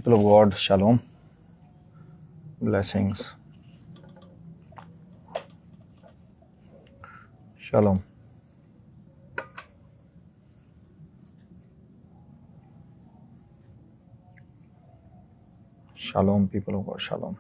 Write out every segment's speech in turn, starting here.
People of God, shalom. Blessings. Shalom. Shalom, people of God, shalom.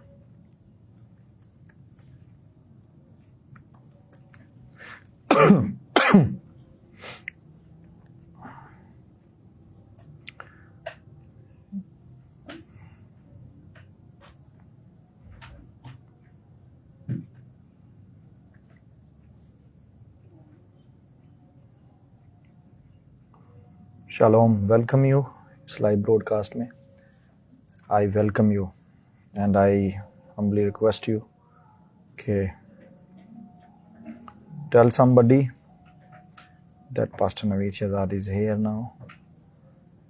Shalom, welcome you इस live broadcast में. I welcome you and I humbly request you कि tell somebody that Pastor Naveed Shahzad is here now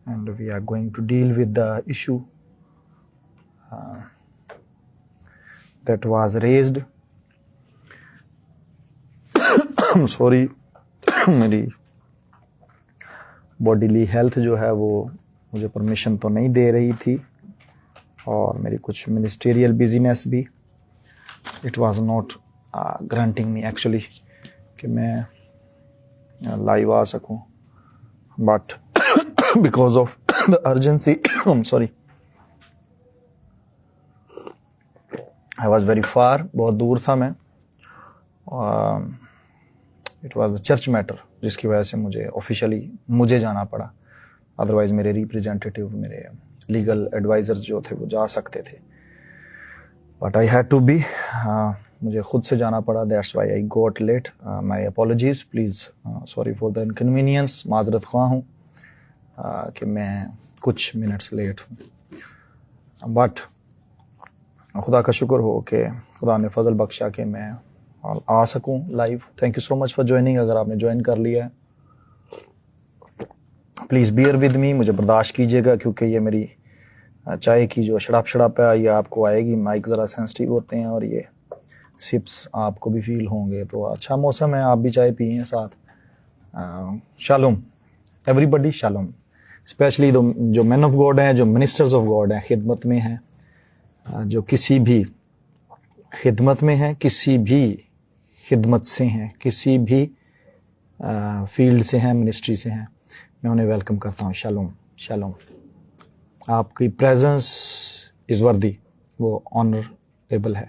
and we are going to deal with the issue that was raised. I'm sorry, मेरी bodily health जो है वो मुझे permission तो नहीं दे रही थी और मेरी कुछ मिनिस्टेरियल बिजीनेस भी it was not granting me actually कि मैं लाइव आ सकूं, but because of the urgency I am sorry, I was very far, बहुत दूर था मैं. It was the church matter जिसकी वजह से मुझे ऑफिशियली मुझे जाना पड़ा. अदरवाइज मेरे रिप्रेजेंटेटिव, मेरे लीगल एडवाइजर्स जो थे वो जा सकते थे, but I had to be. मुझे खुद से जाना पड़ा. That's why I got late. My apologies please, sorry for the inconvenience. माजरत ख्वाह हूँ कि मैं कुछ मिनट्स लेट हूँ, बट खुदा का शुक्र हो कि खुदा ने फजल बख्शा कि मैं आ सकूं live. Thank you so much for joining. अगर आपने ज्वाइन कर लिया है प्लीज़ बियर विद मी, मुझे बर्दाश्त कीजिएगा क्योंकि ये मेरी चाय की जो शड़ाप है ये आपको आएगी. माइक ज़रा सेंसिटिव होते हैं और ये सिप्स आपको भी फील होंगे. तो अच्छा मौसम है, आप भी चाय पिए साथ. Shalom everybody, shalom. स्पेशली जो मैन ऑफ गॉड हैं, जो मिनिस्टर्स ऑफ गॉड हैं, खिदमत में हैं, जो किसी भी खिदमत में हैं, किसी भी खिदमत से हैं, किसी भी फील्ड से हैं, मिनिस्ट्री से हैं, मैं उन्हें वेलकम करता हूँ. Shalom shalom. आपकी प्रेजेंस इज़ वर्दी, वो ऑनरेबल है.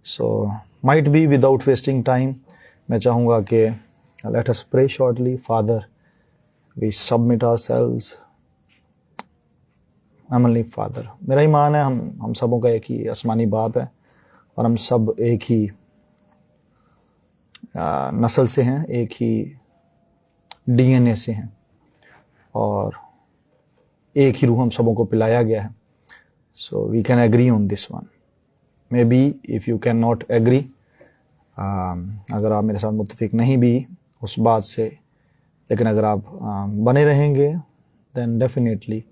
So might be without wasting time मैं चाहूँगा कि let us pray shortly. Father, we submit ourselves. Heavenly father, मेरा ईमान है हम सबों का एक ही आसमानी बाप है और हम सब एक ही नस्ल से हैं, एक ही डीएनए से हैं और एक ही रूह हम सबों को पिलाया गया है. So we can agree on this one. Maybe if you can not agree, अगर आप मेरे साथ मुत्तफिक नहीं भी उस बात से, लेकिन अगर आप बने रहेंगे देन डेफिनेटली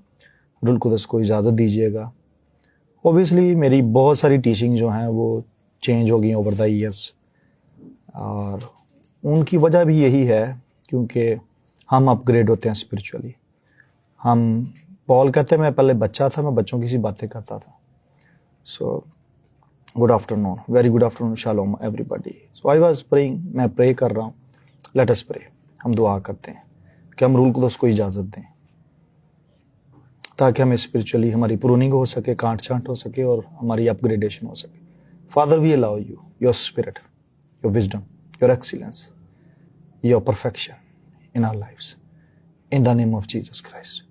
रुल कुदस को इजाज़त दीजिएगा. ओबियसली मेरी बहुत सारी टीचिंग जो हैं वो चेंज हो गई ओवर द ईयर्स और उनकी वजह भी यही है क्योंकि हम अपग्रेड होते हैं स्पिरिचुअली. हम, पॉल कहते हैं मैं पहले बच्चा था, मैं बच्चों की सी बातें करता था. So good afternoon, very good afternoon, shalom everybody. So I was praying, मैं प्रे कर रहा हूँ. Let us pray. हम दुआ करते हैं कि हम रूल कुदस को इजाज़त दें ताकि हमें स्पिरिचुअली हमारी प्रूनिंग हो सके, कांट छांट हो सके और हमारी अपग्रेडेशन हो सके. Father, we allow you your spirit, your wisdom, your excellence, your perfection in our lives. In the name of Jesus Christ,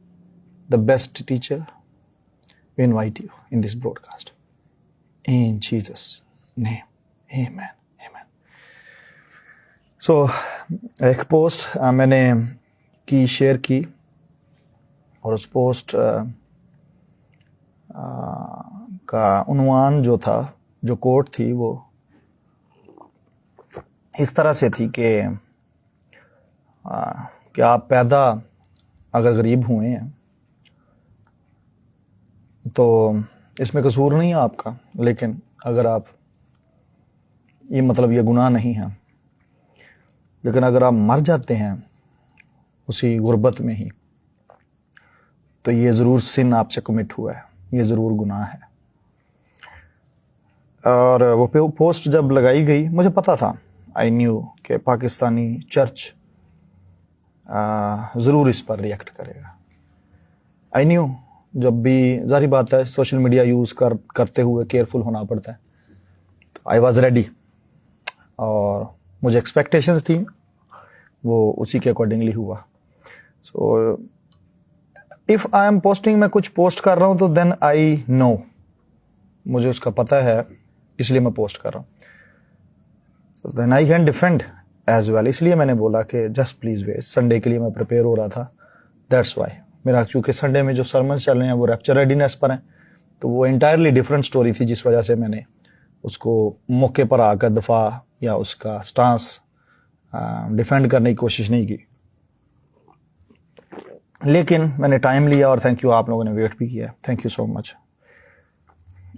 the best teacher, we invite you in this broadcast. In Jesus' name, amen, amen. So, एक post मैंने share की और उस post का उन्वान जो था, जो coat थी, वो इस तरह से थी कि आप पैदा अगर गरीब हुए हैं तो इसमें कसूर नहीं है आपका, लेकिन अगर आप, ये मतलब ये गुनाह नहीं है, लेकिन अगर आप मर जाते हैं उसी गुर्बत में ही तो ये ज़रूर सिन आपसे कमिट हुआ है. ये ज़रूर गुनाह है। और वो पोस्ट जब लगाई गई मुझे पता था, आई न्यू कि पाकिस्तानी चर्च ज़रूर इस पर रिएक्ट करेगा। आई न्यू, जब भी जारी बात है सोशल मीडिया यूज़ करते हुए केयरफुल होना पड़ता है, तो आई वॉज रेडी और मुझे एक्सपेक्टेशंस थी, वो उसी के अकॉर्डिंगली हुआ। So if I am posting, मैं कुछ पोस्ट कर रहा हूँ तो देन आई नो, मुझे उसका पता है, इसलिए मैं पोस्ट कर रहा हूँ। Then I can defend as well. इसलिए मैंने बोला कि जस्ट प्लीज़ वेट, संडे के लिए मैं प्रिपेयर हो रहा था, दैट्स वाई। मेरा क्योंकि संडे में जो सरमन्स चल रहे हैं वो रैप्चर रेडीनेस पर हैं, तो वो इंटायरली डिफरेंट स्टोरी थी, जिस वजह से मैंने उसको मौके पर आकर दफा या उसका स्टांस डिफेंड करने की कोशिश नहीं की। लेकिन मैंने टाइम लिया और थैंक यू, आप लोगों ने वेट भी किया, थैंक यू सो मच।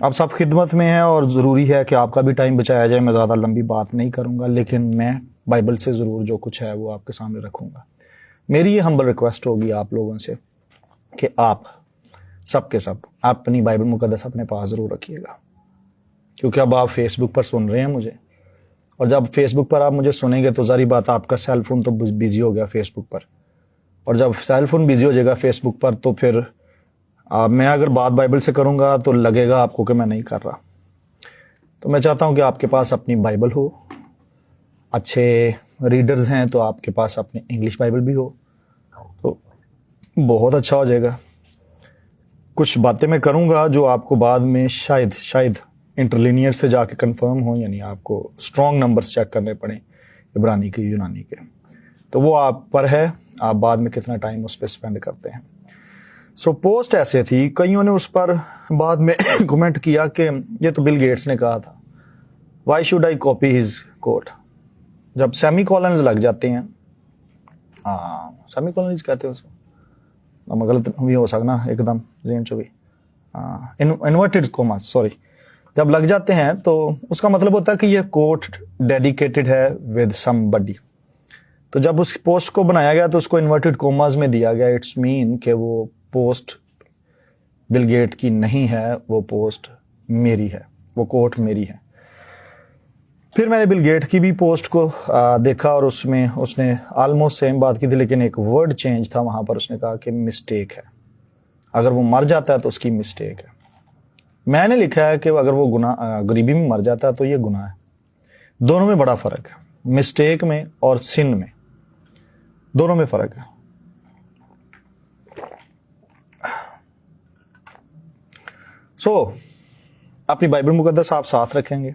आप सब खिदमत में हैं और ज़रूरी है कि आपका भी टाइम बचाया जाए। मैं ज़्यादा लंबी बात नहीं करूँगा, लेकिन मैं बाइबल से ज़रूर जो कुछ है वो आपके सामने रखूँगा। मेरी ये हम्बल रिक्वेस्ट होगी आप लोगों से कि आप सब के सब अपनी बाइबल मुकद्दस अपने पास ज़रूर रखिएगा, क्योंकि अब आप फेसबुक पर सुन रहे हैं मुझे, और जब फेसबुक पर आप मुझे सुनेंगे तो ज़ारी बात आपका सेल फोन तो बिजी हो गया फेसबुक पर, और जब सेल फोन बिजी हो जाएगा फेसबुक पर तो फिर मैं अगर बात बाइबल से करूंगा तो लगेगा आपको कि मैं नहीं कर रहा। तो मैं चाहता हूं कि आपके पास अपनी बाइबल हो, अच्छे रीडर्स हैं तो आपके पास अपनी इंग्लिश बाइबल भी हो, तो बहुत अच्छा हो जाएगा। कुछ बातें मैं करूंगा जो आपको बाद में शायद इंटरलिनियर से जाके कंफर्म हो, यानी आपको स्ट्रॉन्ग नंबर्स चेक करने पड़े इब्रानी के, यूनानी के, तो वो आप पर है, आप बाद में कितना टाइम उस पर स्पेंड करते हैं। सो पोस्ट ऐसे थी, कईयों ने उस पर बाद में कमेंट किया कि ये तो बिल गेट्स ने कहा था, why should I copy his quote. जब सेमी कॉलन्स लग जाते हैं, सेमी कॉलन्स कहते हैं उसको, मैं गलत भी हो सकना एकदम जेन चो भी, इन्वर्टेड कोमास, सॉरी, जब लग जाते हैं तो उसका मतलब होता है कि ये कोट डेडिकेटेड है विद समबडी। तो जब उस पोस्ट को बनाया गया तो उसको इन्वर्टेड कोमास में दिया गया, इट्स मीन कि वो पोस्ट बिल गेट की नहीं है, वो पोस्ट मेरी है, वो कोट मेरी है। फिर मैंने बिल गेट की भी पोस्ट को देखा और उसमें उसने ऑलमोस्ट सेम बात की थी, लेकिन एक वर्ड चेंज था वहां पर। उसने कहा कि मिस्टेक है, अगर वो मर जाता है तो उसकी मिस्टेक है। मैंने लिखा है कि अगर वो गुनाह गरीबी में मर जाता है तो ये गुनाह है। दोनों में बड़ा फर्क है, मिस्टेक में और सिन में, दोनों में फर्क है। अपनी बाइबल मुकद्दस आप साथ रखेंगे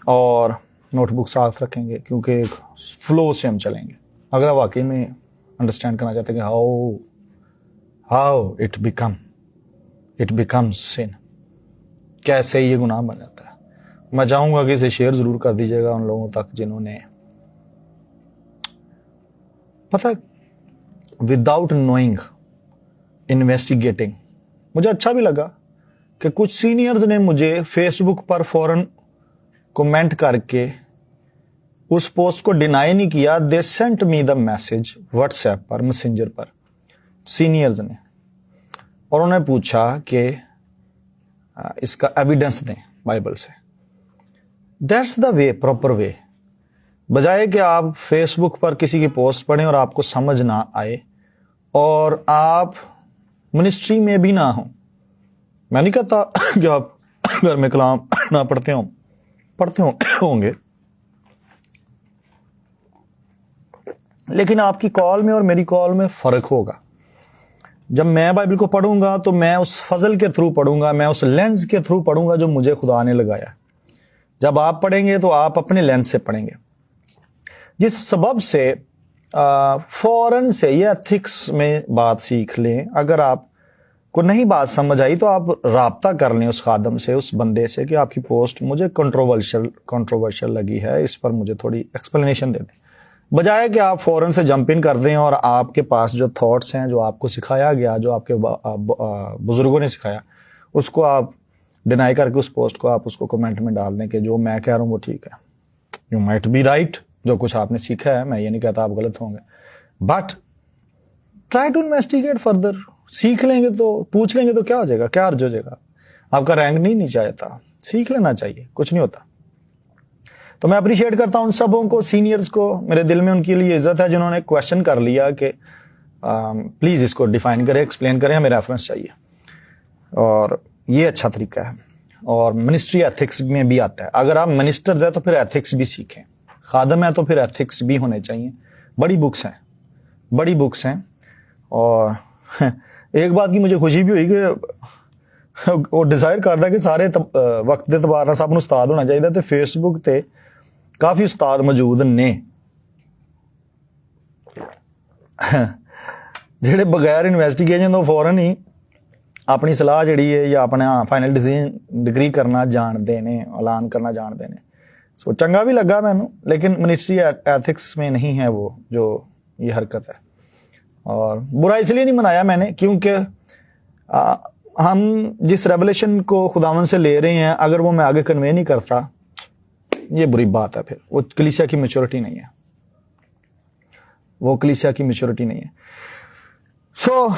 और नोटबुक साथ रखेंगे, क्योंकि एक फ्लो से हम चलेंगे। अगर आप वाकई में अंडरस्टैंड करना चाहते हैं कि हाउ इट बिकम्स सिन, कैसे ये गुनाह बन जाता है, मैं चाहूंगा कि इसे शेयर जरूर कर दीजिएगा उन लोगों तक जिन्होंने पता, विदाउट नोइंग, इन्वेस्टिगेटिंग। मुझे अच्छा भी लगा कि कुछ सीनियर्स ने मुझे फेसबुक पर फौरन कमेंट करके उस पोस्ट को डिनाई नहीं किया, they sent me the message WhatsApp पर, मैसेंजर पर, सीनियर्स ने, और उन्होंने पूछा कि इसका एविडेंस दें बाइबल से। That's the way, proper way. बजाय कि आप फेसबुक पर किसी की पोस्ट पढ़ें और आपको समझ ना आए और आप मिनिस्ट्री में भी ना हो। मैं नहीं कहता कि आप घर में कलाम ना पढ़ते होंगे, लेकिन आपकी कॉल में और मेरी कॉल में फर्क होगा। जब मैं बाइबल को पढ़ूंगा तो मैं उस फजल के थ्रू पढ़ूंगा, मैं उस लेंस के थ्रू पढ़ूंगा जो मुझे खुदा ने लगाया। जब आप पढ़ेंगे तो आप अपने लेंस से पढ़ेंगे। जिस सबब से फौरन से ये एथिक्स में बात सीख लें। अगर आप को नहीं बात समझ आई तो आप राब्ता कर लें उस खादम से, उस बंदे से, कि आपकी पोस्ट मुझे कंट्रोवर्शियल लगी है, इस पर मुझे थोड़ी एक्सप्लेनेशन दे दें। बजाय कि आप फौरन से जंप इन कर दें और आपके पास जो थॉट्स हैं, जो आपको सिखाया गया, जो आपके बुजुर्गों ने सिखाया, उसको आप डिनाई करके उस पोस्ट को आप उसको कमेंट में डाल दें कि जो मैं कह रहा हूँ वो ठीक है। यू माइट बी राइट, जो कुछ आपने सीखा है, मैं ये नहीं कहता आप गलत होंगे, but try to investigate further, सीख लेंगे तो, पूछ लेंगे तो क्या हो जाएगा, क्या अर्ज हो जाएगा, आपका रैंक नहीं नीचे आता, सीख लेना चाहिए, कुछ नहीं होता। तो मैं अप्रिशिएट करता हूं उन सबों को, सीनियर्स को, मेरे दिल में उनके लिए इज्जत है जिन्होंने क्वेश्चन कर लिया कि प्लीज इसको डिफाइन करें, एक्सप्लेन करें, हमें रेफरेंस चाहिए। और ये अच्छा तरीका है। और मिनिस्ट्री एथिक्स में भी आता है, अगर आप मिनिस्टर्स हैं तो फिर एथिक्स भी सीखें, खादम है तो फिर एथिक्स भी होने चाहिए। बड़ी बुक्स हैं, बड़ी बुक्स हैं। और एक बात की मुझे खुशी भी हुई कि वो डिसाइड करता कि सारे वक्त दे तबार साहब नूं उस्ताद होना चाहिए, तो फेसबुक ते काफी उस्ताद मौजूद ने ਜਿਹੜੇ बगैर इन्वेस्टिगेशन तो फौरन ही अपनी सलाह जी है या अपना फाइनल डिसीजन डिग्री करना जानते ने, ऐलान करना जानते हैं। सो चंगा भी लगा मैनू, लेकिन मिनिस्ट्री एथिक्स में नहीं है वो जो ये हरकत है। और बुरा इसलिए नहीं मनाया मैंने क्योंकि हम जिस रेवलेशन को खुदावन से ले रहे हैं अगर वो मैं आगे कन्वे नहीं करता, ये बुरी बात है। फिर वो कलीसिया की मैच्योरिटी नहीं है, वो कलीसिया की मैच्योरिटी नहीं है। सो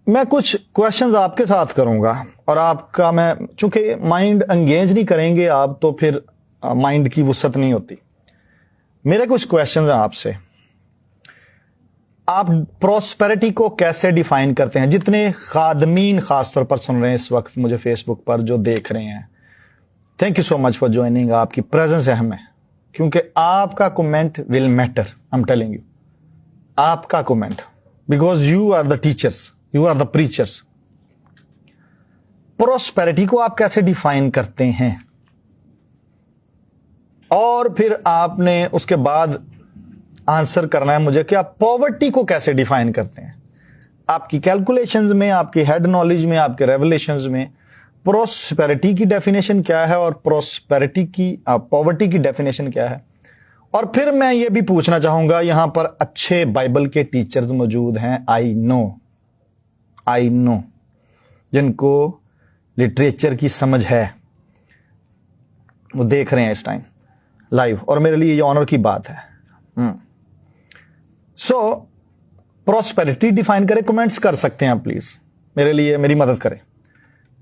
मैं कुछ क्वेश्चंस आपके साथ करूंगा और आपका, मैं चूंकि माइंड एंगेज नहीं करेंगे आप तो फिर माइंड की वुसअत नहीं होती। मेरे कुछ क्वेश्चंस हैं आपसे। आप प्रोस्पेरिटी को कैसे डिफाइन करते हैं? जितने खादमीन खासतौर पर सुन रहे हैं इस वक्त मुझे फेसबुक पर, जो देख रहे हैं, thank you so much for joining. आपकी प्रेजेंस अहम है क्योंकि आपका comment will matter, I am telling you, आपका comment, because you are the teachers, you are the preachers. Prosperity को आप कैसे डिफाइन करते हैं? और फिर आपने उसके बाद आंसर करना है मुझे कि आप पॉवर्टी को कैसे डिफाइन करते हैं। आपकी कैलकुलेशंस में, आपकी हेड नॉलेज में, आपके रेवलेशंस में प्रोस्पेरिटी की डेफिनेशन क्या है और प्रोस्पेरिटी की पॉवर्टी की डेफिनेशन क्या है। और फिर मैं ये भी पूछना चाहूंगा, यहां पर अच्छे बाइबल के टीचर्स मौजूद हैं, आई नो, जिनको लिटरेचर की समझ है, वो देख रहे हैं इस टाइम लाइव, और मेरे लिए ये ऑनर की बात है। सो प्रोस्पेरिटी डिफाइन करें, कमेंट्स कर सकते हैं प्लीज, मेरे लिए मेरी मदद करें,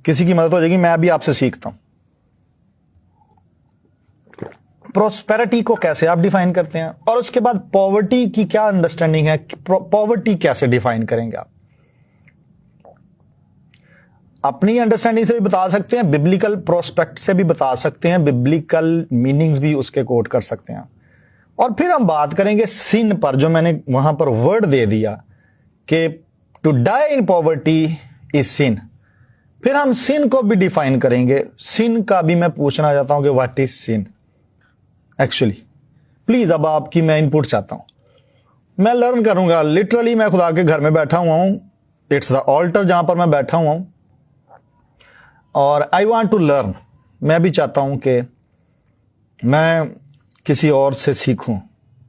किसी की मदद हो जाएगी, मैं भी आपसे सीखता हूं। प्रोस्पेरिटी को कैसे आप डिफाइन करते हैं और उसके बाद पॉवर्टी की क्या अंडरस्टैंडिंग है, पॉवर्टी कैसे डिफाइन करेंगे आप? अपनी अंडरस्टैंडिंग से भी बता सकते हैं, बिब्लिकल प्रोस्पेक्ट से भी बता सकते हैं, बिब्लिकल मीनिंग्स भी उसके कोट कर सकते हैं। और फिर हम बात करेंगे सिन पर, जो मैंने वहां पर वर्ड दे दिया कि to die in poverty is sin. फिर हम सिन को भी डिफाइन करेंगे, सिन का भी मैं पूछना चाहता हूं कि what is sin actually. Please अब आपकी मैं इनपुट चाहता हूं, मैं लर्न करूंगा। लिटरली मैं खुदा के घर में बैठा हुआ हूं, इट्स द ऑल्टर जहां पर मैं बैठा हुआ हूं, और आई वॉन्ट टू लर्न। मैं भी चाहता हूं कि मैं किसी और से सीखूं,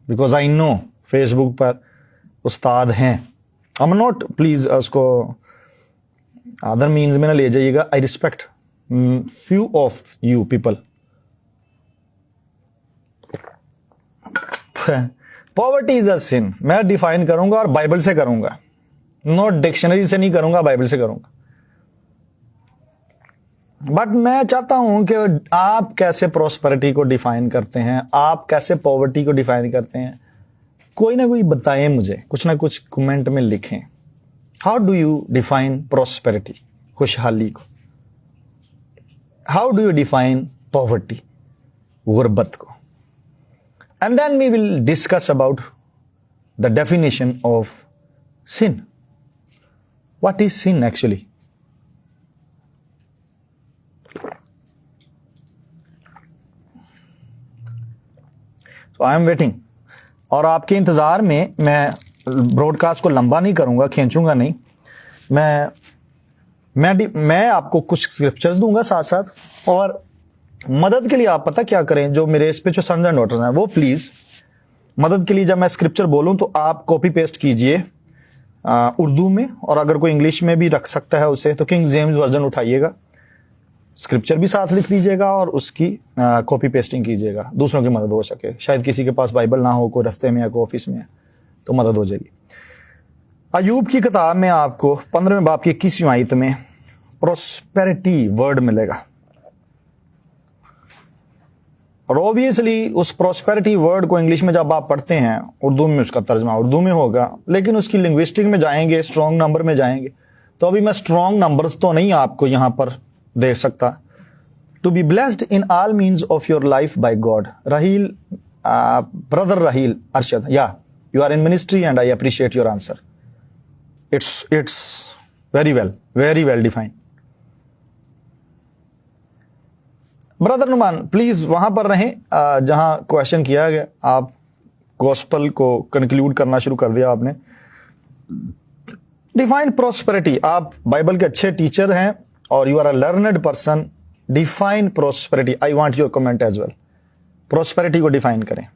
बिकॉज आई नो फेसबुक पर उस्ताद हैं। आई एम नॉट, प्लीज उसको अदर मीन्स में ना ले जाइएगा। I respect few of you people. Poverty is a sin, मैं डिफाइन करूंगा और बाइबल से करूंगा, नॉट डिक्शनरी से नहीं करूंगा, बाइबल से करूंगा। बट मैं चाहता हूं कि आप कैसे प्रोस्पेरिटी को डिफाइन करते हैं, आप कैसे पॉवर्टी को डिफाइन करते हैं, कोई ना कोई बताएं मुझे, कुछ ना कुछ कमेंट में लिखें। How do you define prosperity, खुशहाली को? How do you define poverty, गुर्बत को? And then we will discuss about the definition of sin. What is sin actually? तो आई एम वेटिंग, और आपके इंतजार में मैं ब्रॉडकास्ट को लंबा नहीं करूंगा, खींचूंगा नहीं। मैं आपको कुछ स्क्रिप्चर्स दूंगा साथ साथ, और मदद के लिए आप पता क्या करें, जो मेरे स्पिरिचुअल सन्स एंड डॉटर्स हैं वो प्लीज मदद के लिए जब मैं स्क्रिप्चर बोलूं तो आप कॉपी पेस्ट कीजिए उर्दू में, और अगर कोई इंग्लिश में भी रख सकता है उसे तो किंग जेम्स वर्जन उठाइएगा, स्क्रिप्चर भी साथ लिख लीजिएगा और उसकी कॉपी पेस्टिंग कीजिएगा, दूसरों की मदद हो सके। शायद किसी के पास बाइबल ना हो, कोई रास्ते में है, कोई ऑफिस में है, तो मदद हो जाएगी। अयूब की किताब में आपको 15वें बाब की 21वीं आयत में प्रोस्पेरिटी वर्ड मिलेगा, और ऑब्वियसली उस प्रोस्पेरिटी वर्ड को इंग्लिश में जब आप पढ़ते हैं, उर्दू में उसका तर्जमा उर्दू में होगा, लेकिन उसकी लिंग्विस्टिक में जाएंगे, स्ट्रॉन्ग नंबर में जाएंगे, तो अभी मैं स्ट्रॉन्ग नंबर्स तो नहीं आपको यहां पर दे सकता। To be blessed in all means of your life by God. Raheel, brother Raheel Arshad, yeah you are in ministry and I appreciate your answer. It's very well defined. Brother Noman please वहां पर रहें जहां क्वेश्चन किया गया। आप गॉस्पल को कंक्लूड करना शुरू कर दिया आपने। Define prosperity. आप बाइबल के अच्छे टीचर हैं और you are a learned person. Define prosperity. I want your comment as well. Prosperity को डिफाइन करें।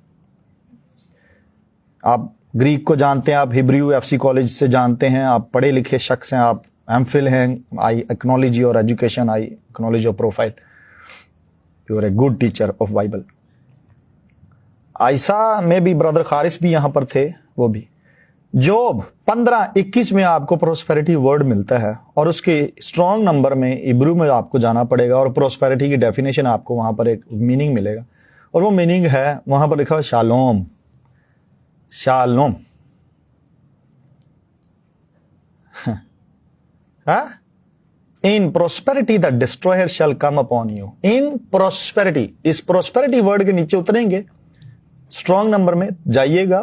आप ग्रीक को जानते हैं, आप हिब्रू एफसी कॉलेज से जानते हैं, आप पढ़े लिखे शख्स हैं, आप एमफिल हैं। I acknowledge your education, I acknowledge your profile. You are a good teacher of Bible. आयसा में भी ब्रदर खारिस भी यहां पर थे, वो भी। जोब 15:21 में आपको प्रोस्पेरिटी वर्ड मिलता है और उसके स्ट्रॉन्ग नंबर में इब्रू में आपको जाना पड़ेगा और प्रोस्पेरिटी की डेफिनेशन आपको वहां पर एक मीनिंग मिलेगा, और वो मीनिंग है वहां पर लिखा हुआ shalom. Shalom in prosperity the destroyer shall come upon you. In prosperity, इस प्रोस्पेरिटी वर्ड के नीचे उतरेंगे, स्ट्रॉन्ग नंबर में जाइएगा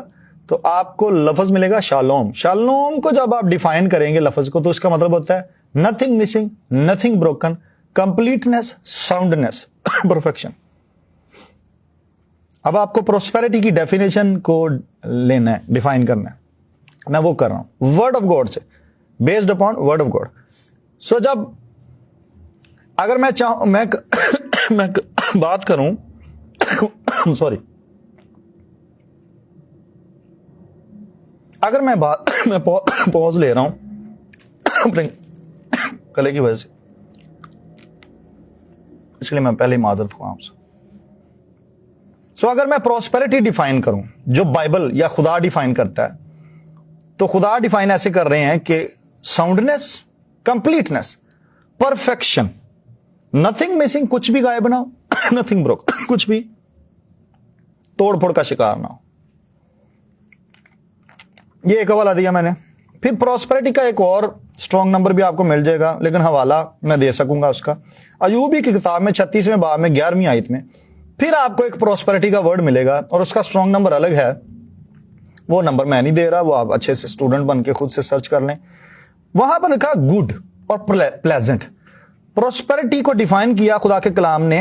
तो आपको लफ्ज मिलेगा शालोम। शालोम को जब आप डिफाइन करेंगे लफ्ज को, तो इसका मतलब होता है nothing missing, nothing broken, completeness, soundness, perfection. अब आपको प्रोस्पेरिटी की डेफिनेशन को लेना है, डिफाइन करना है। मैं वो कर रहा हूं वर्ड ऑफ गॉड से, based upon word of God. So जब अगर मैं चाहूं मैं बात करूं सॉरी, अगर मैं पॉज ले रहा हूं अपने गले की वजह से, इसलिए मैं पहले माजरत हुआ आपसे। सो अगर मैं प्रोस्पेरिटी डिफाइन करूं जो बाइबल या खुदा डिफाइन करता है, तो खुदा डिफाइन ऐसे कर रहे हैं कि soundness, completeness, perfection, nothing missing, कुछ भी गायब ना हो, नथिंग ब्रोक, कुछ भी तोड़ फोड़ का शिकार ना हो। ये एक हवाला दिया मैंने। फिर प्रोस्पेरिटी का एक और स्ट्रॉन्ग नंबर भी आपको मिल जाएगा, लेकिन हवाला मैं दे सकूंगा उसका। अयूबी की किताब में 36वें बाब में 11वीं आयत में फिर आपको एक प्रोस्पेरिटी का वर्ड मिलेगा और उसका स्ट्रॉन्ग नंबर अलग है। वो नंबर मैं नहीं दे रहा, वो आप अच्छे से स्टूडेंट बन के खुद से सर्च कर लें। वहां पर लिखा गुड और प्लेजेंट। प्रोस्पेरिटी को डिफाइन किया खुदा के कलाम ने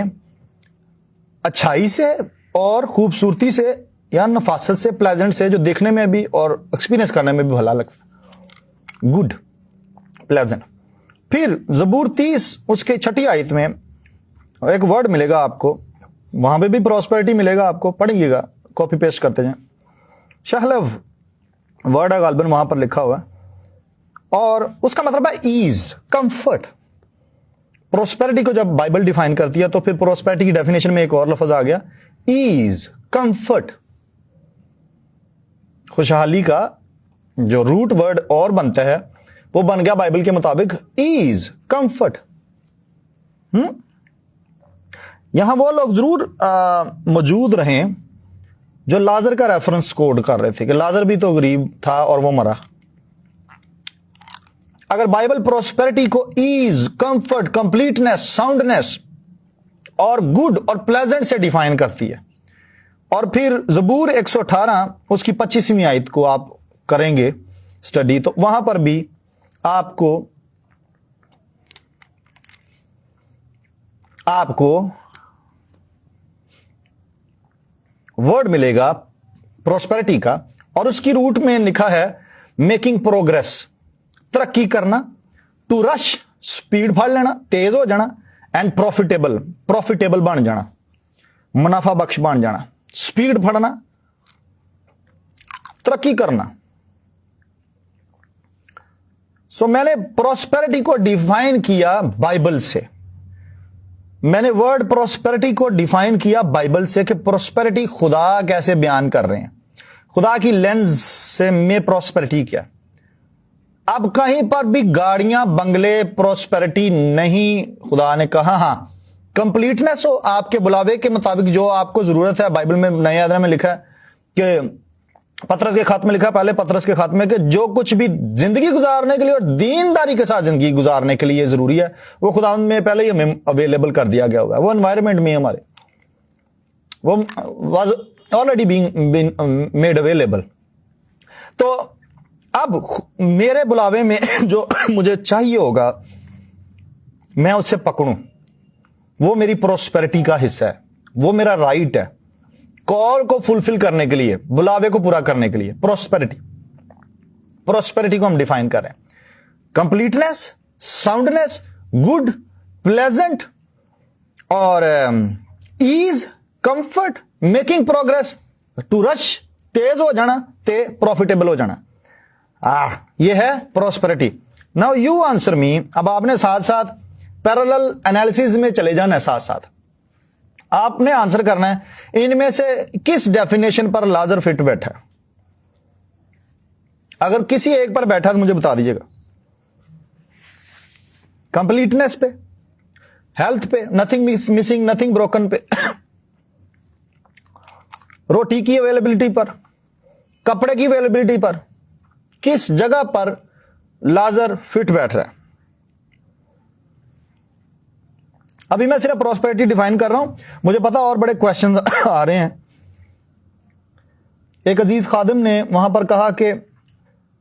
अच्छाई से और खूबसूरती से या नफासत से, प्लेजेंट से, जो देखने में भी और एक्सपीरियंस करने में भी भला लगता। Good, pleasant. फिर जबूर 30 उसके 6ठी आयत में एक वर्ड मिलेगा आपको, वहां पे भी प्रोस्पेरिटी मिलेगा आपको, पढ़िएगा, कॉपी पेस्ट करते जाएं। शहलव वर्ड है गालबन वहां पर लिखा हुआ, और उसका मतलब है ईज, कंफर्ट। प्रोस्पेरिटी को जब बाइबल डिफाइन करती है तो फिर प्रोस्पेरिटी की डेफिनेशन में एक और लफ्ज आ गया, ईज, कंफर्ट। खुशहाली का जो रूट वर्ड और बनता है वो बन गया बाइबल के मुताबिक ईज, कंफर्ट। यहां वो लोग जरूर मौजूद रहे जो लाजर का रेफरेंस कोड कर रहे थे कि लाजर भी तो गरीब था और वो मरा। अगर बाइबल प्रोस्पेरिटी को ईज, कंफर्ट, कंप्लीटनेस, साउंडनेस और गुड और प्लेजेंट से डिफाइन करती है, और फिर जबूर 118 उसकी 25वीं आयत को आप करेंगे स्टडी, तो वहां पर भी आपको वर्ड मिलेगा प्रोस्पेरिटी का, और उसकी रूट में लिखा है मेकिंग प्रोग्रेस, तरक्की करना, टू रश, स्पीड फड़ लेना, तेज हो जाना, एंड प्रॉफिटेबल, प्रॉफिटेबल बन जाना, मुनाफा बख्श बन जाना, स्पीड फड़ना, तरक्की करना। सो मैंने प्रोस्पेरिटी को डिफाइन किया बाइबल से। मैंने वर्ड प्रोस्पेरिटी को डिफाइन किया बाइबल से कि प्रोस्पेरिटी खुदा कैसे बयान कर रहे हैं, खुदा की लेंस से में प्रोस्पेरिटी क्या। अब कहीं पर भी गाड़ियां, बंगले, प्रोस्पेरिटी नहीं। खुदा ने कहा हां कंप्लीटनेस हो, आपके बुलावे के मुताबिक जो आपको जरूरत है। बाइबल में नए आदम में लिखा है कि पतरस के खात में लिखा, पहले पतरस के खात में, कि जो कुछ भी जिंदगी गुजारने के लिए और दीनदारी के साथ जिंदगी गुजारने के लिए जरूरी है वो खुदा में पहले ही हमें अवेलेबल कर दिया गया हुआ है। वो एनवायरमेंट में हमारे वो was already being made available. तो अब मेरे बुलावे में जो मुझे चाहिए होगा मैं उससे पकड़ूं, वो मेरी प्रोस्पेरिटी का हिस्सा है, वो मेरा राइट है कॉल को फुलफिल करने के लिए, बुलावे को पूरा करने के लिए। प्रोस्पेरिटी को हम डिफाइन कर रहे हैं, कंप्लीटनेस, साउंडनेस, गुड, प्लेजेंट और ease, comfort, making progress, to rush, तेज हो जाना, ते प्रॉफिटेबल हो जाना। ये है prosperity. Now you answer me. अब आपने साथ साथ पैरेलल एनालिसिस में चले जाना है, साथ साथ आपने आंसर करना है इनमें से किस डेफिनेशन पर लाजर फिट बैठा है। अगर किसी एक पर बैठा तो मुझे बता दीजिएगा। कंप्लीटनेस पे, हेल्थ पे, नथिंग मिसिंग, नथिंग ब्रोकन पे, रोटी की अवेलेबिलिटी पर, कपड़े की अवेलेबिलिटी पर, किस जगह पर लाजर फिट बैठ रहा है। अभी मैं सिर्फ प्रोस्पेरिटी डिफाइन कर रहा हूं, मुझे पता और बड़े क्वेश्चन आ रहे हैं। एक अजीज खादिम ने वहां पर कहा कि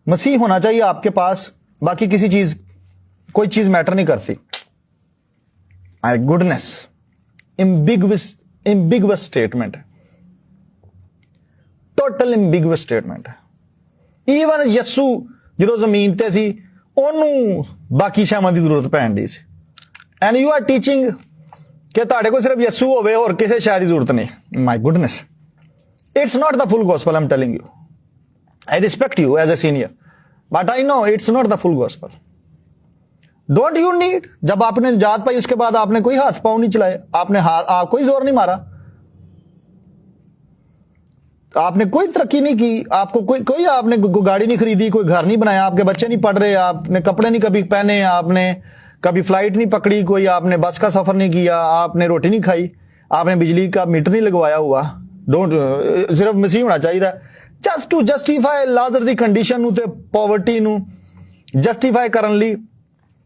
मसीह होना चाहिए आपके पास, बाकी किसी चीज, कोई चीज मैटर नहीं करती। माय गुडनेस, एम्बिगुअस स्टेटमेंट है, टोटल एम्बिगुअस स्टेटमेंट है। ਈਵਨ ਯਸੂ ਜਦੋਂ ਜ਼ਮੀਨ ਤੇ ਸੀ ਉਹਨੂੰ ਬਾਕੀ ਸ਼ਾਮਾਂ ਦੀ ਜ਼ਰੂਰਤ ਪੈਣ ਦੀ ਸੀ। ਐਂਡ ਯੂ ਆਰ ਟੀਚਿੰਗ ਕਿ ਤੁਹਾਡੇ ਕੋਲ ਸਿਰਫ ਯਸੂ ਹੋਵੇ, ਹੋਰ ਕਿਸੇ ਸ਼ੈ ਦੀ ਜ਼ਰੂਰਤ ਨਹੀਂ। My goodness, it's not the full gospel. I am telling you, I respect you as a senior, but I know it's not the full gospel. Don't you need, जब आपने निजात पाई उसके बाद आपने कोई हाथ पांव नहीं चलाए, आपने कोई जोर नहीं मारा, आपने कोई तरक्की नहीं की, आपको कोई आपने गाड़ी नहीं खरीदी, कोई घर नहीं बनाया, आपके बच्चे नहीं पढ़ रहे, आपने कपड़े नहीं कभी पहने, आपने कभी फ्लाइट नहीं पकड़ी, कोई आपने बस का सफर नहीं किया, आपने रोटी नहीं खाई, आपने बिजली का मीटर नहीं लगवाया हुआ। डोंट, सिर्फ मसीह होना चाहिए जस्ट टू जस्टिफाई लाजर दी कंडीशन नू ते पॉवर्टी नू जस्टिफाई करन लई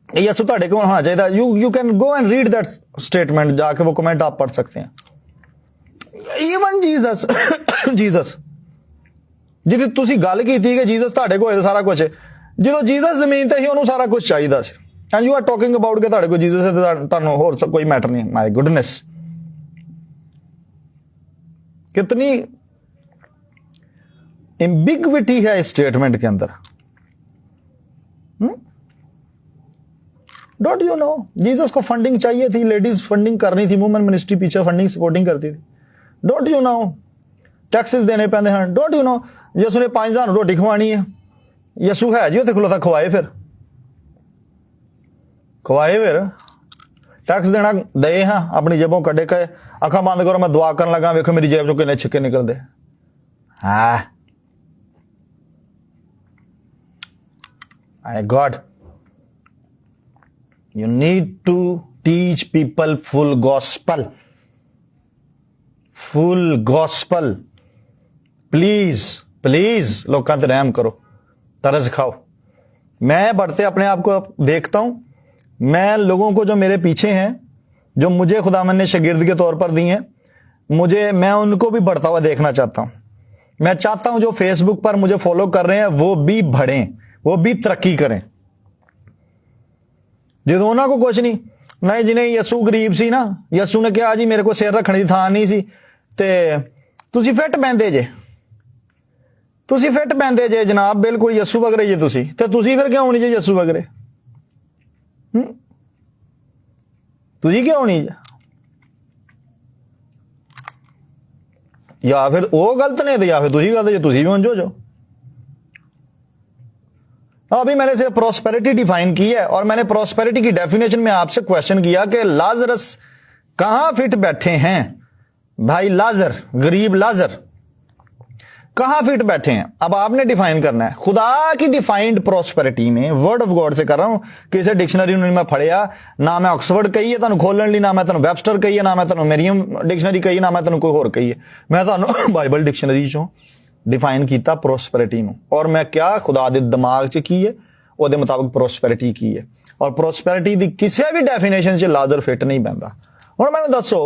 यसू ਤੁਹਾਡੇ ਕੋਲ होना चाहिए। You can go and read that statement, जाके वो कमेंट आप पढ़ सकते हैं। ਈਵਨ जीसस ਜਿਹਦੀ ਤੁਸੀਂ ਗੱਲ ਕੀਤੀ ਕਿ जीसस ਤੁਹਾਡੇ ਕੋਲ ਸਾਰਾ ਕੁਝ ਹੈ, ਜਦੋਂ जीसस ਜ਼ਮੀਨ ਤੇ ਸੀ ਉਹਨੂੰ ਸਾਰਾ ਕੁਝ ਚਾਹੀਦਾ ਸੀ। And you are talking about ਕਿ ਤੁਹਾਡੇ ਕੋਲ जीसस ਹੈ ਤੇ ਤੁਹਾਨੂੰ ਹੋਰ ਕੋਈ ਮੈਟਰ ਨਹੀਂ। ਮਾਈ ਗੁੱਡਨੈਸ, कितनी एम्बिग्विटी है इस स्टेटमेंट के अंदर। डोंट यू नो, जीसस को फंडिंग चाहिए थी, लेडीज फंडिंग करनी थी, वुमेन मिनिस्ट्री पीछे फंडिंग सपोर्टिंग करती थी। डोंट यू नो, टैक्सेस देने पैंदे हैं। डोंट यू नो, यसू ने 5000 रोटी खवानी है, यसू है जी उत्थे खलोता, खवाए फिर टैक्स देना दे हाँ, अपनी जेबों कड्डे के अखा बंद करो, मैं दुआ करन लगा, वेखो मेरी जेब चो किन्ने छिक्के निकलदे। हाँ my God, you need to teach people full gospel please लोगों से रहम करो, तरस खाओ। मैं बढ़ते अपने आप को देखता हूं, मैं लोगों को जो मेरे पीछे हैं, जो मुझे खुदावन ने शागिर्द के तौर पर दी हैं, मैं उनको भी बढ़ता हुआ देखना चाहता हूं। मैं चाहता हूं जो फेसबुक पर मुझे फॉलो कर रहे हैं वो भी बढ़ें, वो भी तरक्की करें। जो उन्होंने को कुछ नहीं जिन्हें यसू गरीब सी ना, यसू ने कहा जी मेरे को सिर रखने की थां नहीं सी, ते तुसी फिट पैंदे जे जनाब, बिल्कुल यसू वगरे जे तुसी, ते तुसी फिर क्यों नहीं जे यसू वगरे? तुसी क्यों नहीं जे? या फिर वो गलत ने, या फिर तुसी गलत जे, तुसी भी उंज हो जाओ। अभी मैंने सिर्फ प्रोस्पेरिटी डिफाइन की है, और मैंने प्रोस्पेरिटी की डेफिनेशन में आपसे क्वेश्चन किया कि लाजरस कहां फिट बैठे हैं। भाई लाजर, गरीब लाजर, कहां फिट बैठे हैं? अब आपने डिफाइन करना है। खुदा की डिफाइंड प्रोस्पेरिटी में वर्ड ऑफ गॉड से कर रहा हूं, किसी डिक्शनरी मैं फड़िया ना, मैं ऑक्सफोर्ड कही है तुहानू खोलण लई, ना मैं तुहानू वेबस्टर कही है, ना मैं तुहानू मरियम डिक्शनरी कही, ना मैं तुहानू कोई होर कही है। मैं तुहानू बाइबल डिक्शनरी चों डिफाइन किया प्रोस्पेरिटी नूं, और मैं क्या खुदा दे दिमाग च की है ਉਹਦੇ ਮੁਤਾਬਕ ਪ੍ਰੋਸਪੈਰਿਟੀ ਕੀ ਹੈ, ਔਰ ਪ੍ਰੋਸਪੈਰਿਟੀ ਦੀ ਕਿਸੇ ਵੀ ਡੈਫੀਨੇਸ਼ਨ 'ਚ ਲਾਜ਼ਰ ਫਿੱਟ ਨਹੀਂ ਪੈਂਦਾ। ਹੁਣ ਮੈਨੂੰ ਦੱਸੋ,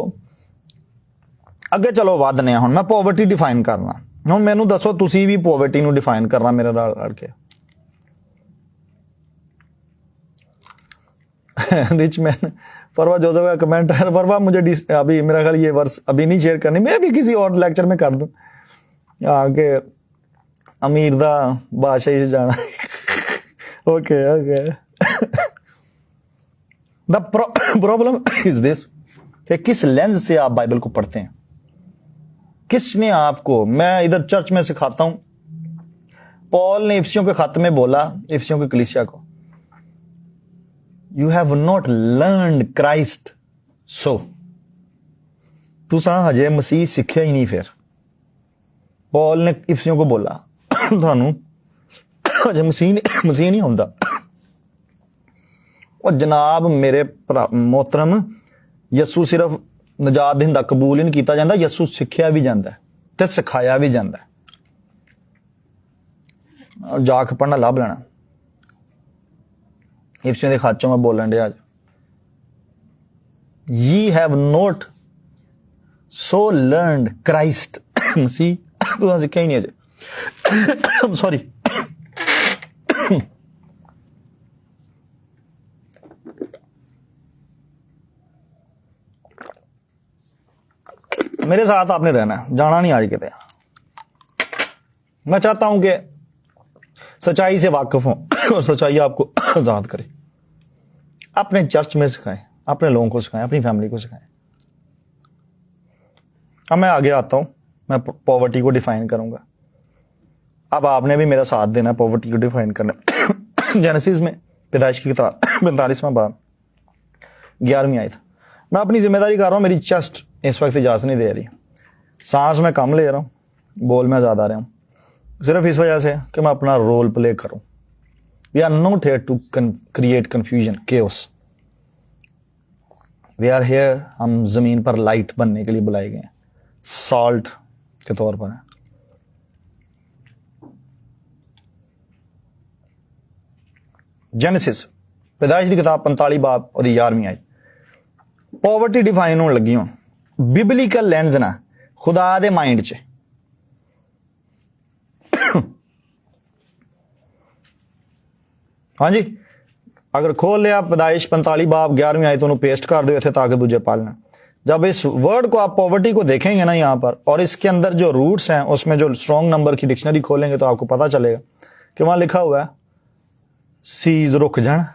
ਅੱਗੇ ਚਲੋ ਵਧਨੇ ਆ। ਹੁਣ ਮੈਂ ਪੋਵਰਟੀ ਡਿਫਾਈਨ ਕਰਨਾ। ਹੁਣ ਮੈਨੂੰ ਦੱਸੋ ਤੁਸੀਂ ਵੀ ਪੋਵਰਟੀ ਨੂੰ ਡਿਫਾइन करना मेरे ਨਾਲ लड़ के। रिच मैन परवा जोसेफ का कमेंट है, परवा मुझे अभी मेरा ख्याल ये वर्स अभी नहीं शेयर करनी, मैं भी किसी और लेक्चर में कर दूं आगे अमीर दा बादशाही जाना। Okay okay. The problem is this कि किस लेंस से आप बाइबल को पढ़ते हैं, किसने आपको, मैं इधर चर्च में सिखाता हूं, पॉल ने इफिसियों के खत में बोला, इफिसियों की कलीसिया को, you have not learned Christ so, तुसा हजे मसीह सीखिया ही नहीं। फिर पॉल ने इफिसियों को बोला थानू हजे मसीह नहीं होंदा। और जनाब मेरे मोहतरम, यसू सिर्फ नजात दिंदा कबूल ही नहीं किया जाता, यसू सिखिया भी जाता ते सिखाया भी जाता। और जाके पढ़ना लभ लेना। इफिसियों के खत चों मैं बोलन दिया, ye have not so learned Christ, मसीह तुहां सिखिया ही नहीं अजे। सॉरी। मेरे साथ आपने रहना है, जाना नहीं आज किते। मैं चाहता हूं कि सच्चाई से वाकिफ हो और सच्चाई आपको आजाद करे। अपने चर्च में सिखाएं, अपने लोगों को सिखाएं, अपनी फैमिली को सिखाएं। अब मैं आगे आता हूं, मैं पॉवर्टी को डिफाइन करूंगा। अब आपने भी मेरा साथ देना पॉवर्टी को डिफाइन करना। जेनेसिस में, पैदाइश की किताब 45वां बाब 11वीं आयत। मैं अपनी जिम्मेदारी कर रहा हूं, मेरी चेस्ट इस वक्त इजाजत नहीं दे रही, सांस मैं कम ले रहा हूं, बोल मैं ज्यादा रहा हूं, सिर्फ इस वजह से कि मैं अपना रोल प्ले करूं। We are not here to create confusion, chaos. We are here, हम जमीन पर लाइट बनने के लिए बुलाए गए हैं, सॉल्ट के तौर पर है। जेनेसिस, पैदाइश की किताब 45 बाब और 11वीं आयत। पॉवर्टी डिफाइन होने लगी हूं बिबलिकल लेंस ना, खुदा दे माइंड च। हाँ जी, अगर खोल लिया पैदाइश 45 बाब 11वीं आयत, उन्होंने पेस्ट कर दो इतने ताकि दूजे पालना। जब इस वर्ड को आप पॉवर्टी को देखेंगे ना यहां पर, और इसके अंदर जो रूट्स हैं उसमें जो स्ट्रॉन्ग नंबर की डिक्शनरी खोलेंगे तो आपको पता चलेगा कि वहां लिखा हुआ है सीज रुक जाना,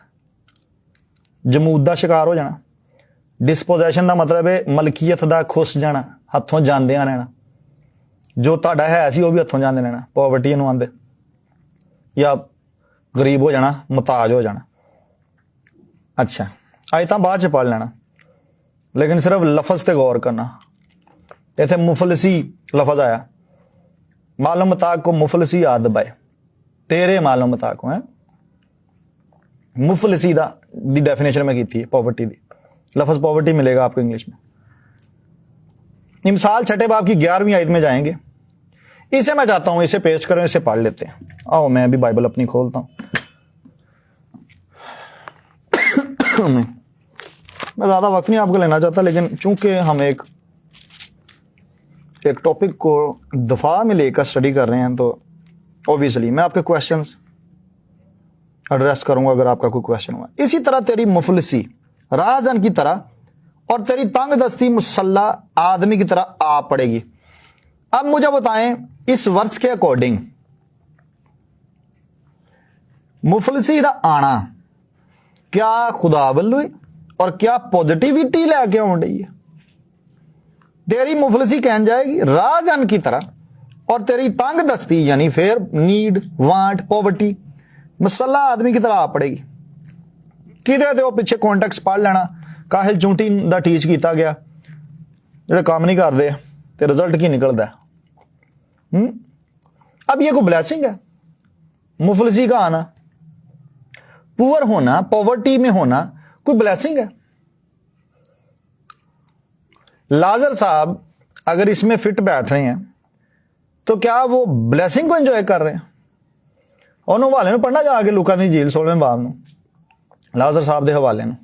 जमूद का शिकार हो जाना। डिस्पोजेशन का मतलब है मलकीयत का खुस जाना, हथों जांदियां रहना, जो तुहाडा है सी वो भी हथों जांदे रहना, पॉवर्टी इहनूं आंदे। या गरीब हो जाना, मुताज हो जाना। अच्छा, आयतां बाद च पढ़ लेना, लेकिन सिर्फ लफज ते गौर करना। इत्थे मुफलसी लफज आया, मालूम मताक को मुफलसी याद दबाए, तेरे मालूम मताक को है। मुफलसी दी डेफिनेशन में की थी पॉवर्टी दी, लफज पॉवर्टी मिलेगा आपको इंग्लिश में। मिसाल छठे बाब की 11वीं आयत में जाएंगे। इसे मैं चाहता हूं इसे पेस्ट करें, इसे पढ़ लेते हैं। आओ मैं भी बाइबल अपनी खोलता हूं। मैं ज्यादा वक्त नहीं आपको लेना चाहता, लेकिन चूंकि हम एक टॉपिक को दफा में लेकर स्टडी कर रहे हैं, तो ऑब्वियसली मैं आपके क्वेश्चंस एड्रेस करूंगा अगर आपका कोई क्वेश्चन हुआ। इसी तरह तेरी मुफलसी राजन की तरह और तेरी तंग दस्ती मुसल्ला आदमी की तरह आ पड़ेगी। अब मुझे बताएं इस वर्ष के अकॉर्डिंग मुफलसी का आना क्या खुदा वल्लों और क्या पॉजिटिविटी लैके आउन रही है? तेरी मुफलसी कह जाएगी राजन की तरह, और तेरी तंग दस्ती यानी फिर नीड, वांट, पॉवर्टी मुसल्ला आदमी की तरह आ पड़ेगी। किदे ते पिछे कॉन्टेक्स्ट पढ़ लेना। काहिल चूंटी दा टीच किया गया, जो काम नहीं करते तो रिजल्ट की निकलता है। अब ये कोई ब्लेसिंग है? मुफलिसी का आना, पुअर होना, पॉवर्टी में होना कोई ब्लेसिंग है? लाजर साहब अगर इसमें फिट बैठ रहे हैं तो क्या वो ब्लेसिंग को एंजॉय कर रहे हैं? और हवाले में पढ़ना जाके लूका दी झील 16वें बाब में, लाजर साहब के हवाले में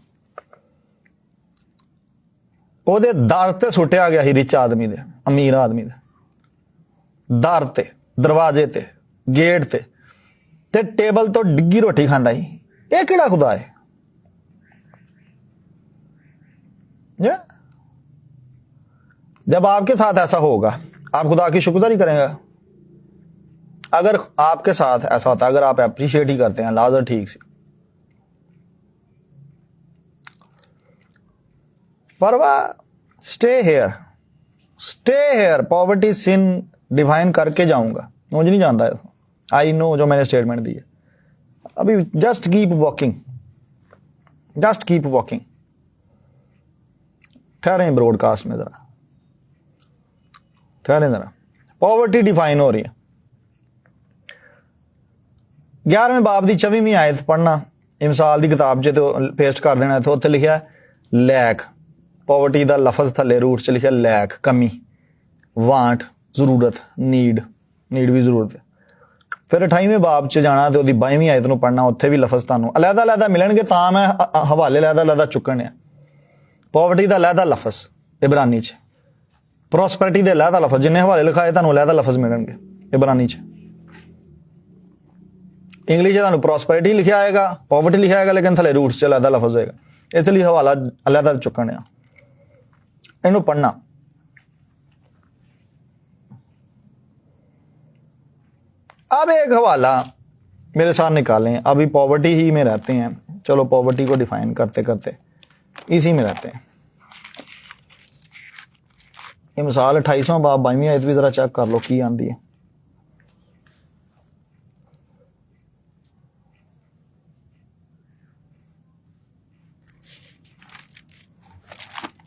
ਉਹਦੇ ਦਰ ਤੇ ਸੁੱਟਿਆ ਗਿਆ ਸੀ ਰਿਚ ਆਦਮੀ ਦੇ, ਅਮੀਰ ਆਦਮੀ ਦੇ ਦਰ ਤੇ, ਦਰਵਾਜ਼ੇ ਤੇ, ਗੇਟ ਤੇ ਟੇਬਲ ਤੋਂ ਡਿੱਗੀ ਰੋਟੀ ਖਾਂਦਾ ਸੀ। ਇਹ ਕਿਹੜਾ ਖੁਦਾ ਹੈ? जब आपके साथ ऐसा होगा आप खुदा की शुक्रगुजारी करेंगे? अगर आपके साथ ऐसा होता, अगर आप अप्रिशिएट ही करते हैं, लाजर ठीक से, पर stay here poverty sin define करके जाऊंगा, मुझे नहीं जानता है, आई नो जो मैंने स्टेटमेंट दी है अभी। Just keep walking. ठहरे ब्रॉडकास्ट में जरा, ठहरे जरा। पॉवर्टी डिफाइन हो रही है। 11वें बाब की 24वीं आयत पढ़ना, इमसाल की किताब च तो पेस्ट कर देना। तो उत्थे लिखा लैक, पॉवर्टी का लफज थले रूट च लिखा लैक, कमी, वांट, जरूरत, नीड भी जरूरत है। फिर 28वें बाब च जाना तो 22वीं आयत नूं पढ़ना, उत्थे भी लफज तुहानूं अलहदा मिलणगे, तां मैं हवाले अलहदा चुकने। पॉवर्टी का अलहदा लफज इबरानी च, प्रॉस्पैरिटी के अलहदा लफज, जिन्ने हवाले लिखाए तुहानूं अलहदा लफज मिलणगे इबरानी च। इंग्लिश तुहानूं प्रॉस्पैरिटी लिखा आएगा, पॉवर्टी लिखा आएगा, लेकिन थले रूट्स च अलहदा लफज होएगा, इसलिए हवाला अलहदा चुकने। इनू पढ़ना। अब एक हवाला मेरे साथ निकालें। अभी पॉवर्टी ही में रहते हैं, चलो पॉवर्टी को डिफाइन करते करते इसी में रहते हैं। ये मिसाल 28वां बाब 22वीं आयत भी जरा चेक कर लो की आंदी है।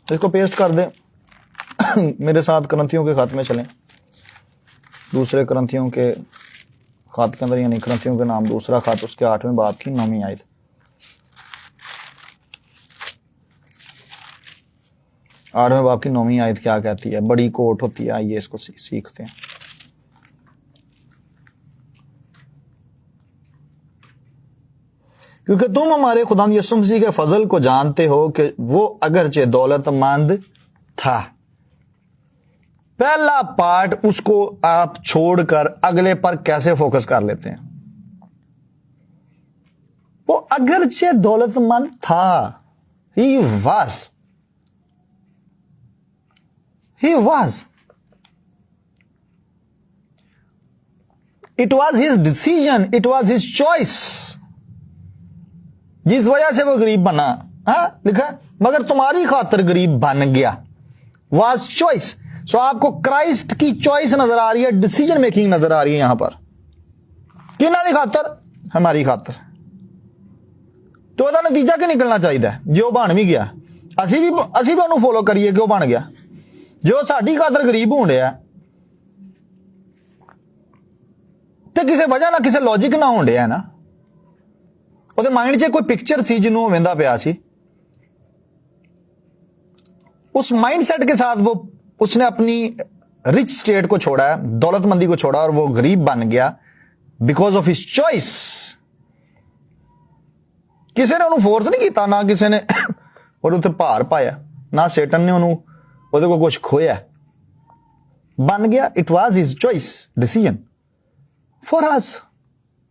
इसको पेस्ट कर दे। मेरे साथ करंथियों के खत में चलें, दूसरे करंथियों के खत के अंदर, यानी करंथियों के नाम दूसरा खत, उसके 8वें बाब की 9वीं आयत। आठवें बाब की 9वीं आयत क्या कहती है? बड़ी कोट होती है, आइए इसको सीखते हैं। क्योंकि तुम हमारे खुदा यीशु मसीह के फजल को जानते हो कि वो अगरचे दौलतमंद था। पहला पार्ट उसको आप छोड़कर अगले पर कैसे फोकस कर लेते हैं? वो अगरचे दौलतमंद था, he was it was his decision, it was his choice, जिस वजह से वो गरीब बना। हाँ लिखा, मगर तुम्हारी खातिर गरीब बन गया। Was choice. सो आपको क्राइस्ट की चॉइस नजर आ रही है, डिसीजन मेकिंग नजर आ रही है यहां पर। किन्हां दी खातर? हमारी खातर। तो ਉਹਦਾ नतीजा क्या निकलना चाहिए? जो बन भी गया, ਅਸੀਂ भी ਉਹਨੂੰ फॉलो करिए कि ਉਹ बन गया। जो साडी खातर गरीब होण ਡਿਆ ਤੇ ਕਿਸੇ ਵਜ੍ਹਾ ਨਾਲ, ਕਿਸੇ ਲੌਜੀਕ ਨਾ ਹੋਣ ਡਿਆ ਨਾ, ਉਹਦੇ माइंड 'ਚ कोई पिक्चर सी जिन्हों वेंदा पिया सी, उस माइंडसेट के साथ वो उसने अपनी रिच स्टेट को छोड़ा, दौलतमंदी को छोड़ा और वो गरीब बन गया बिकॉज ऑफ हिज चॉइस। किसी ने उन्होंने फोर्स नहीं किया, ना किसी ने और उत्ते भार पाया, ना सेटन ने उन्होंने ਉਹਦੇ को कुछ खोया, बन गया। It was his choice, decision for us.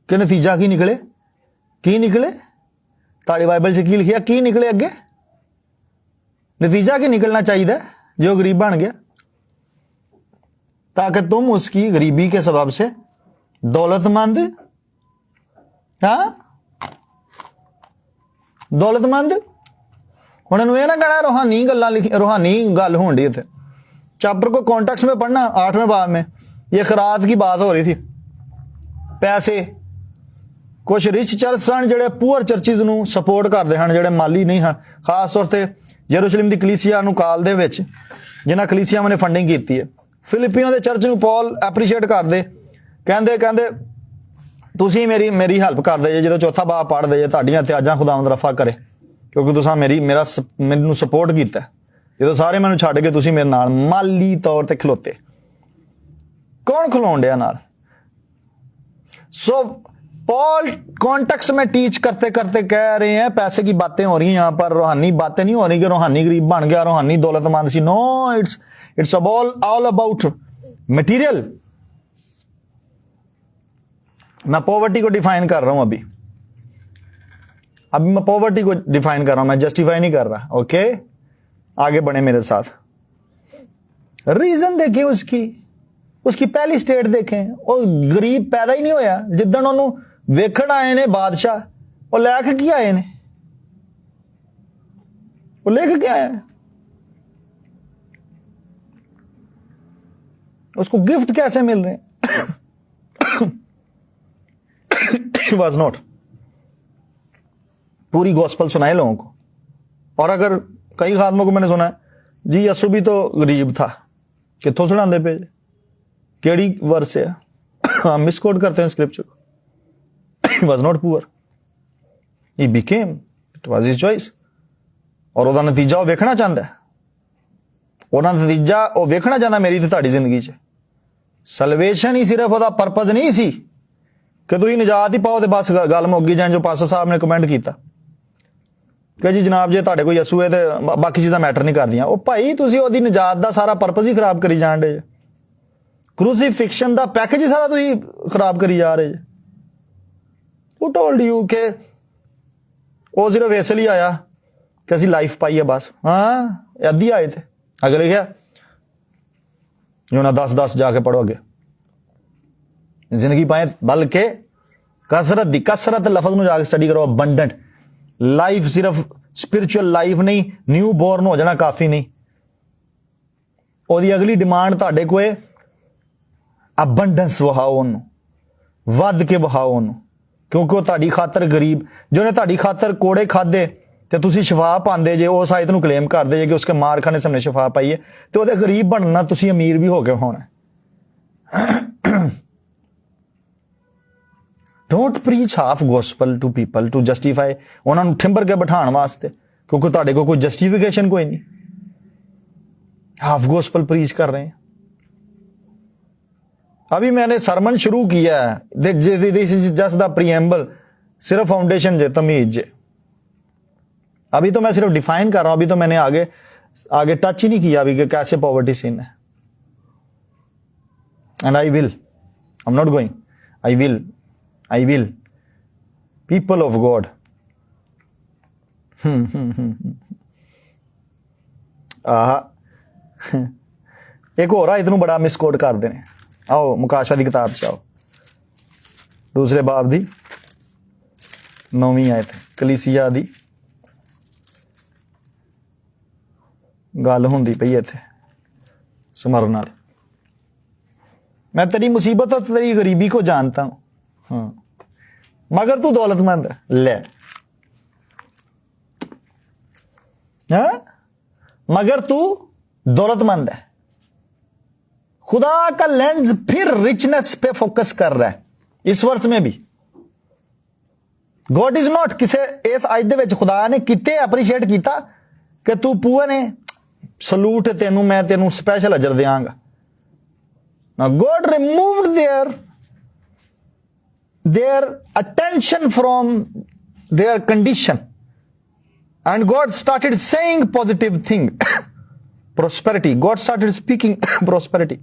कि नतीजा की निकले? की निकले? ताड़ी बाइबल से की लिखिया? की निकले अगे? नतीजा की निकलना चाहिए जो गरीब बन गया, ताकि तुम उसकी गरीबी के सबब से दौलतमंद, हाँ दौलतमंद। हुण इहनूं इह ना कहना रूहानी गल्लां लिखी, रूहानी गल होण दी। इत्थे चैप्टर को कॉन्टेक्स्ट में पढ़ना, 8वें बाब में ये खिरात की बात हो रही थी। पैसे, कुछ रिच चर्च सन जिहड़े पुअर चर्चिज नूं सपोर्ट करदे हन, जिहड़े माली नहीं हन, खास तौर ते यरूशलेम दी कलीसिया नूं काल दे विच जिन्हां कलीसियावां ने फंडिंग कीती है। फिलिपियों दे चर्च नूं पॉल एप्रीशिएट करदे ਕਹਿੰਦੇ ਤੁਸੀਂ ਮੇਰੀ ਹੈਲਪ ਕਰਦੇ ਜੇ, ਜਦੋਂ ਚੌਥਾ ਬਾਬ ਪੜ੍ਹਦੇ ਜੇ ਤੁਹਾਡੀਆਂ ਇਤਿਆਜਾਂ ਖੁਦਾਵੰਦ ਰਫਾ ਕਰੇ, ਕਿਉਂਕਿ ਤੁਸੀਂ ਮੈਨੂੰ ਸਪੋਰਟ ਕੀਤਾ। ਜਦੋਂ ਸਾਰੇ ਮੈਨੂੰ ਛੱਡ ਕੇ ਤੁਸੀਂ ਮੇਰੇ ਨਾਲ ਮਾਲੀ ਤੌਰ ਤੇ ਖਲੋਤੇ, कौन खिलाउन डया नाल? सो पॉल कॉन्टेक्स्ट में टीच करते करते कह रहे हैं पैसे की बातें हो रही हैं यहां पर, रूहानी बातें नहीं हो रही कि रूहानी गरीब बन गया, रूहानी दौलतमंद सी। No, it's all about material. मैं पॉवर्टी को डिफाइन कर रहा हूं अभी मैं पॉवर्टी को डिफाइन कर रहा हूं, मैं जस्टिफाई नहीं कर रहा। ओके, आगे बढ़े मेरे साथ। रीजन देखिए उसकी पहली स्टेट देखें, वो गरीब पैदा ही नहीं होया। जिदन उन्होंने वेखण आए ने बादशाह, वो लैके की आए ने, वो लेके क्या आया, उसको गिफ्ट कैसे मिल रहे हैं? Was not. पूरी गॉस्पल सुनाए लोगों को। और अगर कई खादमों को मैंने सुना है जी यसु भी तो गरीब था, कितों सुनाते पे, केड़ी वर्स है? हम मिसकोट करते हैं स्क्रिप्चर को। He was not poor, he became, it was his choice। और ਉਹਦਾ ਨਤੀਜਾ ਉਹ ਵੇਖਣਾ ਚਾਹੁੰਦਾ ਹੈ, ਉਹਦਾ ਨਤੀਜਾ ਉਹ ਵੇਖਣਾ ਚਾਹੁੰਦਾ ਮੇਰੀ ਤੇ ਤੁਹਾਡੀ ਜ਼ਿੰਦਗੀ 'ਚ। ਸਲਵੇਸ਼ਨ ਹੀ ਸਿਰਫ ਉਹਦਾ ਪਰਪਸ ਨਹੀਂ ਸੀ ਕਿ ਤੁਸੀਂ ਨਜਾਤ ਹੀ ਪਾਓ ਤੇ ਬਸ ਗੱਲ ਮੁੱਕ ਗਈ। ਜਾਂ ਜੋ ਪਾਸਟਰ ਸਾਹਿਬ ਨੇ ਕਮੈਂਟ ਕੀਤਾ ਕਿ ਜੀ ਜਨਾਬ ਜੇ ਤੁਹਾਡੇ ਕੋਈ ਯਸੂ ਹੈ ਤੇ ਬਾਕੀ ਚੀਜ਼ਾਂ ਮੈਟਰ ਨਹੀਂ ਕਰਦੀਆਂ। ਉਹ ਭਾਈ ਤੁਸੀਂ ਉਹਦੀ ਨਜਾਤ ਦਾ ਸਾਰਾ ਪਰਪਸ ਹੀ ਖਰਾਬ ਕਰੀ ਜਾਣ ਡੇ। क्रूसीफिक्शन ਦਾ ਪੈਕੇਜ ਹੀ ਸਾਰਾ ਤੁਸੀਂ ਖਰਾਬ ਕਰੀ ਜਾ ਰਹੇ ਜੇ। Who told you ਕਿ ਉਹ ਸਿਰਫ ਇਸ ਲਈ ਆਇਆ ਕਿ ਅਸੀਂ ਲਾਈਫ ਪਾਈਏ ਬਸ? ਹਾਂ, ਅੱਧੀ ਆਏ थे। अगर लिखा यूना 10 जाके पढ़ो अगे, जिंदगी पाए बल्कि कसरत लफज में जाके स्टडी करो। अबंडेंट लाइफ, सिर्फ स्पिरिचुअल लाइफ नहीं, न्यू बोर्न हो जाना काफी नहीं। ਉਹਦੀ अगली डिमांड ਤੁਹਾਡੇ ਕੋਲ अबंडेंस वहाओ, ਉਹਨੂੰ ਵੱਧ ਕੇ ਵਹਾਓ ਉਹਨੂੰ, ਕਿਉਂਕਿ ਉਹ ਤੁਹਾਡੀ ਖਾਤਰ ਗਰੀਬ, ਜਿਹਨੇ ਤੁਹਾਡੀ ਖਾਤਰ ਕੋੜੇ ਖਾਦੇ ਤੇ ਤੁਸੀਂ ਸ਼ਿਫਾ ਪਾਉਂਦੇ ਜੇ, ਉਸ ਆਇਤ ਨੂੰ ਕਲੇਮ ਕਰਦੇ ਜੇ ਕਿ ਉਸਕੇ ਮਾਰ ਖਾਨੇ ਸੇ हमने ਸ਼ਿਫਾ ਪਾਈ ਹੈ, ਤੇ ਉਹਦੇ ਗਰੀਬ ਬਣਨਾ ਤੁਸੀਂ ਅਮੀਰ ਵੀ ਹੋ ਕੇ ਹੋਣਾ। Don't preach half gospel to people to justify, ਉਹਨਾਂ ਨੂੰ ਠਿੰਬਰ ਕੇ ਬਿਠਾਉਣ ਵਾਸਤੇ, ਕਿਉਂਕਿ ਤੁਹਾਡੇ ਕੋਲ ਕੋਈ ਜਸਟੀਫਿकेशन कोई नहीं। हाफ गोस्पल प्रीच कर रहे हैं। अभी मैंने सरमन शुरू किया है, this is just the preamble, सिर्फ फाउंडेशन जे, तमीज जे। अभी तो मैं सिर्फ डिफाइन कर रहा हूं, अभी तो मैंने आगे टच ही नहीं किया अभी कि कैसे पॉवर्टी सिन है। And I will, I am not going, I will people of God. आहा, एक और आयत नूं बड़ा मिसकोट करते हैं। आओ मुकाशा की किताब च आओ, दूसरे बाब की 9वीं आयत, कलीसिया की गल हुंदी पई इत्थे सुमरन नाल। मैं तेरी मुसीबत और तेरी गरीबी को जानता हूं, हाँ, मगर तू दौलतमंद है। ले, हाँ, मगर तू दौलतमंद है। खुदा का लेंस फिर रिचनेस पे फोकस कर रहा है इस वर्ष में भी। गॉड इज नॉट, किसे इस आयत दे विच खुदा ने किते अप्रीशिएट किया कि तू पुअर है, सलूट तेनू, मैं तेनू स्पेशल अजर देंगा। Now God removed their attention from their condition and God started saying positive thing. Prosperity, God started speaking prosperity.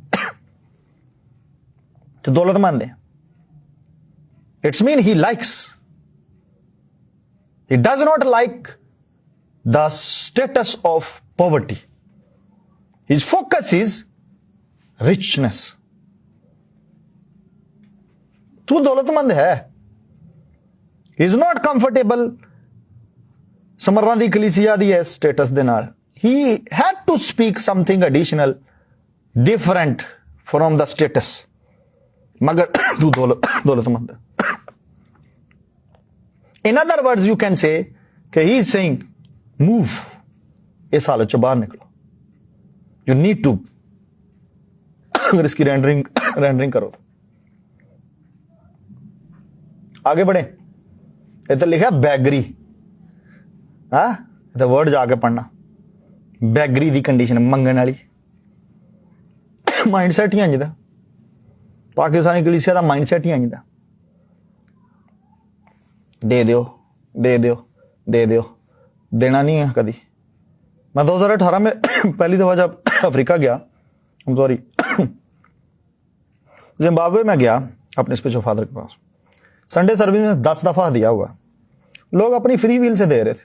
तो दौलतमंद है, it's mean he likes, he does not like the status of poverty. His focus is richness. तू दौलतमंद है, he is not comfortable समरना दी कलीसिया दी है status दे नाल। He had to speak something additional, different from the status, मगर तू दौलतमंद है। In other words, you can say कि he is saying, move, इस हालत चो बाहर निकलो। You need to, अगर इसकी रेंडरिंग करो, आगे बढ़े, इतना लिखा बैगरी, हाँ तो वर्ड जाके पढ़ना, बैगरी दी कंडीशन मंगन वाली। माइंडसैट ही इंज दा, पाकिस्तानी कलीसिया का माइंडसैट ही इंज दा, दे दियो दे दियो दे दियो, देना नहीं है कभी। मैं 2018 में पहली दफा जब अफ्रीका गया, सॉरी जिम्बाब्वे में गया अपने स्पिरिचुअल फादर के पास, संडे सर्विस में 10 दफा हदिया हुआ, लोग अपनी फ्री व्हील से दे रहे थे,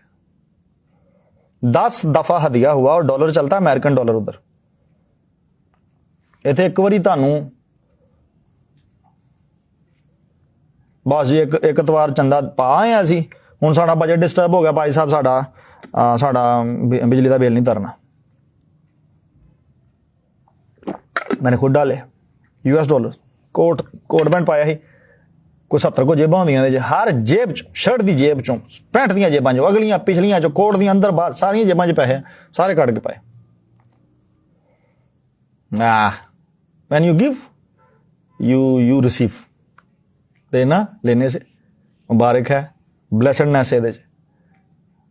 10 दफा हदिया हुआ, और डॉलर चलता अमेरिकन डॉलर उधर। इतने एक बारी तानू बस जी एक एतवार चंदा पा आए असी, हुण साडा बजट डिस्टर्ब हो गया भाई साहब, साडा बिजली का बिल नहीं तरना। मैंने खुद डाले US डॉलर, कोट पैंट पाया ही, कोई 70 को जेबां होंदियां, हर जेब च, शर्ट की जेब चों, पैंट दी जेबां चो, अगलियां पिछलियां चो, कोट दी अंदर बाहर सारियां जेबां च पैसे सारे कट के पाए। When you give you receive, देना लेने से मुबारक है, ब्लैसडनेस है।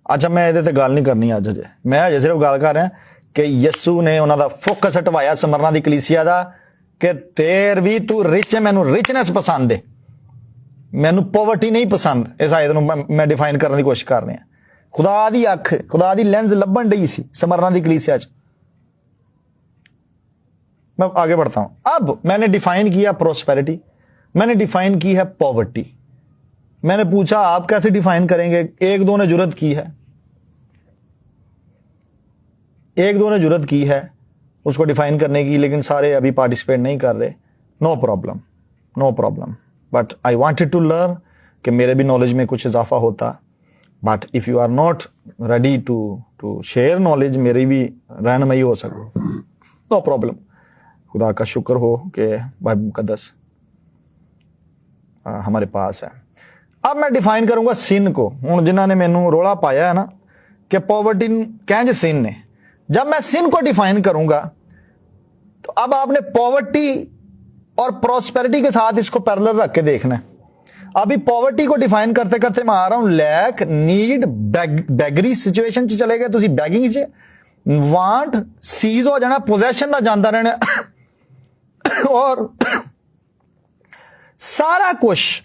अच्छा मैं ये गल नहीं करनी अज, अजे मैं अजे सिर्फ गल कर रहा कि यस्सू ने उन्हों का फोकस हटवाया समरना की कलीसिया का कि तेर भी तू रिच है, मैनू रिचनेस पसंद है, मैनू पॉवर्टी नहीं पसंद। इस आयत मैं डिफाइन करने की कोशिश कर रहा, खुदा दी अख, खुदा दी लेंस लभन डई सी समरना की कलीसिया च। मैं आगे बढ़ता हूं। अब मैंने डिफाइन किया प्रोस्पेरिटी, मैंने डिफाइन की है पॉवर्टी। मैंने पूछा आप कैसे डिफाइन करेंगे? एक दो ने जुरत की है, एक दो ने जुरत की है उसको डिफाइन करने की, लेकिन सारे अभी पार्टिसिपेट नहीं कर रहे। No problem, no problem, but I wanted to learn कि मेरे भी नॉलेज में कुछ इजाफा होता। But if you are not ready to share knowledge, मेरी भी रहनुमाई हो सके, नो प्रॉब्लम। खुदा का शुक्र हो कि बाइबल मुकद्दस हमारे पास है। अब मैं डिफाइन करूंगा सिन को। हूँ जिन्होंने मैनू रोला पाया है ना कि पॉवर्टी कैंज सिन ने, जब मैं सिन को डिफाइन करूंगा तो अब आपने पॉवर्टी और प्रॉस्पेरिटी के साथ इसको पैरेलल रख के देखना है। अभी पॉवर्टी को डिफाइन करते करते मैं आ रहा हूं लैक, नीड, बैगरी सिचुएशन च चले गए, तुसी बैगिंग च, वांट सीज हो जाना, पोजेशन का जाता रहना और सारा कुछ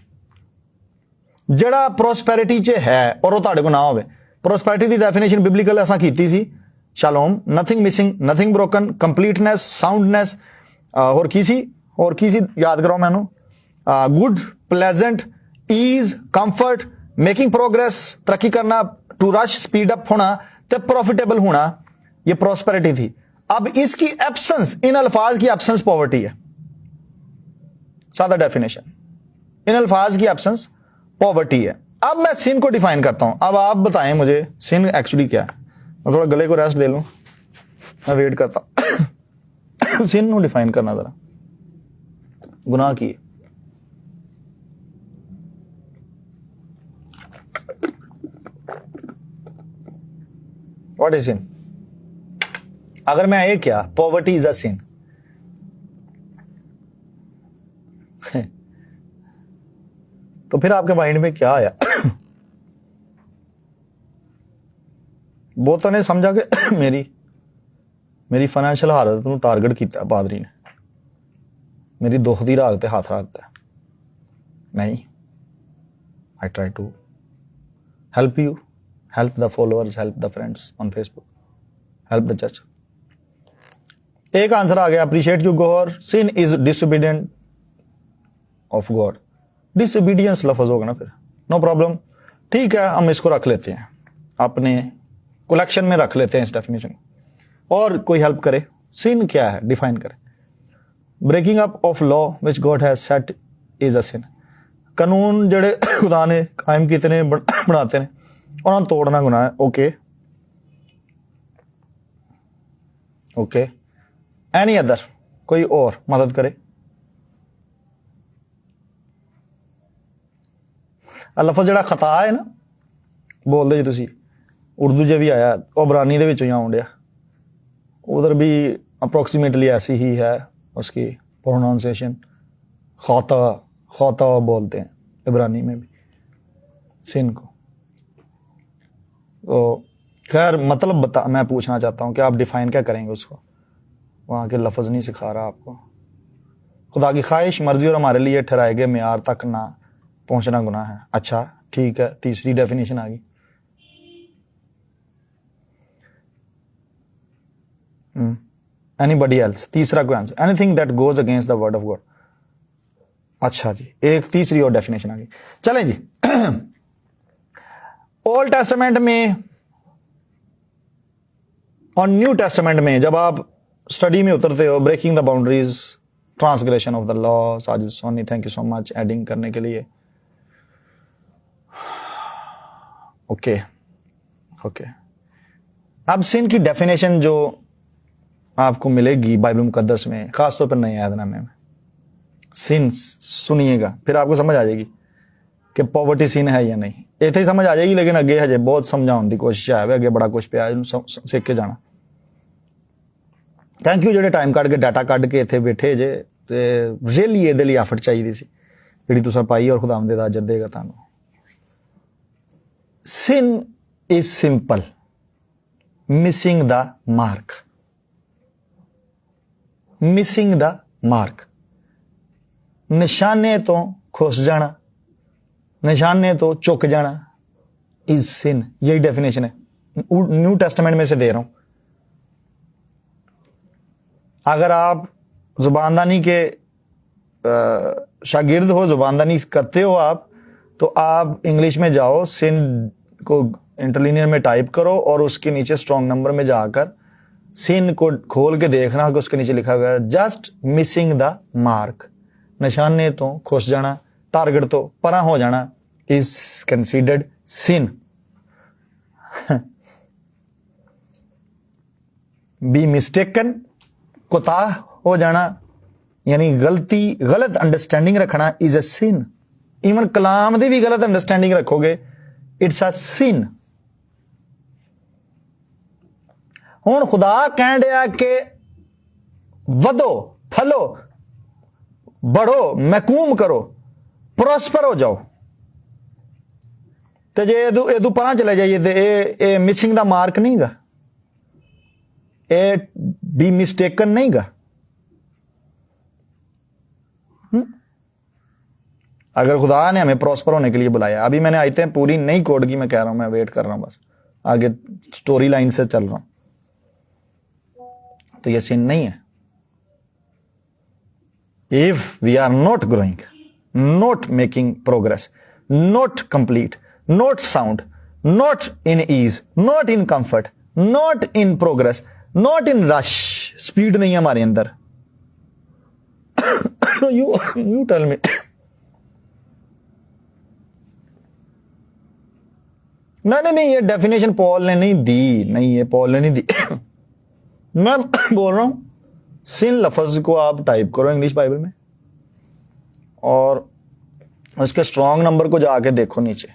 जड़ा प्रोस्पेरिटी च है और वो तुहाडे कोल ना होवे। प्रोस्पेरिटी की डेफिनेशन बिबलिकल असां कीती सी, शालोम, nothing missing, nothing broken, completeness, soundness, और की सी याद करो मैनू, good, pleasant, ease, comfort, making progress, तरक्की करना, टू रश, स्पीड अप होना, तो प्रॉफिटेबल होना, ये प्रोस्पेरिटी थी। अब इसकी एब्सेंस, इन अल्फाज की एब्सेंस पॉवर्टी है, सादा डेफिनेशन, इन अल्फाज की एब्सेंस पॉवर्टी है। अब मैं सिन को डिफाइन करता हूं। अब आप बताएं मुझे सिन एक्चुअली क्या है। मैं थोड़ा गले को रेस्ट दे लूं, मैं वेट करता हूं। सिन को डिफाइन करना जरा, गुनाह की व्हाट इज सिन? अगर मैं ये क्या, पॉवर्टी इज अ सिन, तो फिर आपके माइंड में क्या आया? बहुतों ने समझा कि मेरी फाइनेंशियल हालत को टारगेट किया पादरी ने, मेरी दुख की राग ते हाथ रखता है। नहीं, I try to help you, help the followers, help the friends on Facebook, help the church. एक आंसर आ गया, appreciate you God, sin is disobedient of God. Disobedience लफ्ज होगा ना, फिर नो प्रॉब्लम, ठीक है, हम इसको रख लेते हैं, अपने कलेक्शन में रख लेते हैं इस डेफिनेशन। और कोई हेल्प करे, सिन क्या है डिफाइन करे। Breaking up of law which God has set is a sin. कानून जड़े खुदा ने कायम किए ने, बनाते ने, उन्होंने तोड़ना गुनाह है। ओके ओके, एनी अदर, कोई और मदद करे। लफज जड़ा खता है ना, बोलते जी तुसी, उर्दू च भी आया, ओबरानी दे विचों ही आउण डिया, उधर भी अप्रोक्सीमेटली ऐसी ही है उसकी प्रोनाउंसिएशन। खाता बोलते हैं इब्रानी में भी। सिन को। तो खैर मतलब मैं पूछना चाहता हूं कि आप डिफाइन क्या करेंगे उसको, वहां के लफ्ज नहीं सिखा रहा आपको। खुदा की ख्वाहिश, मर्जी और हमारे लिए ठहराए गए मेयार तक ना पहुंचना गुनाह है। अच्छा ठीक है, तीसरी डेफिनेशन आ गई। एनीबॉडी एल्स, तीसरा कोई answer, anything that goes against the word of God. अच्छा जी, एक तीसरी और डेफिनेशन आ गई। चलें जी, ओल्ड टेस्टामेंट में और न्यू टेस्टामेंट में जब आप स्टडी में उतरते हो, breaking the boundaries, transgression of the law, Sajid Soni thank you so much adding करने के लिए। ओके ओके, अब सिन की डेफिनेशन जो आपको मिलेगी बाइबल मुकद्दस में, खासतौर पर नए अहदनामे में, सिन सुनिएगा फिर आपको समझ आ जाएगी कि पॉवर्टी सिन है या नहीं। इतने ही समझ आ जाएगी, लेकिन अगे हजे बहुत समझाने की कोशिश है, अगे बड़ा कुछ पिया सीख के जाना। थैंक यू जेडे टाइम कढ़ के डाटा कढ़ के इतने बैठे जे, रियली ये लिए एफर्ट चाहिए सी जी तुसा पाई, और खुदावंद दा अजर देगा तुहानू। Sin is simple, missing the mark, missing the mark, निशाने तो खुस जाना, निशाने तो चुक जाना, इज सिन। यही डेफिनेशन है, न्यू टेस्टामेंट में से दे रहा हूं। अगर आप जुबानदानी के शागिर्द हो, जुबानदानी करते हो आप, तो आप इंग्लिश में जाओ, सिन को इंटरलिनियर में टाइप करो और उसके नीचे स्ट्रॉन्ग नंबर में जाकर सिन को खोल के देखना कि उसके नीचे लिखा गया जस्ट मिसिंग द मार्क, निशाने तो खुस जाना, टारगेट तो परा हो जाना, is considered sin. Be mistaken, कोताह हो जाना, यानी गलती, गलत अंडरस्टैंडिंग रखना, इज अ सिन। इवन कलाम दी भी गलत अंडरस्टैंडिंग रखोगे, इट्स अ सिन। हुण खुदा कह दिया कि वधो, फलो, बढ़ो, महकूम करो, प्रॉस्पर हो जाओ, तो जे एदू परा चले जाइए तो ये मिसिंग द मार्क नहीं गा, ए बी मिस्टेकन नहीं गा। अगर खुदा ने हमें प्रॉस्पर होने के लिए बुलाया, अभी मैंने आयतें पूरी नहीं कोड की, मैं कह रहा हूं, मैं वेट कर रहा हूं, बस आगे स्टोरी लाइन से चल रहा हूं, तो ये सिन नहीं है। If we are not growing, not making progress, not complete, not sound, not in ease, not in comfort, not in progress, not in rush, speed नहीं है हमारे अंदर। यू टेल मी, नहीं, ये डेफिनेशन पॉल ने नहीं दी, नहीं ये पॉल ने नहीं दी। मैं बोल रहा हूं सिन लफ्ज को आप टाइप करो इंग्लिश बाइबल में और उसके स्ट्रॉन्ग नंबर को जाके देखो नीचे।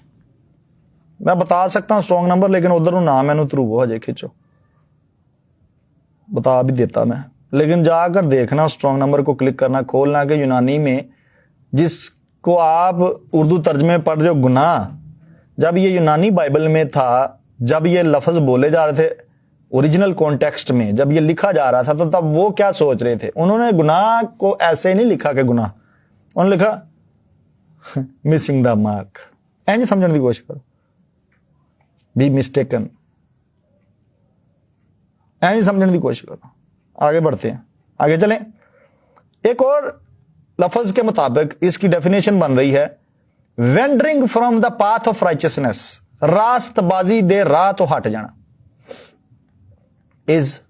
मैं बता सकता हूं स्ट्रॉन्ग नंबर, लेकिन उधर ना मैनू थ्रू हजे खिंचो, बता भी देता मैं, लेकिन जाकर देखना, स्ट्रॉन्ग नंबर को क्लिक करना, खोलना कि यूनानी में जिसको आप उर्दू तर्जमे पढ़ रहे हो गुनाह, जब ये यूनानी बाइबल में था, जब ये लफ्ज बोले जा रहे थे ओरिजिनल कॉन्टेक्स्ट में, जब ये लिखा जा रहा था, तो तब वो क्या सोच रहे थे? उन्होंने गुनाह को ऐसे नहीं लिखा कि गुनाह, उन्होंने लिखा मिसिंग द मार्क। ऐसे समझने की कोशिश करो, बी मिस्टेकन, ऐसे समझने की कोशिश करो। आगे बढ़ते हैं, आगे चलें। एक और लफ्ज के मुताबिक इसकी डेफिनेशन बन रही है wandering from the path of righteousness, रास्तबाजी दे राह तो हट जाना, इज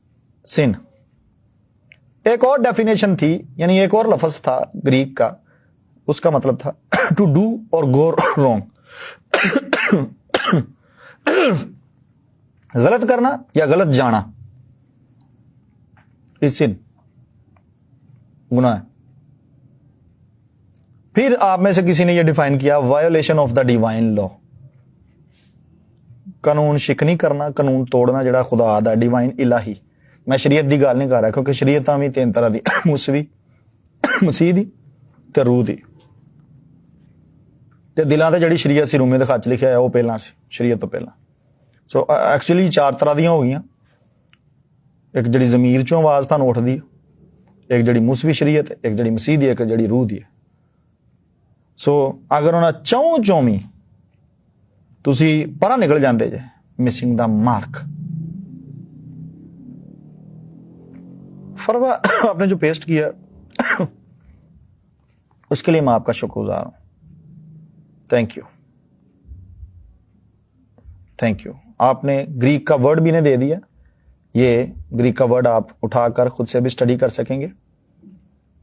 सिन। एक और डेफिनेशन थी, यानी एक और लफ्ज था ग्रीक का, उसका मतलब था टू डू और गो रॉन्ग, गलत करना या गलत जाना, इज सिन, गुनाह है। फिर आप में से किसी ने यह डिफाइन किया violation of the divine law, कानून शिकनी करना, कानून तोड़ना जड़ा खुदा दा डिवाइन इलाही। मैं शरीयत की गल नहीं कर रहा, क्योंकि शरीयत भी तीन तरह की, मुसवी, मसीह दी ते रूह दी। ਤੇ ਦਿਲਾਂ ਤੇ ਜਿਹੜੀ ਸ਼ਰੀਅਤ ਸੀ ਰੂਮੇ ਦੇ ਖੱਚ ਲਿਖਿਆ ਹੈ ਉਹ ਪਹਿਲਾਂ ਸੀ, ਸ਼ਰੀਅਤ ਤੋਂ ਪਹਿਲਾਂ। ਸੋ ਐਕਚੁਅਲੀ 4 ਤਰ੍ਹਾਂ ਦੀਆਂ ਹੋ ਗਈਆਂ। ਇੱਕ ਜਿਹੜੀ ਜ਼ਮੀਰ ਚੋਂ ਆਵਾਜ਼ ਤੁਹਾਨੂੰ ਉੱਠਦੀ, ਇੱਕ ਜਿਹੜੀ ਮੁਸਵੀ ਸ਼ਰੀਅਤ, ਇੱਕ ਜਿਹੜੀ ਮਸੀਹ ਦੀ, ਇੱਕ ਜਿਹੜੀ ਰੂਹ ਦੀ ਹੈ। ਸੋ ਅਗਰ ਉਹਨਾਂ ਚੋਂ ਵੀ ਤੁਸੀਂ ਪਰਾਂ ਨਿਕਲ ਜਾਂਦੇ ਜੇ, ਮਿਸਿੰਗ ਦਾ ਮਾर्क। फरवा आपने जो पेस्ट किया उसके लिए मैं आपका शुक्रगुजार हूं। Thank you, thank you. आपने ग्रीक का वर्ड भी ने दे दिया। ये ग्रीक का वर्ड आप उठाकर खुद से भी स्टडी कर सकेंगे।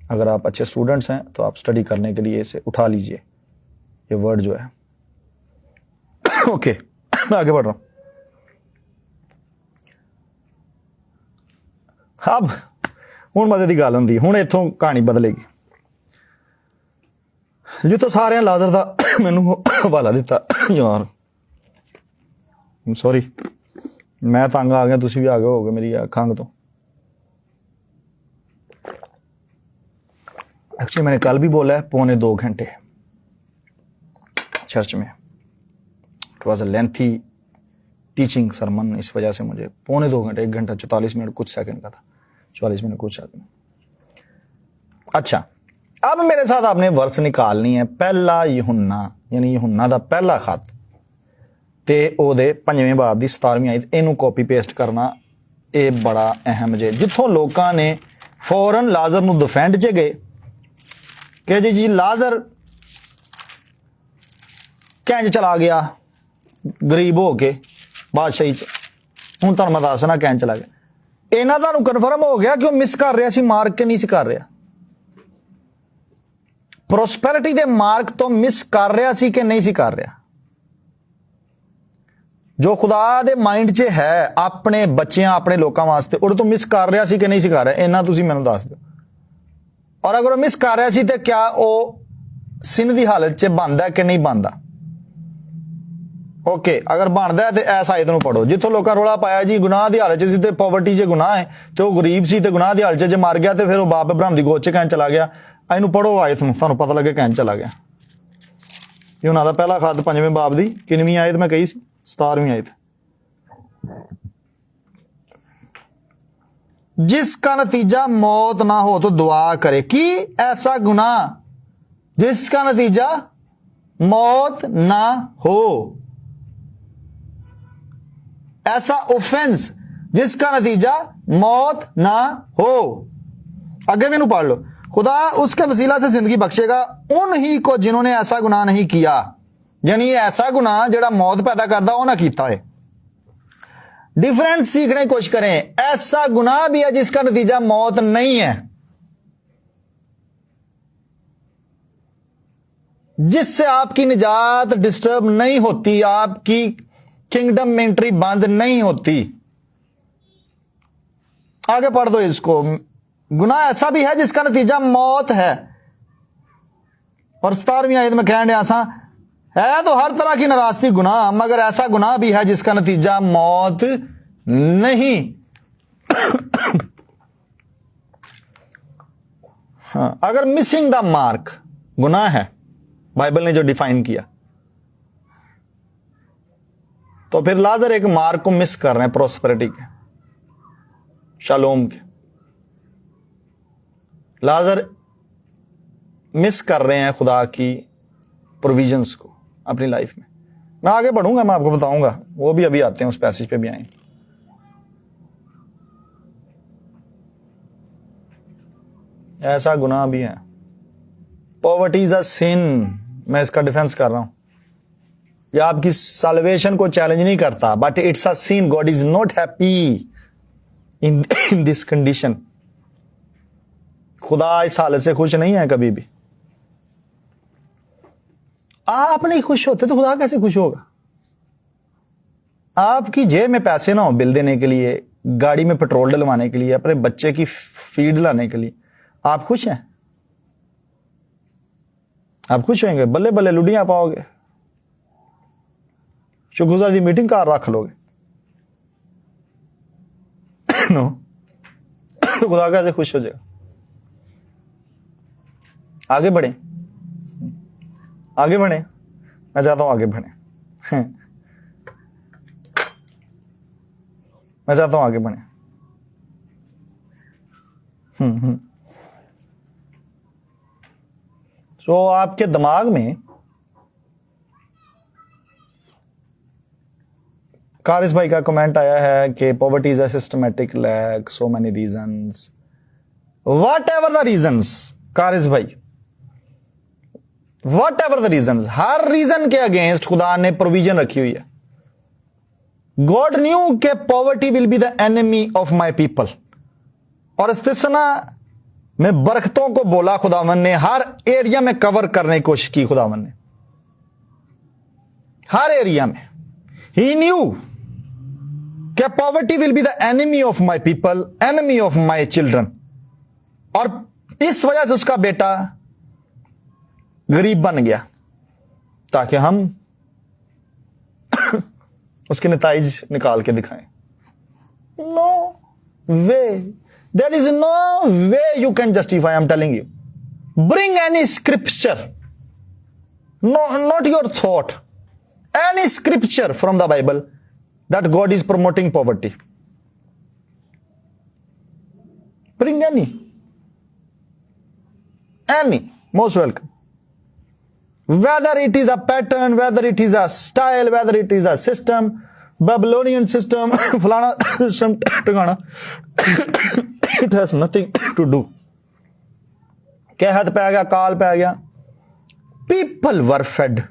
अगर आप अच्छे स्टूडेंट्स हैं तो आप स्टडी करने के लिए इसे उठा लीजिए, ये वर्ड जो है। ओके, मैं आगे बढ़ रहा हूं। अब ਹੁਣ ਮਜ਼ੇ ਦੀ ਗੱਲ ਹੁੰਦੀ, ਹੁਣ ਇੱਥੋਂ ਕਹਾਣੀ ਬਦਲੇਗੀ। ਜਿੱਥੋਂ ਸਾਰਿਆਂ ਲਾਜ਼ਰ ਦਾ ਮੈਨੂੰ ਹਵਾਲਾ ਦਿੱਤਾ, ਯਾਰ ਸੌਰੀ ਮੈਂ ਤੰਗ ਆ ਗਿਆ, ਤੁਸੀਂ ਵੀ ਆ ਗਏ ਹੋਗੇ ਮੇਰੀ ਖੰਘ ਤੋਂ। एक्चुअली मैंने कल भी बोला है 2.25 घंटे चर्च में। It was a lengthy teaching sermon, इस वजह से मुझे 2.25 घंटे, 1 घंटा 44 मिनट कुछ सेकंड का था, 44 मिनट कुछ सेकंड। अच्छा, अब मेरे साथ आपने वर्स निकालनी है। पहला यूहन्ना यानी यूहन्ना दा पहला खत ते ओदे 5वें बाब दी 17वीं आयत, इनू कॉपी पेस्ट करना ये बड़ा अहम जे। जिथों लोकां ने फौरन लाजर नू डिफेंड च गए कि जी लाजर कैंज चला गया गरीब हो के बादशाही च, हुण तुहानूं मैं दसना कैंज चला गया। इन्हां तुहानूं कन्फर्म हो गया कि वह मिस कर रहा सी मार्क के नहीं सी कर रहा, प्रोस्पेरिटी दे मार्क तो मिस कर रहा सी कि नहीं सी कर रहा। जो खुदा दे माइंड च है अपने बच्चों अपने लोगों वास्ते, उहदे तो मिस कर रहा सी कि नहीं सी कर रहा, इन्ना तुसीं मैनूं दस दो। और अगर वह मिस कर रहा सी तो क्या वह सिन की हालत च बनता कि नहीं बनता? ओके, अगर बनता है तो इस आयत नूं पढ़ो जिथों लोकां रौला पाया जी गुनाह की हालत च सी ते पॉवर्टी च गुनाह है, तो वह गरीब सी ते गुनाह की हालत च मर गया, तो फिर वह बाप इब्राहिम की गोद च कैं चला गया। इनू पढ़ो आयत नूं, तुहानूं पता लगे कैं चला गया। यूहन्ना दा पहला खत 5वें बाब दी किनवीं आयत मैं कही सी? 17वीं आयत। जिसका नतीजा मौत ना हो तो दुआ करे कि ऐसा गुनाह जिसका नतीजा मौत ना हो, ऐसा ऑफेंस जिसका नतीजा मौत ना हो। आगे मैनू पढ़ लो। खुदा उसके वसीला से जिंदगी बख्शेगा उन ही को जिन्होंने ऐसा गुनाह नहीं किया, यानी ऐसा गुनाह जेड़ा मौत पैदा करता वह ना कीता है। डिफरेंस सीखने की कोशिश करें। ऐसा गुनाह भी है जिसका नतीजा मौत नहीं है, जिससे आपकी निजात डिस्टर्ब नहीं होती, आपकी किंगडम में एंट्री बंद नहीं होती। आगे पढ़ दो इसको। गुनाह ऐसा भी है जिसका नतीजा मौत है। और 17वीं आयत में कह रहा है तो हर तरह की नाराजगी गुनाह, मगर ऐसा गुनाह भी है जिसका नतीजा मौत नहीं। हाँ, अगर मिसिंग द मार्क गुनाह है, बाइबल ने जो डिफाइन किया, तो फिर लाजर एक मार्क को मिस कर रहे हैं, प्रोस्पेरिटी के, शालोम के। लाजर मिस कर रहे हैं खुदा की प्रोविजंस को अपनी लाइफ में। मैं आगे बढ़ूंगा, मैं आपको बताऊंगा, वो भी अभी आते हैं, उस पैसेज पे भी आएंगे। ऐसा गुनाह भी है। Poverty is a sin. मैं इसका डिफेंस कर रहा हूं। यह आपकी साल्वेशन को चैलेंज नहीं करता, but it's a sin. God is not happy in this condition. खुदा इस हालत से खुश नहीं है कभी भी। आप नहीं खुश होते तो खुदा कैसे खुश होगा? आपकी जेब में पैसे ना हो बिल देने के लिए, गाड़ी में पेट्रोल डलवाने के लिए, अपने बच्चे की फीड लाने के लिए, आप खुश हैं? आप खुश होंगे? बल्ले बल्ले लुडियां पाओगे, शुक्रगुजार की मीटिंग कार रख लोगे। नो, खुदा कैसे खुश हो जाएगा? आगे बढ़े, आगे बढ़े। मैं चाहता हूं आगे बढ़े मैं चाहता हूं आगे बढ़े। तो आपके दिमाग में कारिस भाई का कमेंट आया है कि poverty is a systematic lack, so many reasons, whatever the reasons. कारिस भाई, वट एवर द रीजंस, हर रीजन के अगेंस्ट खुदा ने प्रोविजन रखी हुई है। गॉड न्यू के poverty will be the enemy of my people, और इस्तिस्ना में बरकतों को बोला खुदावन ने, हर एरिया में कवर करने की कोशिश की खुदावन ने, हर एरिया में। ही न्यू कि poverty will be the enemy of my people, enemy of my children, और इस वजह से उसका बेटा गरीब बन गया ताकि हम उसके नताइज निकाल के दिखाएं। No way, there is no way you can justify, I am telling you. Bring any scripture, no not your thought, any scripture from the Bible that God is promoting poverty. Bring any, most welcome. Whether it is a pattern, whether it is a style, whether it is a system, Babylonian system, falana system, ठिकाना, it has nothing to do. कहत पै गया, काल पै गया, people were fed,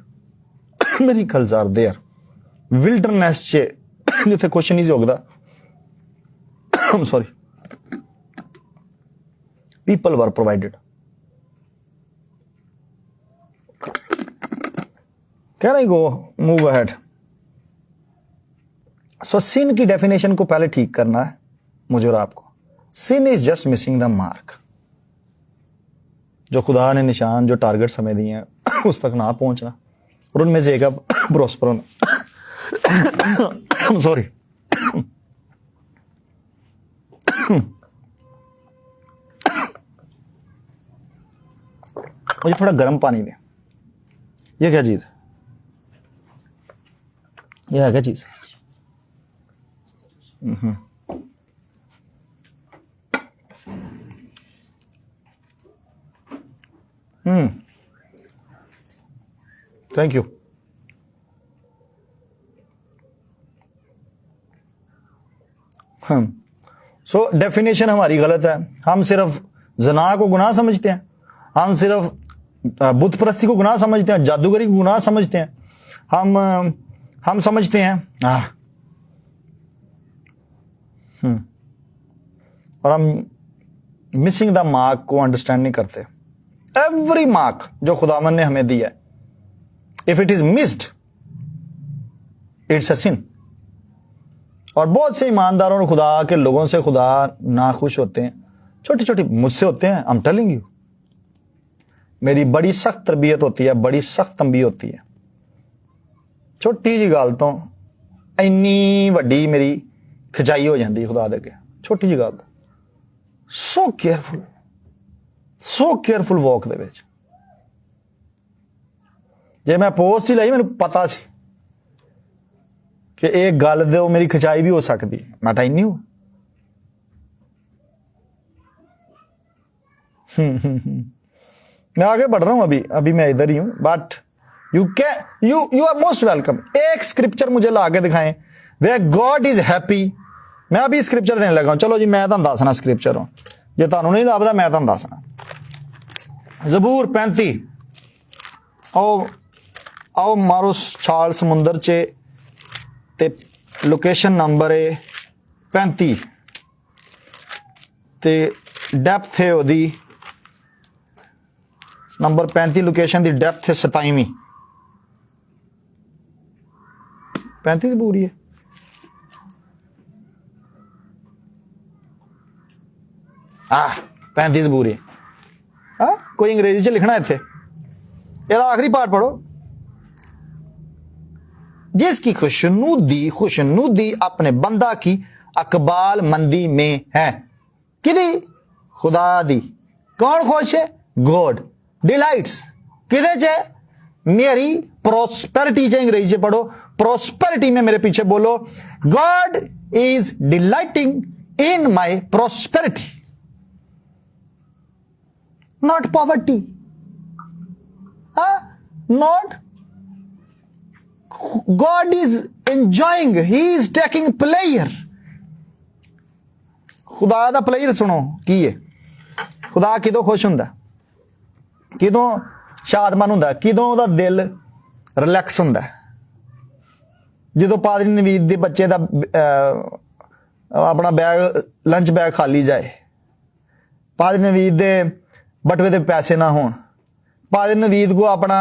miracles are there. Wilderness चे जिथे कुछ नहीं होगदा, सॉरी, पीपल वर प्रोवाइडेड। कह रही गो मूव अहेड। सो सिन की डेफिनेशन को पहले ठीक करना है मुझे और आपको। Sin is just missing the mark, जो खुदा ने निशान, जो टारगेट समय दिए हैं उस तक ना पहुंचना, और उनमें से एक प्रोस्पर होना। सॉरी, मुझे थोड़ा गर्म पानी दे। ये क्या चीज, ये है क्या चीज? Thank you. सो डेफिनेशन हमारी गलत है। हम सिर्फ जना को गुनाह समझते हैं, हम सिर्फ बुत परस्ती को गुनाह समझते हैं, जादूगरी को गुनाह समझते हैं, हम समझते हैं और हम मिसिंग द मार्क को अंडरस्टैंड नहीं करते। एवरी मार्क जो खुदावन ने हमें दिया है, if it is missed it's a sin. और बहुत से ईमानदारों और खुदा के लोगों से खुदा नाखुश होते हैं, छोटी छोटी मुझसे होते हैं। आई एम टेलिंग यू, मेरी बड़ी सख्त तरबियत होती है, बड़ी सख्त तंबी होती है। छोटी जी गल तो इन्नी वड्डी मेरी खिंचाई हो जाती खुदा दे अगे, छोटी जी गल तो। सो केयरफुल वॉक दे विच। जे मैं पोस्ट ही लाई, मैंने पता सी कि एक गल दे मेरी खिंचाई भी हो सकती, मैं टाइम नहीं हूं। मैं आगे बढ़ रहा हूं, अभी मैं इधर ही हूं, but you are most welcome. एक स्क्रिप्चर मुझे ला के दिखाएं वे गॉड इज हैप्पी। मैं अभी स्क्रिप्चर देने लगा हूं। चलो जी, मैं तुहानू दसना स्क्रिप्चर हो, जे तुहानू नहीं लभदा मैं तुहानू दसना। जबूर 35, आओ मारो छाल समुंदर च, ते लोकेशन नंबर है 35 ते डेप्थ है ओदी नंबर 35, लोकेशन दी डेप्थ है 27। 35 पूरी है। आ 35 पूरी। हाँ, कोई अंग्रेजी च लिखना इत्थे, ਇਹਦਾ आखिरी पार्ट पढ़ो। जिसकी खुशनुदी अपने बंदा की अकबाल मंदी में है। किदी? खुदा दी। कौन खुश है? गॉड डिलाइट्स किदे च? मेरी प्रोस्पेरिटी से अंग्रेजी से पढ़ो, प्रोस्पेरिटी में मेरे पीछे बोलो, God is delighting in my prosperity, not poverty, not God is enjoying, he is taking pleasure. खुदा दा प्लेयर सुनो की है, खुदा किदों खुश हुंदा, किदों शादमान हुंदा, किदों उहदा दिल रिलैक्स हुंदा, जो पादरी नवीद दे बच्चे दा अपना बैग लंच बैग खाली जाए, पादरी नवीद दे बटवे दे पैसे ना होण, पादरी नवीद को अपना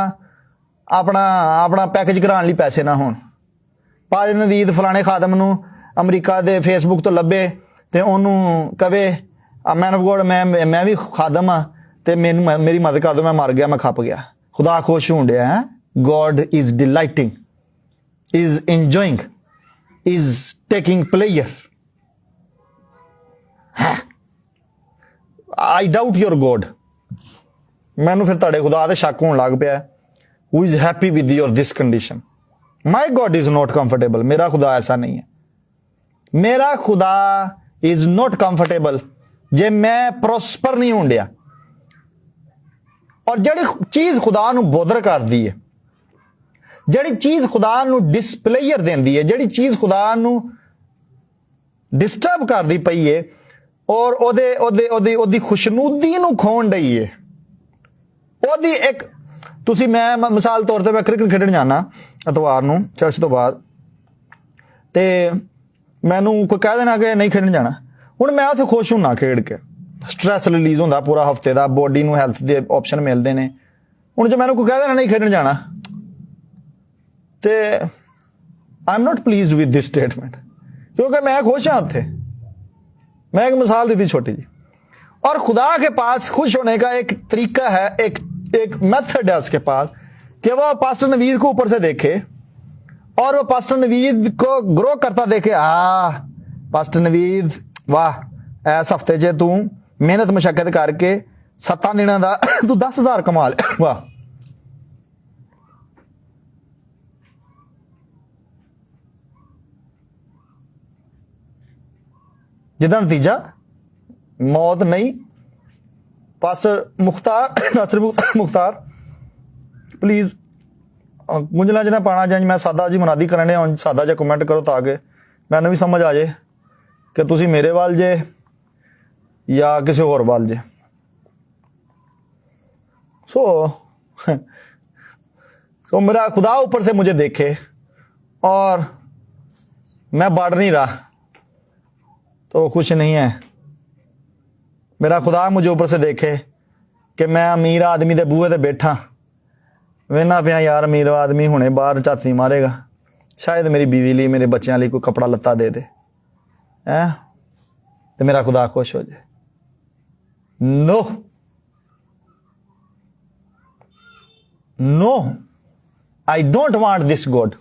अपना अपना पैकेज कराने लिए पैसे ना होण, पादरी नवीद फलाने खादम नूं अमरीका दे फेसबुक तो लभे ते ओनू कवे मैन ऑफ गॉड मैं भी खादम हाँ ते मेरी मदद कर दो, मैं मर गया, मैं खप गया। खुदा खुश होण डिया है, God is delighting, is enjoying, is taking pleasure. I doubt your God, मैनू फिर तुहाडे खुदा ते शक होण लग पिया, who is happy with your this condition? My God is not comfortable, मेरा खुदा ऐसा नहीं है, मेरा खुदा is not comfortable जे मैं prosper नहीं होण डिया। और जड़ी चीज खुदा नू बोदर कर दी है, जड़ी चीज खुदा नू डिस्प्लेयर देंदी है, जड़ी चीज खुदा नू डिस्टर्ब कर दी पई है और ओदे ओदे ओदी ओदी खुशनुदी नू खोण डई है, ओदी एक तुसी मैं मिसाल तौर पर मैं क्रिकेट खेडन जाना एतवार नूं चर्च तो बाद ते मैनू कोई कह देना कि नहीं खेडन जाना, हुण मैं उत्थे खुश हुन्ना खेड के, स्ट्रैस रिलीज होंदा पूरा हफ्ते दा, बॉडी नूं हैल्थ दे ऑप्शन मिलते हैं। हुण जो मैनू कोई कह देना नहीं खेडन जाना ते आई am not pleased with this statement, क्योंकि मैं खुश हाँ उत्थे। मैं एक मिसाल दी थी छोटी जी। और खुदा के पास खुश होने का एक तरीका है, एक मेथड है उसके पास कि वो पास्टर नवीद को ऊपर से देखे और वो पास्टर नवीद को ग्रो करता देखे। पास्टर नवीद वाह, इस हफ्ते च तू मेहनत मशक्कत करके 7 दिनों का तू 10,000 कमा ले, वाह। जिदा नतीजा मौत नहीं। पास्टर मुख्तार नासिर मुख्तार प्लीज गुंजला जना पाना जाए, मैं सादा जी मुनादी करने सादा जा कमेंट करो ताकि मैंने भी समझ आ जाए कि तुसी मेरे वाल जे या किसी और वाल जे। सो मेरा खुदा ऊपर से मुझे देखे और मैं बढ़ नहीं रहा तो खुश नहीं है। मेरा खुदा मुझे ऊपर से देखे कि मैं अमीर आदमी दे बूहे ते बैठा वेना पिया, यार अमीर आदमी हुणे बाहर झाती मारेगा, शायद मेरी बीवी लिए मेरे बच्चों लिए कोई कपड़ा लत्ता दे दे, तो मेरा खुदा खुश हो जाए। No no, I don't want this God,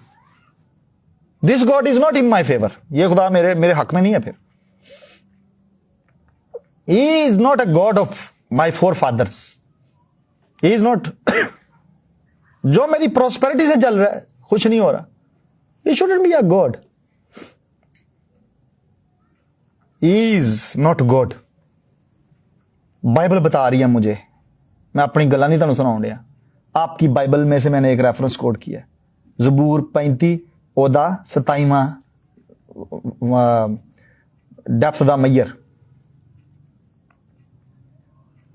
this God is not in my favour. ये खुदा मेरे हक में नहीं है। फिर He is not a God of my forefathers. He is not जो मेरी prosperity से चल रहा है, खुश नहीं हो रहा, He shouldn't be a God. He is not God. Bible बता रही है मुझे, मैं अपनी गल्लां नहीं तुहानूं सुनाउण डिया, आपकी बाइबल में से मैंने एक रेफरेंस कोट किया, ज़बूर 35 ओदा 27वां डेप्थ दा मैयर।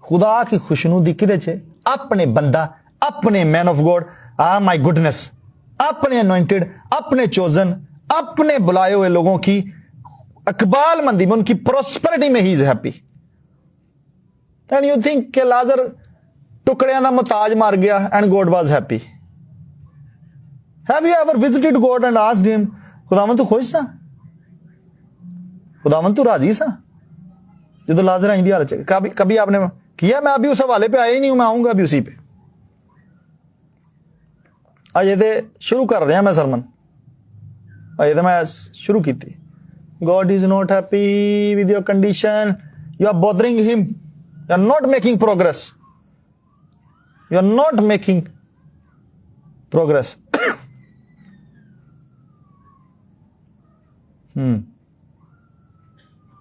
खुदा की खुशनुदी किदे च? अपने बंदा, अपने man of God, my goodness, अपने अनॉइंटेड, अपने चोजन, अपने बुलाए हुए लोगों की अकबाल मंदी में, उनकी प्रोस्पेरिटी में he is happy. And you think कि लाजर टुकड़ियां दा मुताज मर गया and God was happy? Have you ever visited God and asked him, खुदावन तू खुश सा, खुदावन तू राजी सा? जो लाजर आई दी हालत च कभी आपने किया? मैं अभी उस हवाले पे आया ही नहीं हूं, मैं आऊंगा अभी उसी पे। अजे तो शुरू कर रहा मैं सरमन, अजे तो मैं शुरू की थी। God is not happy with your condition, you are bothering him, you are not making progress, you are not making progress.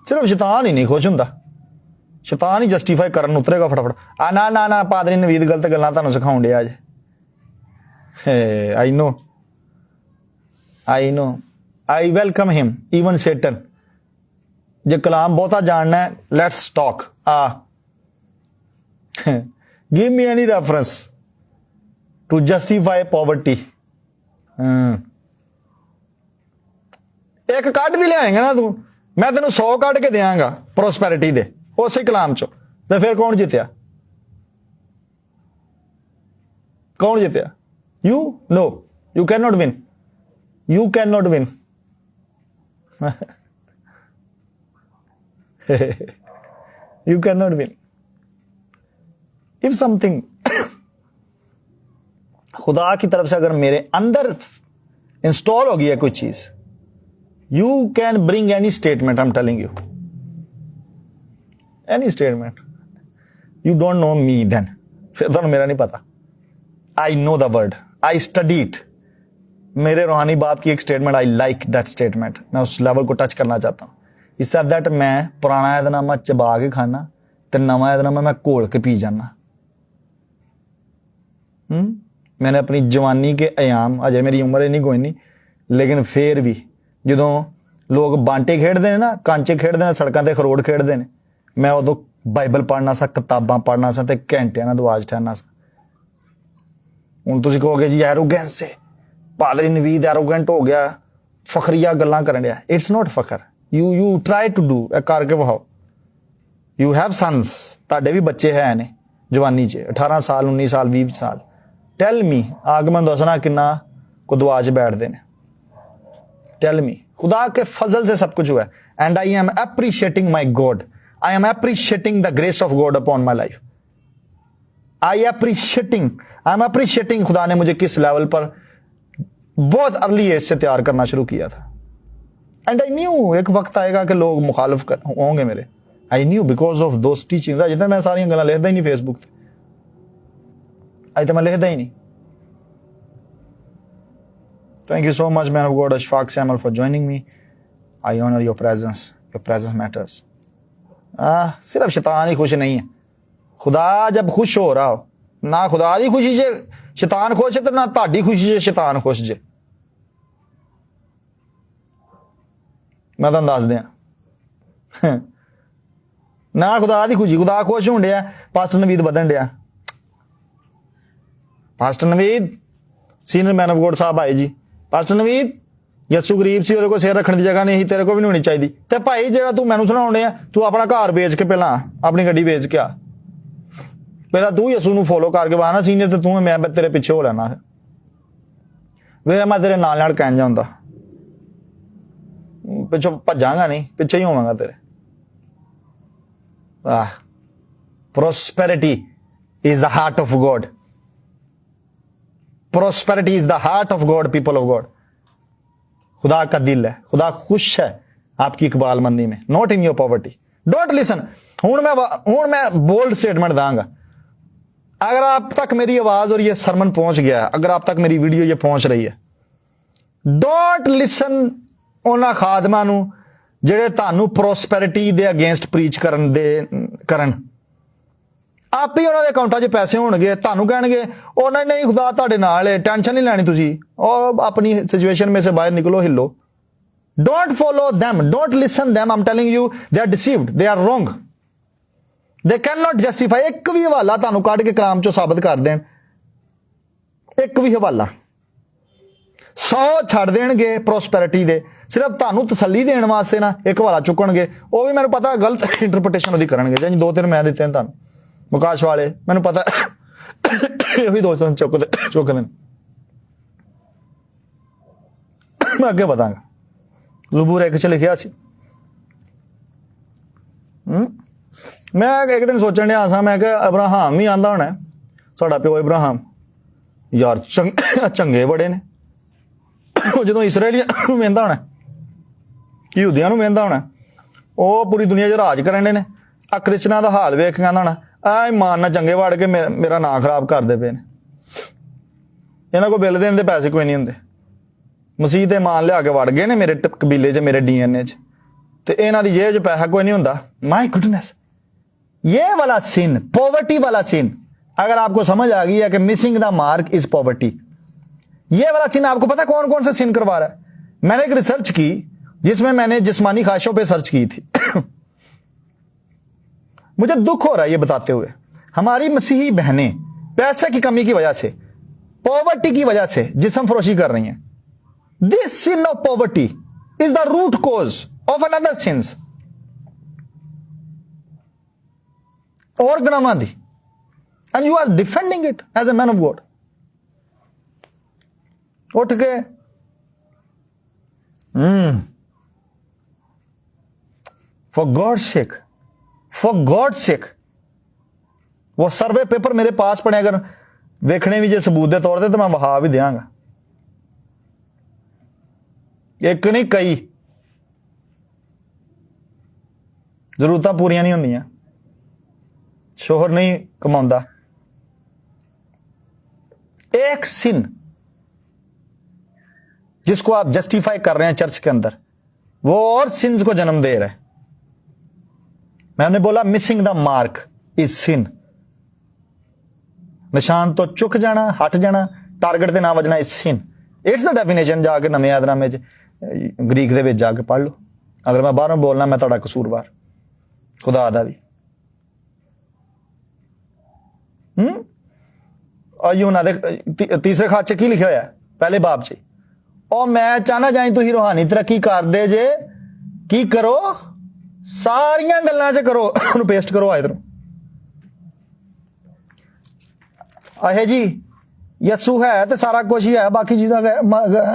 सिर्फ शैतान ही नहीं खुश हुंदा, शैतान ही जस्टिफाई करन उतरेगा फटाफट। ना ना ना पादरी नवीद गलत गल्लां तुहानूं सिखाउण डिया अज। I know, I welcome him, even Satan. जे कलाम बहुता जानना है, let's talk. Give me any reference to justify poverty. एक कट भी लियाएंगा ना तू, मैं तेन 100 कट के देंगा प्रोस्पैरिटी दे उस कलाम चो, तो फिर कौन जितया? कौन जितया? You? No, you can not win, you can not win. You can not win. If something खुदा की तरफ से अगर मेरे अंदर इंस्टॉल हो गई है कोई चीज, you can bring any statement, I am telling you, any statement. You don't know me then, फिर तो मेरा नहीं पता। I know the word, I study it. मेरे रूहानी बाप की एक statement, I like that statement, मैं उस लेवल को टच करना चाहता हूं। इस दैट मैं पुराना ऐदनामा चबा के खाना तो नवा ऐदनामा मैं घोल के पी जाना। मैंने अपनी जवानी के अयाम, अजय मेरी उम्र इन्नी कोई नहीं, लेकिन फिर भी ਜਦੋਂ लोग बांटे खेडते हैं ना, कांचे खेडते हैं, सड़कों पर खरोड़ खेडते हैं, मैं उदों बाइबल पढ़ना सा, किताबां पढ़ना सा ते घंटियां नाल दुआज ठहरना सा। हुण तुसीं कहोगे जी एरोगेंस है, पादरी नवीद एरोगेंट हो गया, फखरिया गल्लां करन दिया। इट्स नॉट फखर। यू ट्राई टू डू करके वहाओ। यू हैव सन्स, तुहाडे भी बच्चे है ने जवानी च, 18 साल 19 साल 20 साल। टेल मी, आग मैं दसना किन्ना को दुआ च बैठते हैं। टेल मी, खुदा के फजल से सब कुछ हुआ है। And I am appreciating my God, I am appreciating the grace of God upon my life. I am appreciating खुदा ने मुझे किस लेवल पर बहुत अर्ली एज से तैयार करना शुरू किया था। एंड आई न्यू एक वक्त आएगा कि लोग मुखालिफ होंगे मेरे। I knew because of those teachings. अजे तो मैं सारियां गल्लां लिखदा ही नहीं फेसबुक पे, अजे तो मैं लिखदा ही नहीं। Thank you so much, man of God, Ashfaq Samuel, for joining me. I honor your presence. Your presence matters. सिर्फ शैतान ही खुश नहीं है। खुदा जब खुश हो रहा हो, ना खुदा की खुशी से शैतान खुश है, तो ना ताड़ी खुशी से शैतान खुश जे। मैं तुहानूं दस दियां, ना खुदा की खुशी, खुदा खुश होण डिया, पास्टर नवीद बधन डिया। Pastor Naveed, senior man of God साहब आए जी। पास्टर नवीद, यसू गरीब सी, ਉਹਦੇ ਕੋਲ सिर रखने की जगह नहीं, तेरे को भी नहीं होनी चाहिए। ते भाई जेड़ा तू मैनू सुनाउण डिया, तू अपना घर बेच के पहला अपनी गड्डी बेच के आ, पहला तू यसू नू फॉलो करके आना। सीनियर ते तू, मैं तेरे पिछे हो लेना है। वे मैं तेरे नाल नाल कहन जांदा, पिछों भजांगा नहीं, पिछे ही होवांगा तेरे। Prosperity is the heart of God. Prosperity is the heart of God, people of God. खुदा का दिल है, खुदा खुश है आपकी इकबालमंदी में, not in your poverty. Don't listen. हूं मैं बोल्ड स्टेटमेंट दांगा। अगर आप तक मेरी आवाज और ये सरमन पहुंच गया, अगर आप तक मेरी वीडियो ये पहुंच रही है, डोंट लिसन उन्हां खादमां नूं ਜਿਹੜੇ ਤੁਹਾਨੂੰ ਪ੍ਰੋਸਪੈਰਿਟੀ ਦੇ ਅਗੇਂਸਟ ਪ੍ਰੀਚ ਕਰਨ। आप ही उन्होंने अकाउंटा च पैसे होणगे, ਤੁਹਾਨੂੰ ਕਹਿਣਗੇ ਉਹ ਨਹੀਂ खुदा ਤੁਹਾਡੇ ਨਾਲ है, टेंशन नहीं लैनी तुसी, और अपनी सिचुएशन में से बाहर निकलो, हिलो। Don't follow them, don't listen them. I am telling you, they are deceived, they are wrong, they can not justify. एक भी हवाला ਤੁਹਾਨੂੰ ਕੱਢ के कलाम चो साबित कर देन, एक भी हवाला 100 ਛੱਡ ਦੇਣਗੇ ਪ੍ਰੋਸਪੈਰਿਟੀ ਦੇ, सिर्फ ਤੁਹਾਨੂੰ ਤਸੱਲੀ ਦੇਣ ਵਾਸਤੇ ਨਾ ਇੱਕ ਹਵਾਲਾ ਚੁੱਕਣਗੇ। ਉਹ ਵੀ ਮੈਨੂੰ ਪਤਾ ਗਲਤ ਇੰਟਰਪ੍ਰੀਟੇਸ਼ਨ ਉਹਦੀ ਕਰਨਗੇ, ਜਿਵੇਂ 2-3 ਮੈਂ ਦਿੱਤੇ ਨੇ ਤੁਹਾਨੂੰ मुकाश वाले, मैंने पता यही दोस्तों चुकते मैं अगे बतांगा। ज़बूर एक च लिखिया सी, मैं एक दिन सोचन दिया सा, मैं अब्राहम ही आंदा होना साडा प्यो अब्राहम, यार चंगे बड़े ने। जो इसराइलियां नूं वेंदा होना, यहूदियां नूं वेंदा होना, वो पूरी दुनिया च राज करन दे ने। आ क्रिश्चनां दा हाल वेख के कहंदा होना, ईमान ना चंगे वाड़ के मेरा नाम खराब करते पे ने। ਇਹਨਾਂ ਕੋਲ ਬਿੱਲ ਦੇਣ ਦੇ ਪੈਸੇ ਕੋਈ नहीं ਹੁੰਦੇ। ਮਸੀਹ ਤੇ ਮਾਨ ਲਿਆ ਕੇ ਵੜ ਗਏ ਨੇ ਮੇਰੇ ਕਬੀਲੇ 'ਚ, ਮੇਰੇ DNA 'ਚ, ਤੇ ਇਹਨਾਂ ਦੀ ਜੇਬ 'ਚ ਪੈਸਾ ਕੋਈ नहीं ਹੁੰਦਾ। माय गुडनेस, ये वाला सिन, पॉवर्टी वाला सिन, अगर आपको समझ आ गई है कि missing the mark is poverty, ये वाला सिन आपको पता कौन कौन सा सिन करवा रहा है? मैंने एक रिसर्च की जिसमें मैंने जिस्मानी ख्वाहिशों पे सर्च की थी। मुझे दुख हो रहा है ये बताते हुए, हमारी मसीही बहनें पैसे की कमी की वजह से, पॉवर्टी की वजह से जिस्म फरोशी कर रही हैं। This sin of poverty is the root cause of another sins. और गुनाहां दी, and you are defending it as a man of God. उठ के फॉर गॉड सेक, वो सर्वे पेपर मेरे पास पड़े, अगर वेखने भी जे सबूत के तौर पर तो मैं वहा भी देंगा। एक नहीं कई जरूरत पूरियां नहीं होंदियां, शोहर नहीं कमाਉਂਦਾ। एक सिन जिसको आप जस्टिफाई कर रहे हैं चर्च के अंदर, वो और सिन्स को जन्म दे रहा है। मैंने बोला मिसिंग द मार्क इज सिन। निशान तो चुक जाना, हट जाना, टारगेट ते ना वजना is sin. It's the definition जाके नवे आदनामे च ग्रीक दे विच जाके पढ़ लो। अगर मैं बाहरों बोलना मैं तुहाडा कसूरवार, खुदा दा भी। और यूना दे तीसरे खात च की लिखा होया पहले बाब च, और मैं चाहना जाए तुसीं रूहानी तरक्की कर दे जे, की करो सारियां गल्लां च करो। उन्होंने पेस्ट करो आए इधरों, आहे जी यसू है तो सारा कुछ ही है, बाकी चीज़ां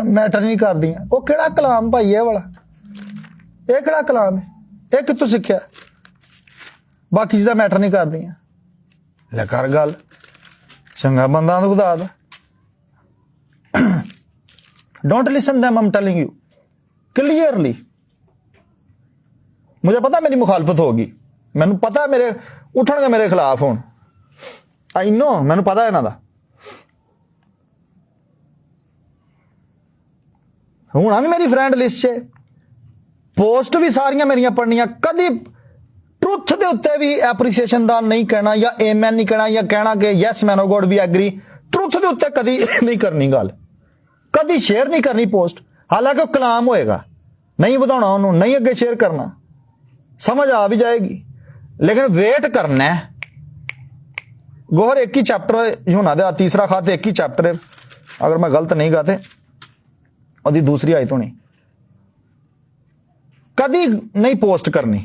मैटर नहीं कर दी। वो केड़ा कलाम भाई ये वाला, ये केड़ा कलाम है, ये कितों सीखिया? बाकी चीज़ां मैटर नहीं कर दी। ले कर गल, चंगा बंदा तो खुदा दा। Don't listen them, I am telling you clearly. मुझे पता मेरी मुखालफत होगी, मैनू पता मेरे उठणगे मेरे खिलाफ हुण, आई नो, मैनू पता इन्हां दा। हुण भी मेरी फ्रेंड लिस्ट च पोस्ट भी सारियां मेरियां पढ़नियां, कदी ट्रुथ दे उत्ते भी एप्रीसीएशन दा नहीं कहना या एमैन नहीं कहना या कहना कि yes man of God we agree, truth दे उत्ते कदी नहीं करनी गल, कदी शेयर नहीं करनी पोस्ट। हालांकि कलाम होएगा, नहीं ਵਧਾਉਣਾ ਉਹਨੂੰ, नहीं अगे शेयर करना, समझ आ भी जाएगी, लेकिन वेट करना है। गोहर एक ही चैप्टर यूहन्ना दा तीसरा खात एक ही चैप्टर है, अगर मैं गलत नहीं गा ते ਉਹਦੀ दूसरी आयत होनी। कदी नहीं पोस्ट करनी,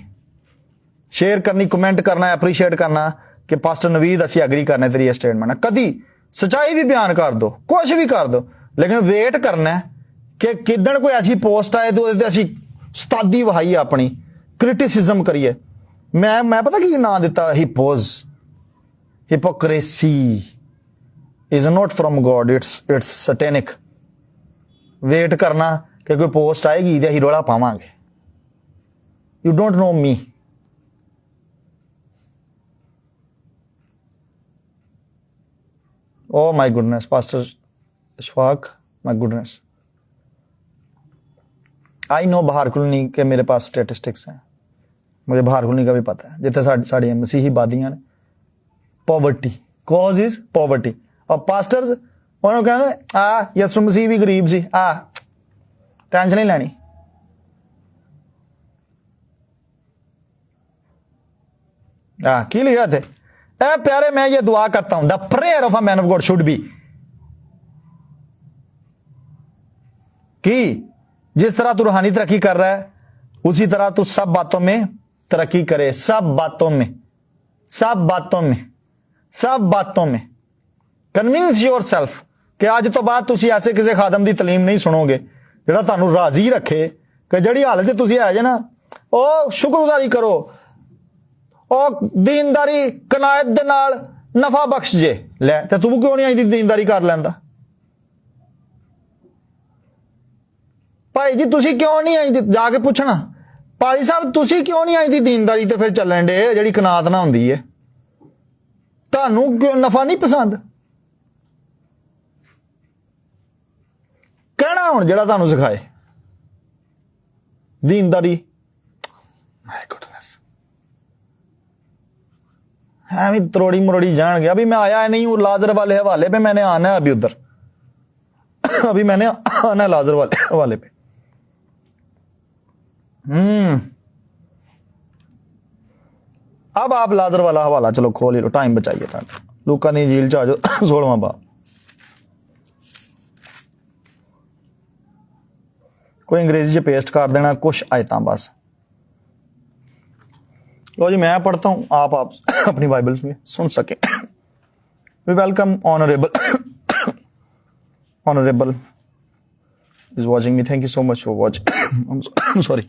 शेयर करनी, कमेंट करना, एप्रीशिएट करना कि पास्टर नवीद असी एग्री करने तेरी स्टेटमेंट है। कदी सच्चाई भी बयान कर दो, कुछ भी कर दो, लेकिन वेट करना है कि किदन कोई ऐसी पोस्ट आए तो असी उस्तादी वहाई अपनी क्रिटिसिज्म करिए। मैं पता की ना दिता, हिपोज, hypocrisy is not from God, it's satanic. Wait करना कि कोई पोस्ट आएगी तो अं रौला पावांगे। You don't know me. Oh my goodness, Pastor Shfaq, my goodness. I know बाहर कुलनी के मेरे पास स्टेटिस्टिक्स हैं, मुझे बाहर कुलनी का भी पता है, जितने साड़ी मसीही बादियां ने। Poverty, cause is poverty. और पास्टर्स उन्होंने कहते आ यसु मसीह भी गरीब सी, आ टेंशन नहीं लैनी। की लिखा थे? ए प्यारे, मैं ये दुआ करता हूं, the prayer of a man of God should be कि जिस तरह तू रूहानी तरक्की कर रहा है उसी तरह तू सब बातों में तरक्की करे। सब बातों में, सब बातों में, सब बातों में। कन्विंस योर सेल्फ कि अज तो बाद तुसी ऐसे किसी खादम की तलीम नहीं सुनोगे जिहड़ा तुहानू राजी रखे कि जिहड़ी हालत च तुसी है जे ना, ओ शुक्रगुजारी करो, और दीनदारी कनायत दे नाल नफा बख्श जे। लै ते तू क्यों नहीं आई दीनदारी कर लैंदा? भाई जी तुसी क्यों नहीं आई, जाके पूछना भाई साहब तुसी क्यों नहीं आई थी दीनदारी ते फिर चलन डे जिहड़ी कनात ना हुंदी है। तुहानू क्यों नफा नहीं पसंद? कहना हुण जिहड़ा तुहानूं सिखाए दीनदारी। माय गुडनेस, एवं तरोड़ी मरोड़ी जान गया। अभी मैं आया नहीं हूं लाजर वाले हवाले पे, मैंने आना है अभी उधर, अभी मैंने आना है लाजर वाले हवाले पे। अब आप लाजर वाला हवाला चलो खोल ही लो, टाइम बचाइए था। लूका दी इंजील च आ जाओ 16वां बाब। कोई अंग्रेजी च पेस्ट कर देना कुछ आयतां बस। लो जी मैं पढ़ता हूं, आप अपनी बाइबल्स में सुन सके। We welcome honourable is watching me. Thank you so much for watching. I'm sorry.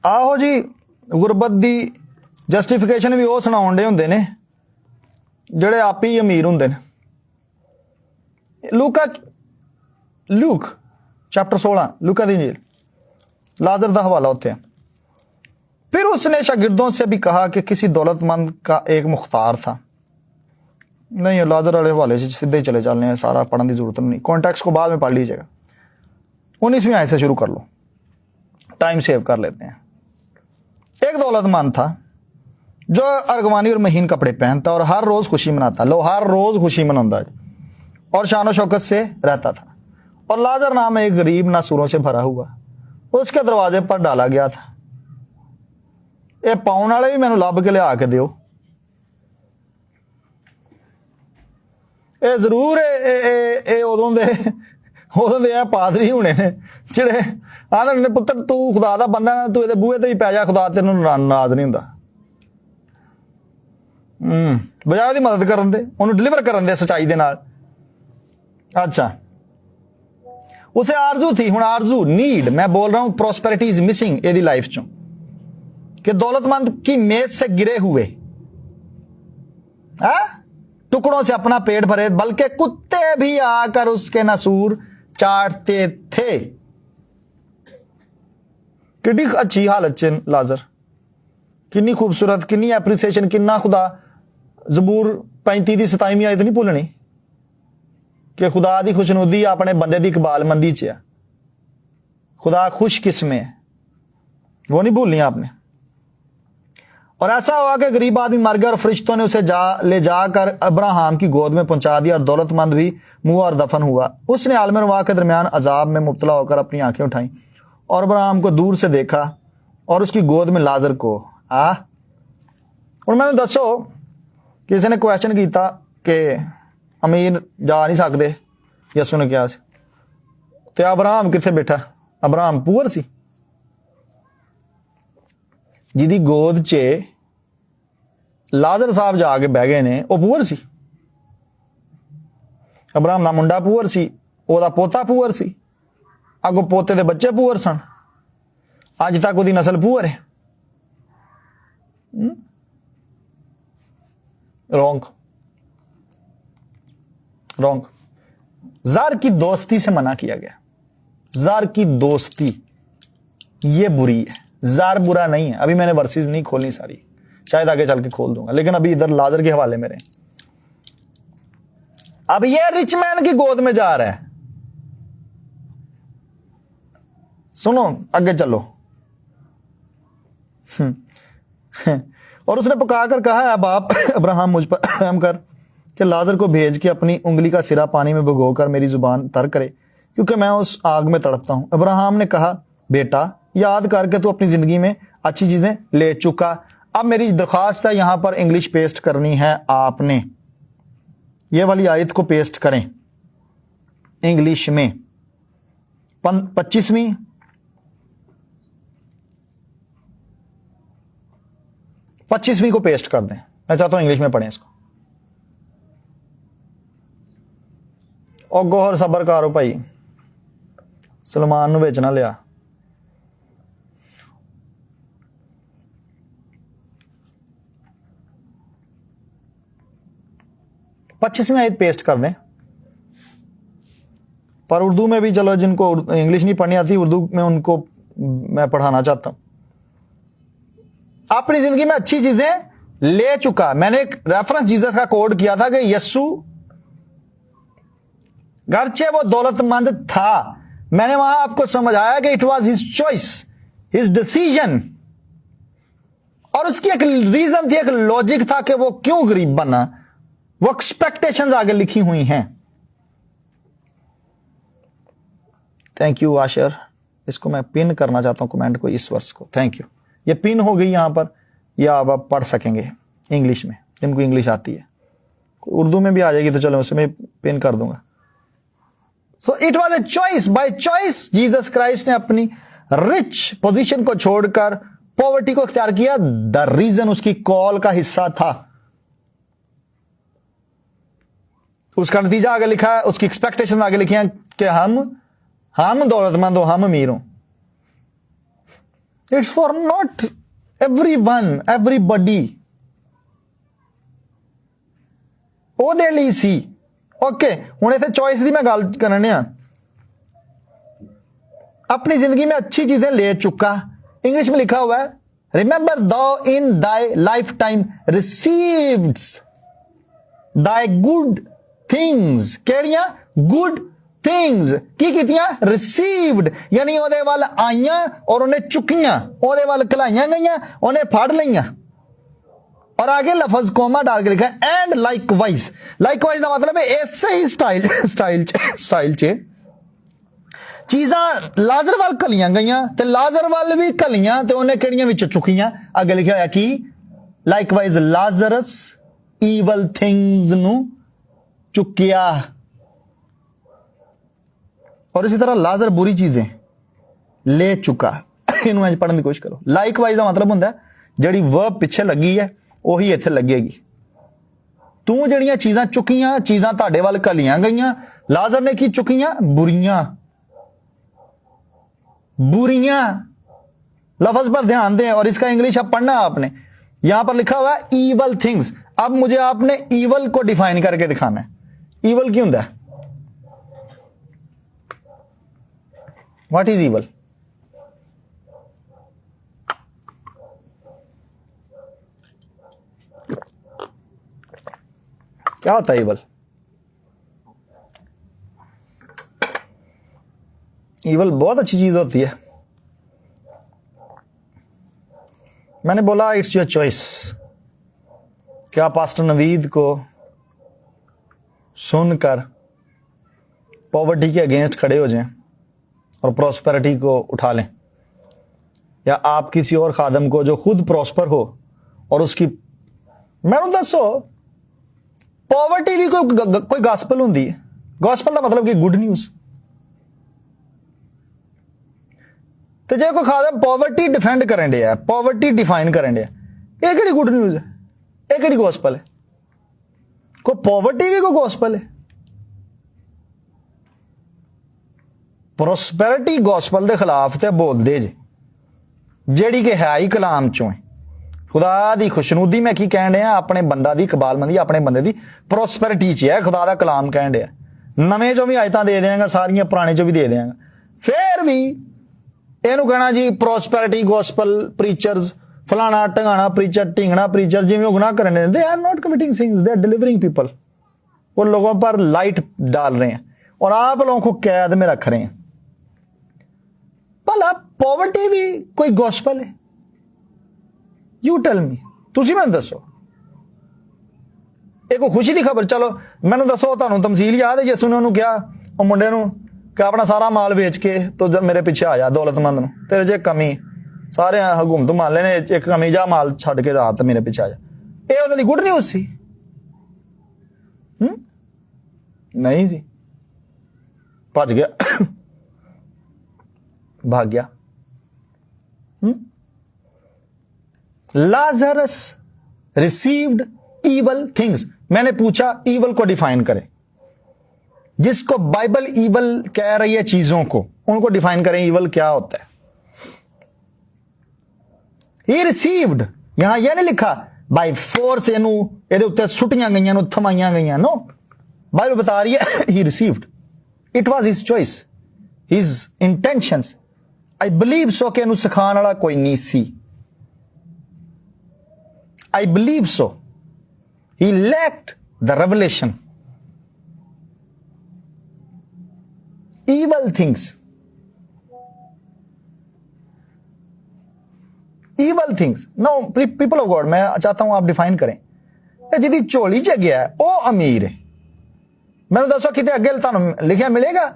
ਆਹੋ ਜੀ ਗੁਰਬਤ ਦੀ ਜਸਟੀਫਿਕੇਸ਼ਨ ਵੀ ਉਹ ਸੁਣਾਉਣ ਦੇ ਹੁੰਦੇ ਨੇ ਜਿਹੜੇ ਆਪ ਹੀ ਅਮੀਰ ਹੁੰਦੇ ਨੇ। लूक चैप्टर 16 लूका दी इंजील, लाजर का हवाला होते हैं। फिर उसने शागिर्दों से भी कहा कि किसी दौलतमंद का एक मुख्तार था। नहीं लाजर वाले हवाले से सीधे ही चले चलने हैं, सारा पढ़ने की जरूरत नहीं, कॉन्टेक्स्ट को बाद में पढ़ लीजिएगा। 19वीं आयत से शुरू कर लो, टाइम सेव कर लेते हैं। एक दौलतमंद था जो अर्गवानी और महीन कपड़े पहनता और हर रोज खुशी मनाता। लो हर रोज खुशी मनाता और शान शौकत से रहता था। और लाजर नाम एक गरीब नासूरों से भरा हुआ उसके दरवाजे पर डाला गया था। ये पाउन वाले भी मैनू लभ के लिया के दियो। ਇਹ ਜ਼ਰੂਰ ਇਹ ਉਦੋਂ ਦੇ ਪਾਦਰੀ ਹੋਣੇ ਨੇ ਜਿਹੜੇ ਆਂਦੇ ਨੇ ਪੁੱਤਰ ਤੂੰ ਖੁਦਾ ਦਾ ਬੰਦਾ ਨਾ, ਤੂੰ ਇਹਦੇ ਬੂਹੇ ਤੇ ਹੀ ਪੈ ਜਾ, ਖੁਦਾ ਤੈਨੂੰ ਨਾਰਾਜ਼ ਨਹੀਂ ਹੁੰਦਾ। ਬਜਾਏ ਉਹਦੀ ਮਦਦ ਕਰਨ ਦੇ, ਉਹਨੂੰ ਡਿਲੀਵਰ ਕਰਨ ਦੇ ਸੱਚਾਈ ਦੇ ਨਾਲ। अच्छा उसे आरजू थी, हुण आरजू नीड, मैं बोल रहा हूं प्रॉस्पेरिटी इज मिसिंग एदी लाइफ चों कि दौलतमंद की मेज से गिरे हुए टुकड़ों से अपना पेट भरे, बल्कि कुत्ते भी आकर उसके नसूर चाटते थे। कितनी अच्छी हालत च लाजर, कितनी खूबसूरत, कितनी एप्रीसिएशन, कितना खुदा। जबूर 35 की 27वीं आयत नहीं भूलनी कि खुदा दी खुशनुदी अपने बंदे दी इकबालमंदी च है। खुदा खुश किस्में है, वो नहीं भूलनी आपने। और ऐसा हुआ कि गरीब आदमी मर गया और फरिश्तों ने उसे ले जाकर अब्राहम की गोद में पहुंचा दिया और दौलतमंद भी मुंह और दफन हुआ। उसने आलम रवा के दरमियान अजाब में मुब्तला होकर अपनी आंखें उठाई और अब्राहम को दूर से देखा और उसकी गोद में लाजर को। और मैंने दसो किसी ने क्वेश्चन किया कि अमीर जा नहीं सकते, यसू ने कहा तो अब्राहम किथे बैठा? अब्राहम पुअर सी जिहदी गोद च लाजर साहब जाके बह गए ने, वह पुअर सी। अब्राहम दा मुंडा पुअर सी, ओहदा पोता पुअर सी, अगों पोते दे बच्चे पुअर सन, अज तक ओहदी नस्ल पुअर है। Wrong wrong. ज़र की दोस्ती से मना किया गया। ज़र की दोस्ती ये बुरी है, ज़र बुरा नहीं है। अभी मैंने वर्सेस नहीं खोलनी सारी, शायद आगे चल के खोल दूंगा, लेकिन अभी इधर लाजर के हवाले में रहे। अब ये रिच मैन की गोद में जा रहा है। सुनो आगे चलो। और उसने पुकार कर कहा है बाप अब्राहम मुझ पर रहम कर कि लाजर को भेज के अपनी उंगली का सिरा पानी में भिगोकर मेरी जुबान तर करे, क्योंकि मैं उस आग में तड़पता हूं। अब्राहम ने कहा बेटा याद करके तू अपनी जिंदगी में अच्छी चीजें ले चुका। अब मेरी दरख्वास्त है यहां पर इंग्लिश पेस्ट करनी है आपने। ये वाली आयत को पेस्ट करें इंग्लिश में। 25वीं 25वीं को पेस्ट कर दें। मैं चाहता हूं इंग्लिश में पढ़ें इसको। और गोहर सबर करो भाई, सलमान नूं विच ना लिया। पच्चीसवीं आयत पेस्ट कर दें। पर उर्दू में भी चलो, जिनको इंग्लिश नहीं पढ़नी आती उर्दू में उनको मैं पढ़ाना चाहता हूं। अपनी जिंदगी में अच्छी चीजें ले चुका। मैंने एक रेफरेंस जीसस का कोड किया था कि यस्सु गर्चे वो दौलतमंद था, मैंने वहां आपको समझाया कि it was his choice, his decision, और उसकी एक रीजन थी, एक लॉजिक था कि वो क्यों गरीब बना। वो एक्सपेक्टेशंस आगे लिखी हुई हैं। थैंक यू आशर, इसको मैं पिन करना चाहता हूं कमेंट को, इस वर्ष को। थैंक यू, ये पिन हो गई यहां पर, या आप पढ़ सकेंगे इंग्लिश में, जिनको इंग्लिश आती है। उर्दू में भी आ जाएगी तो चलो उसमें पिन कर दूंगा। So it was a choice, by choice Jesus Christ ने अपनी रिच पोजीशन को छोड़कर पॉवर्टी को इख्तियार किया। द रीजन उसकी कॉल का हिस्सा था। उसका नतीजा आगे लिखा है, उसकी एक्सपेक्टेशन आगे लिखी है कि हम दौलतमंद हो, हम अमीर हो। It's for not every one, everybody. ਉਹਦੇ ਲਈ ਸੀ। ओके, ਹੁਣ इसे चॉइस की मैं गल करने अपनी जिंदगी में अच्छी चीजें ले चुका। इंग्लिश में लिखा हुआ है, रिमेंबर दो इन दाई लाइफ टाइम रिसीव्ड दाई गुड थिंग्स। केड़ियां गुड थिंग्स की कीतियां? रिसीव्ड, यानी ਉਹਦੇ ਵੱਲ आईयां और उन्हें चुकियां, ਉਹਦੇ ਵੱਲ ਘਲਾਈਆਂ गईयां, उन्हें फड़ लईयां। और आगे लफज कोमा डाल के लिखा है एंड लाइकवाइज। लाइकवाइज का मतलब है ऐसे ही स्टाइल च चीज़ां लाजर वाल घलियां गईयां ते लाजर वाल भी घलियां ते उन्हें किहड़ियां विच चुकियां। आगे लिखा होया कि लाइकवाइज लाजरस ईवल थिंग्स नू चुकिया। और इसी तरह लाजर बुरी चीजें ले चुका। इनू अज पढ़ने की कोशिश करो। लाइकवाइज का मतलब हुंदा जिहड़ी वर्ब पिछे लगी है ਉਹੀ ਇੱਥੇ ਲੱਗੇਗੀ। ਤੂੰ ਜਿਹੜੀਆਂ ਚੀਜ਼ਾਂ ਚੁੱਕੀਆਂ, ਚੀਜ਼ਾਂ ਤੁਹਾਡੇ ਵੱਲ ਘਲੀਆਂ ਗਈਆਂ। ਲਾਜ਼ਰ ने की चुकियां? बुरियां। बुरियां लफ्ज पर ध्यान दें, और इसका इंग्लिश अब पढ़ना आपने। यहां पर लिखा हुआ है ईवल थिंग्स। अब मुझे आपने ईवल को डिफाइन करके दिखाना है। ईवल क्या होता है? What is evil? क्या होता है ईवल? ईवल बहुत अच्छी चीज होती है। मैंने बोला इट्स योर चॉइस। क्या पास्टर नवीद को सुनकर पॉवर्टी के अगेंस्ट खड़े हो जाएं और प्रॉस्पेरिटी को उठा लें, या आप किसी और खादम को जो खुद प्रॉस्पर हो और उसकी, मैंने दसो पॉवर्टी भी कोई गॉस्पल होंदी है। गॉस्पल का मतलब कि गुड न्यूज़। तो जो कोई खादम पॉवर्टी डिफेंड करन दिया, पॉवर्टी डिफाइन करन दिया, ये केड़ी गुड न्यूज़ है? ये केड़ी गॉस्पल है? कोई पॉवर्टी भी कोई गॉस्पल है? प्रॉस्पेरिटी गॉस्पल के खिलाफ तो बोलते जे, जेड़ी कि है ही कलाम चों है। खुदा दी खुशनुदी में की कह रहा, अपने बंदा दी कबालमंदी, अपने बंदे दी प्रॉस्पेरिटी च है। खुदा दा कलाम कह रहा, नवे चो भी आयतां दे देंगा, सारियां पुराने चो भी दे देंगा। फिर भी इनू कहना जी प्रॉस्पेरिटी गॉस्पल प्रीचर्स, फलाना टंगाना प्रीचर, ढींगना प्रीचर, जिवें गुनाह करने, they are not committing sins, they are delivering people. वो लोगों पर लाइट डाल रहे हैं और आप लोगों को कैद में रख रहे हैं। भला पॉवर्टी भी कोई गॉस्पल है? यू टेल मी, तुसी मैनूं दसो। एक खुशी की खबर, चलो मैनूं दसो, तुहानूं तमसील याद है जिस ने उन्होंने कहा वो मुंडे नूं कि अपना सारा माल बेच के तो जब मेरे पीछे आ जा, दौलतमंद नूं तेरे च कमी, सारे हुकूमत मान लेने, एक कमी जा, माल छड्ड के रात मेरे पीछे आ जा। ये उहदे लई गुड न्यूज़ सी? नहीं जी, भज गया, भाग गया। Lazarus received evil things. मैंने पूछा ईवल को डिफाइन करें। जिसको बाइबल ईवल कह रही है चीजों को, उनको डिफाइन करें ईवल क्या होता है। ही रिसीव्ड, यहां यह नहीं लिखा बाय फोर्स इनू ਇਹਦੇ ਉੱਤੇ ਸੁੱਟੀਆਂ ਗਈਆਂ ਨੂੰ ਥਮਾਈਆਂ ਗਈਆਂ। नो, बाइबल बता रही है he received, it was his choice, his intentions. I believe so कि ਇਹਨੂੰ ਸਿਖਾਉਣ ਵਾਲਾ ਕੋਈ ਨਹੀਂ ਸੀ। I believe so. He lacked the revelation. evil things, evil things. Now people of God, मैं चाहता हूं आप डिफाइन करें जिहदी झोली च गया है वो अमीर है। मैनूं दसो किते अगे तुहानूं लिखिया मिलेगा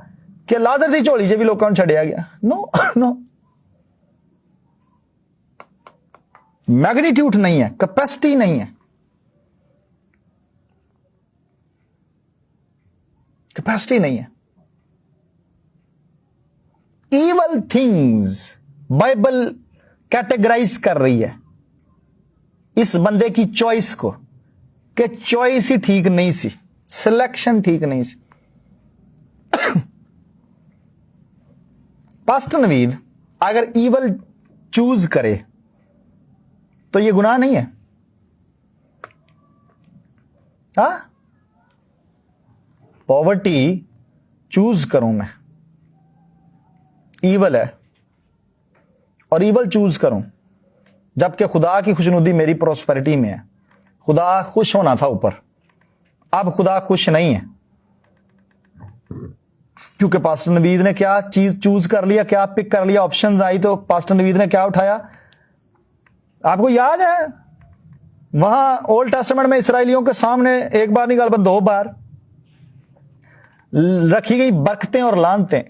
कि लाजर दी झोली च भी लोकां नूं छड्डिया गया? नो नो, मैग्नीट्यूड नहीं है, कैपेसिटी नहीं है, कैपेसिटी नहीं है। ईवल थिंग्स बाइबल कैटेगराइज कर रही है इस बंदे की चॉइस को कि चॉइस ही ठीक नहीं सी, सिलेक्शन ठीक नहीं सी। पास्टर नवीद अगर ईवल चूज करे तो ये गुनाह नहीं है? हा? पॉवर्टी चूज करूं मैं, ईवल है, और ईवल चूज करूं जबकि खुदा की खुशनुदी मेरी प्रोस्पेरिटी में है। खुदा खुश होना था ऊपर, अब खुदा खुश नहीं है क्योंकि पास्टर नवीद ने क्या चीज चूज कर लिया, क्या पिक कर लिया। ऑप्शंस आई तो पास्टर नवीद ने क्या उठाया? आपको याद है वहां ओल्ड टेस्टामेंट में इसराइलियों के सामने एक बार नहीं गलबत 2 बार रखी गई बरकतें और लानतें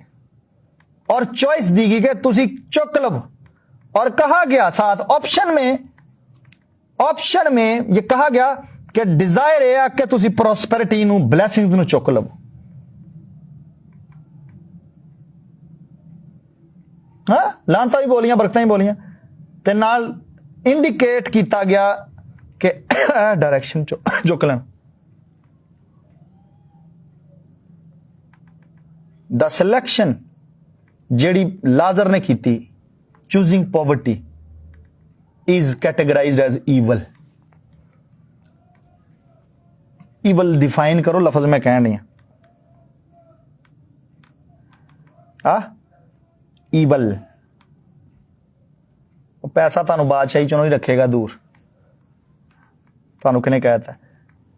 और चॉइस दी गई कि तुसी चुक लो, और कहा गया साथ ऑप्शन में यह कहा गया कि डिजायर है कि तुसी प्रॉस्पेरिटी नु, ब्लैसिंग्स नु चुक लो। हाँ, लानतां भी बोलियां, बरकतां भी बोलियां, ते नाल इंडिकेट किया गया कि डायरेक्शन चुक लें। द सिलेक्शन जेड़ी लाजर ने की थी, choosing poverty, is categorised as evil. Evil define करो, लफ्ज में कह नहीं है। ईवल पैसा तुहानू बादशाही चों ही रखेगा दूर। तुहानू किने कहता है?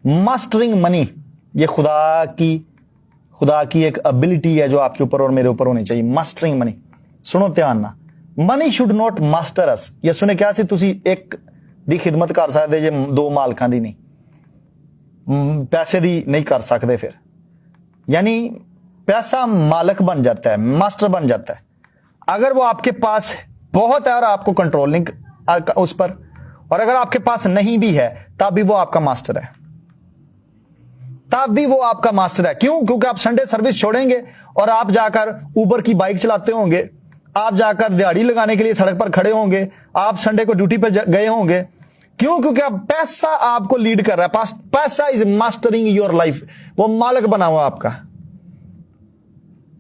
मास्टरिंग मनी, ये खुदा की एक एबिलिटी है जो आपके ऊपर और मेरे ऊपर होनी चाहिए। मास्टरिंग मनी, सुनो ध्यान ना, मनी शुड नॉट मास्टर अस। यसू ने कहा सी तुसी एक दी खिदमत कर सकते जे 2 मालकां दी नहीं, पैसे दी नहीं कर सकते। फिर यानी पैसा मालक बन जाता है, मास्टर बन जाता है। अगर वो आपके पास बहुत है और आपको कंट्रोलिंग उस पर, और अगर आपके पास नहीं भी है तब भी वो आपका मास्टर है, तब भी वो आपका मास्टर है। क्यों? क्योंकि आप संडे सर्विस छोड़ेंगे और आप जाकर ऊबर की बाइक चलाते होंगे, आप जाकर दिहाड़ी लगाने के लिए सड़क पर खड़े होंगे, आप संडे को ड्यूटी पर गए होंगे। क्यों? क्योंकि अब पैसा आपको लीड कर रहा है। पैसा इज मास्टरिंग योर लाइफ, वो मालिक बना हुआ आपका।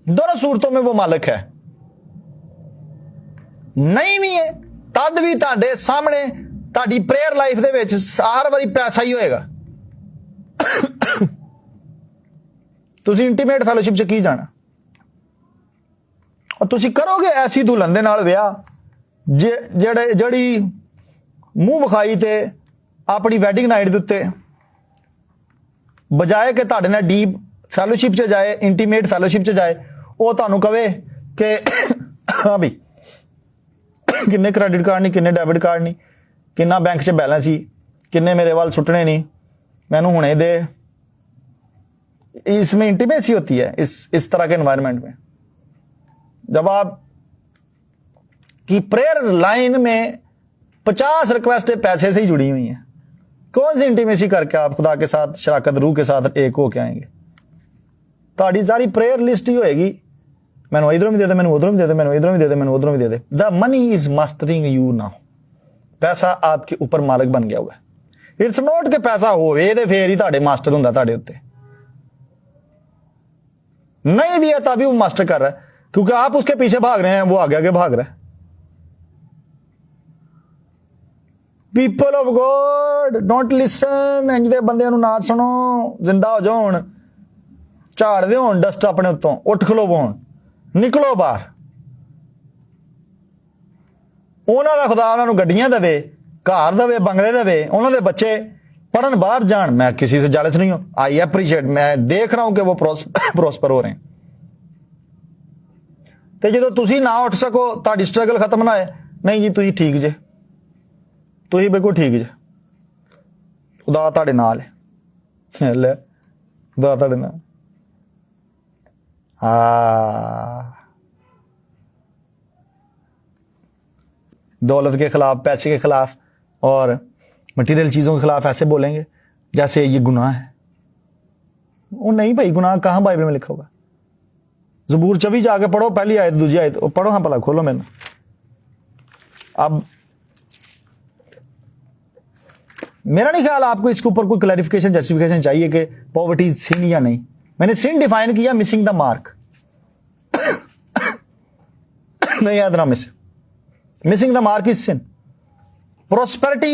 दोनों सूरतों में वो मालिक है। नहीं भी है तद भी ताडे सामने ताड़ी प्रेयर लाइफ दे विच हर बारी पैसा ही होएगा। तुसी इंटीमेट फैलोशिप च की जाना, और तुसी करोगे ऐसी दुल्हन दे नाल विआह जड़ी मुंह विखाई ते अपनी वैडिंग नाइट दे उत्ते बजाए कि तुहाडे नाल डीप फैलोशिप च जाए, इंटीमेट फैलोशिप च जाए, वो तुहानू कहे कि हाँ भी किन्ने क्रेडिट कार्ड नहीं, किन्ने डेबिट कार्ड नहीं, किन्ना बैंक च बैलेंस ही, किन्ने मेरे वाल सुटने नहीं, मैनू हुणे दे। इसमें इंटीमेसी होती है इस तरह के एनवायरनमेंट में। जब आप की प्रेयर लाइन में 50 रिक्वेस्टें पैसे से ही जुड़ी हुई हैं, कौन सी इंटीमेसी करके आप खुदा के साथ शराकत रूह के साथ एक होके आएंगे? ताड़ी सारी प्रेयर लिस्ट ही होएगी, मैनू इधरों भी दे दे, मैनू उधरों भी दे दे, मैनू इधरों भी दे दे, मैनू उधरों भी दे दे। The money is mastering you now. पैसा आपके ऊपर मालिक बन गया हुआ है। इट्स नॉट के पैसा होवे ते फिर ही ताड़े मास्टर हुंदा ताड़े उत्ते, नहीं भी है तभी वो मास्टर कर रहा है, क्योंकि आप उसके पीछे भाग रहे हैं, वो आगे आगे भाग रहा है। People of God don't listen. इंज दे बंदे नूं ना सुनो, जिंदा हो जाओ, झाड़ दे होण डस्ट अपने उत्तों, उठ खलोवो, निकलो बाहर। उन्हां दा खुदा उन्हां नूं गड्डियां देवे, घर देवे, बंगले देवे, उन्हां दे बच्चे पढ़न बाहर जान। मैं किसी से जालस नहीं हूं, आई एप्रिशिएट, मैं देख रहा हूं कि वो प्रोस्पर हो रहे हैं। ਤੇ ਜਦੋਂ ਤੁਸੀਂ ਨਾ ਉੱਠ ਸਕੋ, ਤੁਹਾਡੀ ਸਟਰਗਲ ਖਤਮ ਨਾ ਹੋਏ, ਨਹੀਂ ਜੀ ਤੁਸੀਂ ਠੀਕ ਜੇ, ਤੁਸੀਂ ਬਿਲਕੁਲ ਠੀਕ ਜੇ, ਖੁਦਾ ਤੁਹਾਡੇ ਨਾਲ ਹੈ। ਲੈ, ਖੁਦਾ ਤੁਹਾਡੇ ਨਾਲ। दौलत के खिलाफ, पैसे के खिलाफ और मटेरियल चीजों के खिलाफ ऐसे बोलेंगे जैसे ये गुनाह है। वो नहीं भाई, गुनाह कहां बाइबल में लिखा हुआ है? ज़बूर 24 जाके पढ़ो, पहली आयत दूसरी आयत पढ़ो। हाँ भला खोलो मैंने। अब मेरा नहीं ख्याल आपको इसके ऊपर कोई क्लैरिफिकेशन, जस्टिफिकेशन चाहिए कि पॉवर्टी इज सिन या नहीं। मैंने सिन डिफाइन किया, मिसिंग द मार्क। नहीं याद ना miss, missing the mark is sin. Prosperity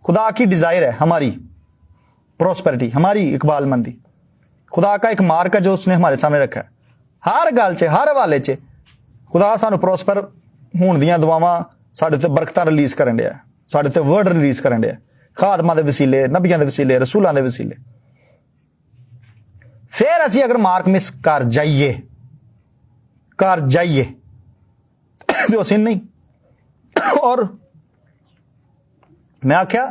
खुदा की डिजायर है हमारी, प्रोस्पेरिटी हमारी इकबालमंदी खुदा का एक मार्क है जो उसने हमारे सामने रखा है। हर गल च, हर हवाले च खुदा सानू प्रोस्पर होने दियां दुआवां, साडे ते बरकतां रिलीज करन दिया, साडे ते वर्ड रिलीज करन दिया, खादमां दे वसीले, नबियां दे वसीले, रसूलां दे वसीले। फिर असी अगर मार्क मिस कर जाइए तो सिन नहीं। और मैं आख्या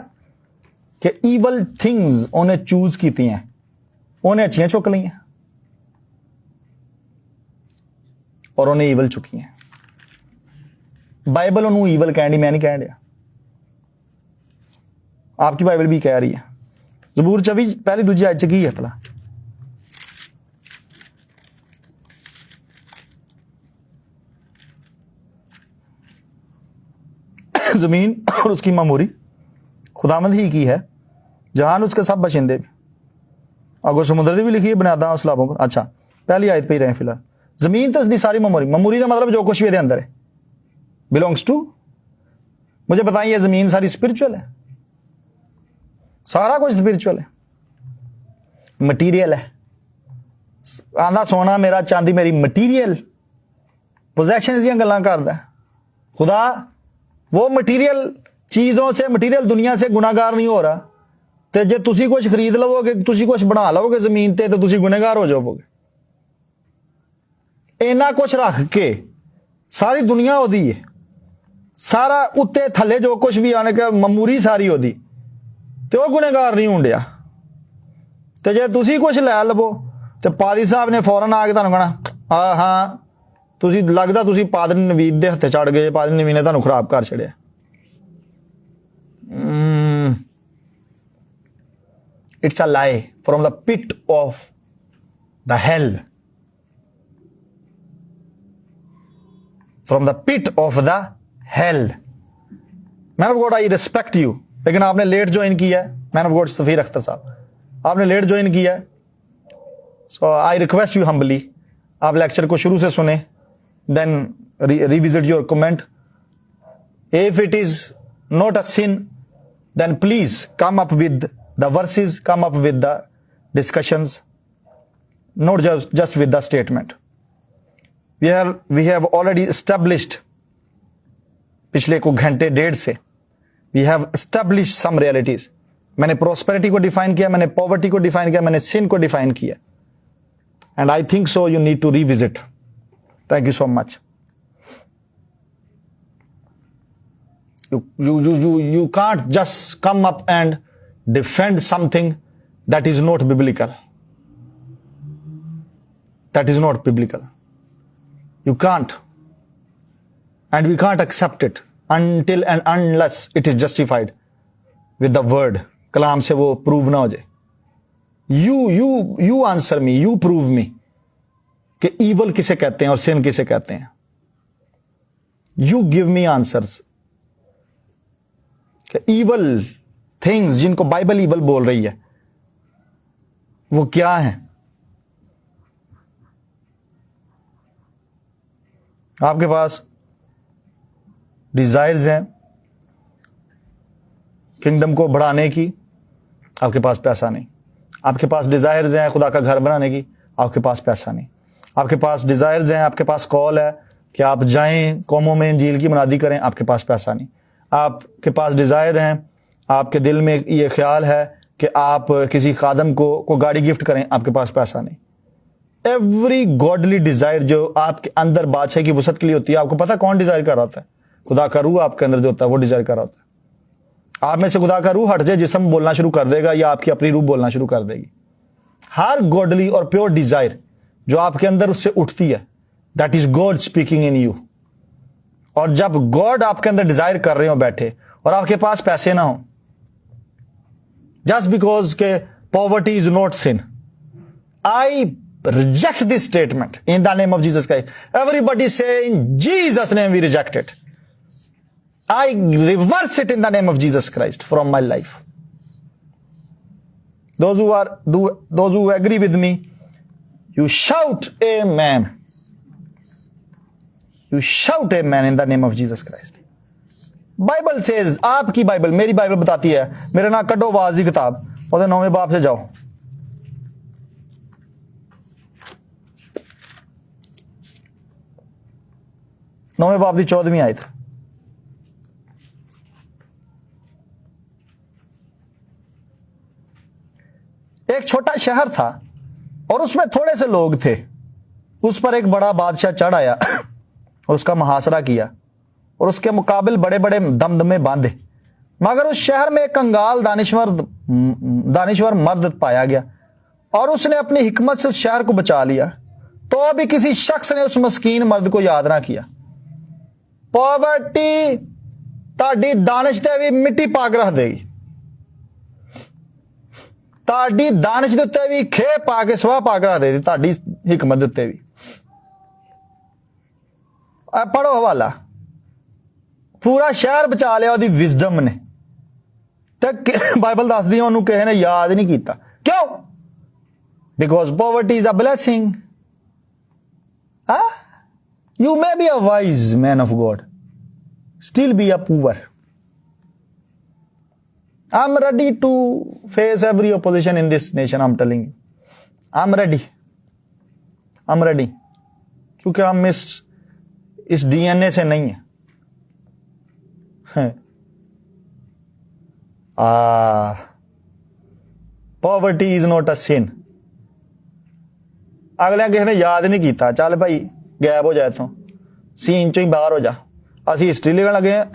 कि ईवल थिंग्स उन्हें चूज की हैं, उन्हें अच्छियां चुक ली और उन्हें ईवल चुकी हैं। बाइबल उन्होंने ईवल कह दी, मैं नहीं कह दिया, आपकी बाइबल भी कह रही है। ज़बूर 24 पहली दूसरी आयत की है भला? जमीन और उसकी मामूरी खुदामंद ही की है, जहान उसके सब बशिंदे भी। अगर समुद्र भी लिखी है बुनियादा उसलाबों पर। अच्छा, पहली आयत पे ही रहे फिलहाल। जमीन तो उसकी सारी मामूरी का मतलब जो कुछ भी अंदर है बिलोंग्स टू। मुझे बताइए, जमीन सारी स्पिरिचुअल है? सारा कुछ स्पिरिचुअल है, मटीरियल है। आंदा सोना मेरा, चांदी मेरी, मटीरियल पोजेशन दी गल्लां करदा है। खुदा वो मटीरियल चीजों से, मटीरियल दुनिया से गुनाहगार नहीं हो रहा। तो जे तुसी कुछ खरीद लवोगे, तुसी कुछ बना लवोगे जमीन ते, तो तुसी गुनहगार हो जाओगे। इन्ना कुछ रख के सारी दुनिया होदी है, सारा उत्ते थले जो कुछ भी आने के मामूरी सारी होदी, तो वह गुनहगार नहीं होंडिया। तो जे तुसी कुछ लै लवो तो पादी साहब ने फौरन आके तुहानू कहना हाँ तुसी लगदा तुसी पादरी नवीद दे हत्थे चढ़ गए, पादरी नवीद ने तुहानू खराब कर छड़िया। It's a lie from the pit of the hell. From the pit of the hell. Man of God, I respect you. लेकिन आपने लेट ज्वाइन किया है। Man of God Safir Akhtar sahab, आपने लेट ज्वाइन किया है। So I request you humbly, आप lecture को शुरू से सुने, then revisit your comment. If it is not a sin, then please come up with the verses, come up with the discussions, not just with the statement. We have already established, पिछले को घंटे डेढ़ से we have established some realities. मैंने prosperity को define किया, मैंने poverty को define किया, मैंने sin को define किया, and I think so you need to revisit. Thank you so much. You can't just come up and defend something that is not biblical. That is not biblical. You can't. And we can't accept it until and unless it is justified with the word. कलाम से वो prove ना हो जाए. You answer me, you prove me कि evil किसे कहते हैं और sin किसे कहते हैं. You give me answers. Evil things जिनको बाइबल ईवल बोल रही है वो क्या है? आपके पास डिजायर्स हैं किंगडम को बढ़ाने की, आपके पास पैसा नहीं। आपके पास डिजायर्स हैं खुदा का घर बनाने की, आपके पास पैसा नहीं। आपके पास डिजायर्स हैं, आपके पास कॉल है कि आप जाएं कौमों में इंजील की मुनादी करें, आपके पास पैसा नहीं। आपके पास डिज़ायर हैं, आपके दिल में ये ख्याल है कि आप किसी खादम को गाड़ी गिफ्ट करें, आपके पास पैसा नहीं। एवरी गॉडली डिजायर जो आपके अंदर बादशाह की वसत के लिए होती है, आपको पता कौन डिजायर कर रहा होता है? खुदा का रूह आपके अंदर जो होता है वो डिजायर कर रहा होता है। आप में से खुदा का रूह हट जाए, जिस्म बोलना शुरू कर देगा या आपकी अपनी रूह बोलना शुरू कर देगी। हर गॉडली और प्योर डिजायर जो आपके अंदर उससे उठती है, that is God speaking in you. और जब गॉड आपके अंदर डिजायर कर रहे हो बैठे और आपके पास पैसे ना हो, जस्ट बिकॉज के poverty is not sin, I reject this statement in the name of Jesus Christ. Everybody say in Jesus' name we reject it. I reverse it in the name of Jesus Christ from my life. Those who agree with me, you shout amen. You shout amen in the name of Jesus Christ. Bible says, आपकी Bible, मेरी Bible बताती है, मेरे ना कटो आवाज की किताब और 9वें बाब से जाओ। नौवें बाब की 14वीं आयत। एक छोटा शहर था और उसमें थोड़े से लोग थे। उस पर एक बड़ा बादशाह चढ़ आया और उसका मुहासरा किया और उसके मुकाबिल बड़े बड़े दमदमे बांधे। मगर उस शहर में एक कंगाल दानिश्वर मर्द पाया गया और उसने अपनी हिकमत से उस शहर को बचा लिया। तो अभी किसी शख्स ने उस मस्कीन मर्द को याद ना किया। पॉवर्टी ताड़ी दानिश ते भी मिट्टी पाक रख देगी, ताड़ी दानिश उत्ते भी खे पा के सवाह पाक रख देगी, ताड़ी हिकमत उत्ते भी। पढ़ो हवाला, पूरा शहर बचा लिया ओदी विजडम ने, ते बाइबल दस दी ओनू किसी ने याद नहीं किया। क्यों? Because poverty is a blessing. You may be a wise man of God, still be a poor. I'm ready to face every opposition in this nation, I'm telling you. I'm ready. I'm ready. क्योंकि हम इस DNA से नहीं है। Poverty is not a sin. अगले किसी ने याद नहीं किया, चल भाई गैप हो जाए, इथों सीन चो ही बाहर हो जा, असी हिस्ट्री लिखन लगे हैं।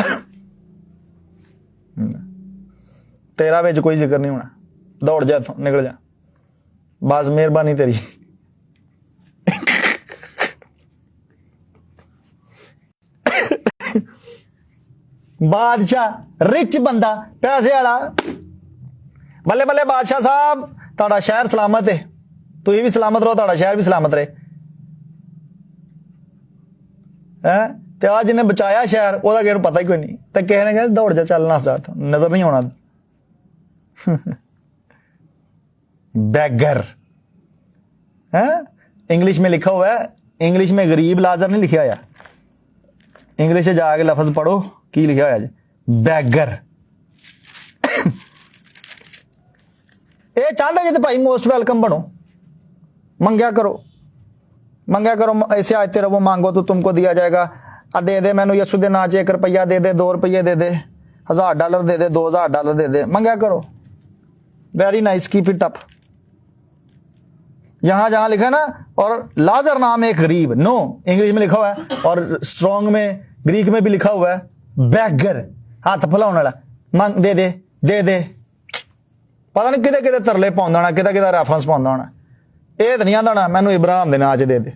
तेरा विच कोई जिक्र नहीं होना, दौड़ जा इथों, निकल जा, बस मेहरबानी तेरी। बादशाह रिच बंदा, पैसे वाला, बल्ले बल्ले बादशाह साहब, तुहाडा शहर सलामत है, तुसीं भी सलामत रहो, तुहाडा शहर भी सलामत रहे। ते आज जिन्हें बचाया शहर ओदा किसी पता ही कोई नहीं, तो किसी ने कहा दौड़ जा, चल नस जा, नजर नहीं होना। बैगर है, इंग्लिश में लिखा हुआ है, इंग्लिश में गरीब लाजर नहीं लिखा हुआ, इंग्लिश से जाके लफ्ज पढ़ो की लिखा हुआ है, बैगर। ये चाहता जी तो भाई मोस्ट वेलकम बनो, मंगया करो, ऐसे आते रहो, मांगो तो तुमको दिया जाएगा। दे दे मैनू यसु दे नां च 1 रुपया दे दे, 2 रुपये दे दे, $1000 दे दे, $2000 दे दे, मंगया करो। Very nice, keep it up. यहां जहां लिखा ना, और लाजर नाम एक गरीब, नो इंग्लिश में लिखा हुआ है, और स्ट्रॉन्ग में ग्रीक में भी लिखा हुआ है बैगर, हाथ फैलाने वाला, मंग दे दे दे दे। पता नहीं किते किते तरले पाउंदा होना, किते किते रेफरेंस पाउंदा होना। ਇਹ ਤਾਂ ਨਹੀਂ ਆਂਦਾ ਨਾ ਮੈਨੂੰ ਇਬਰਾਹਿਮ ਦੇ ਨਾਂ 'ਚ ਦੇ ਦੇ।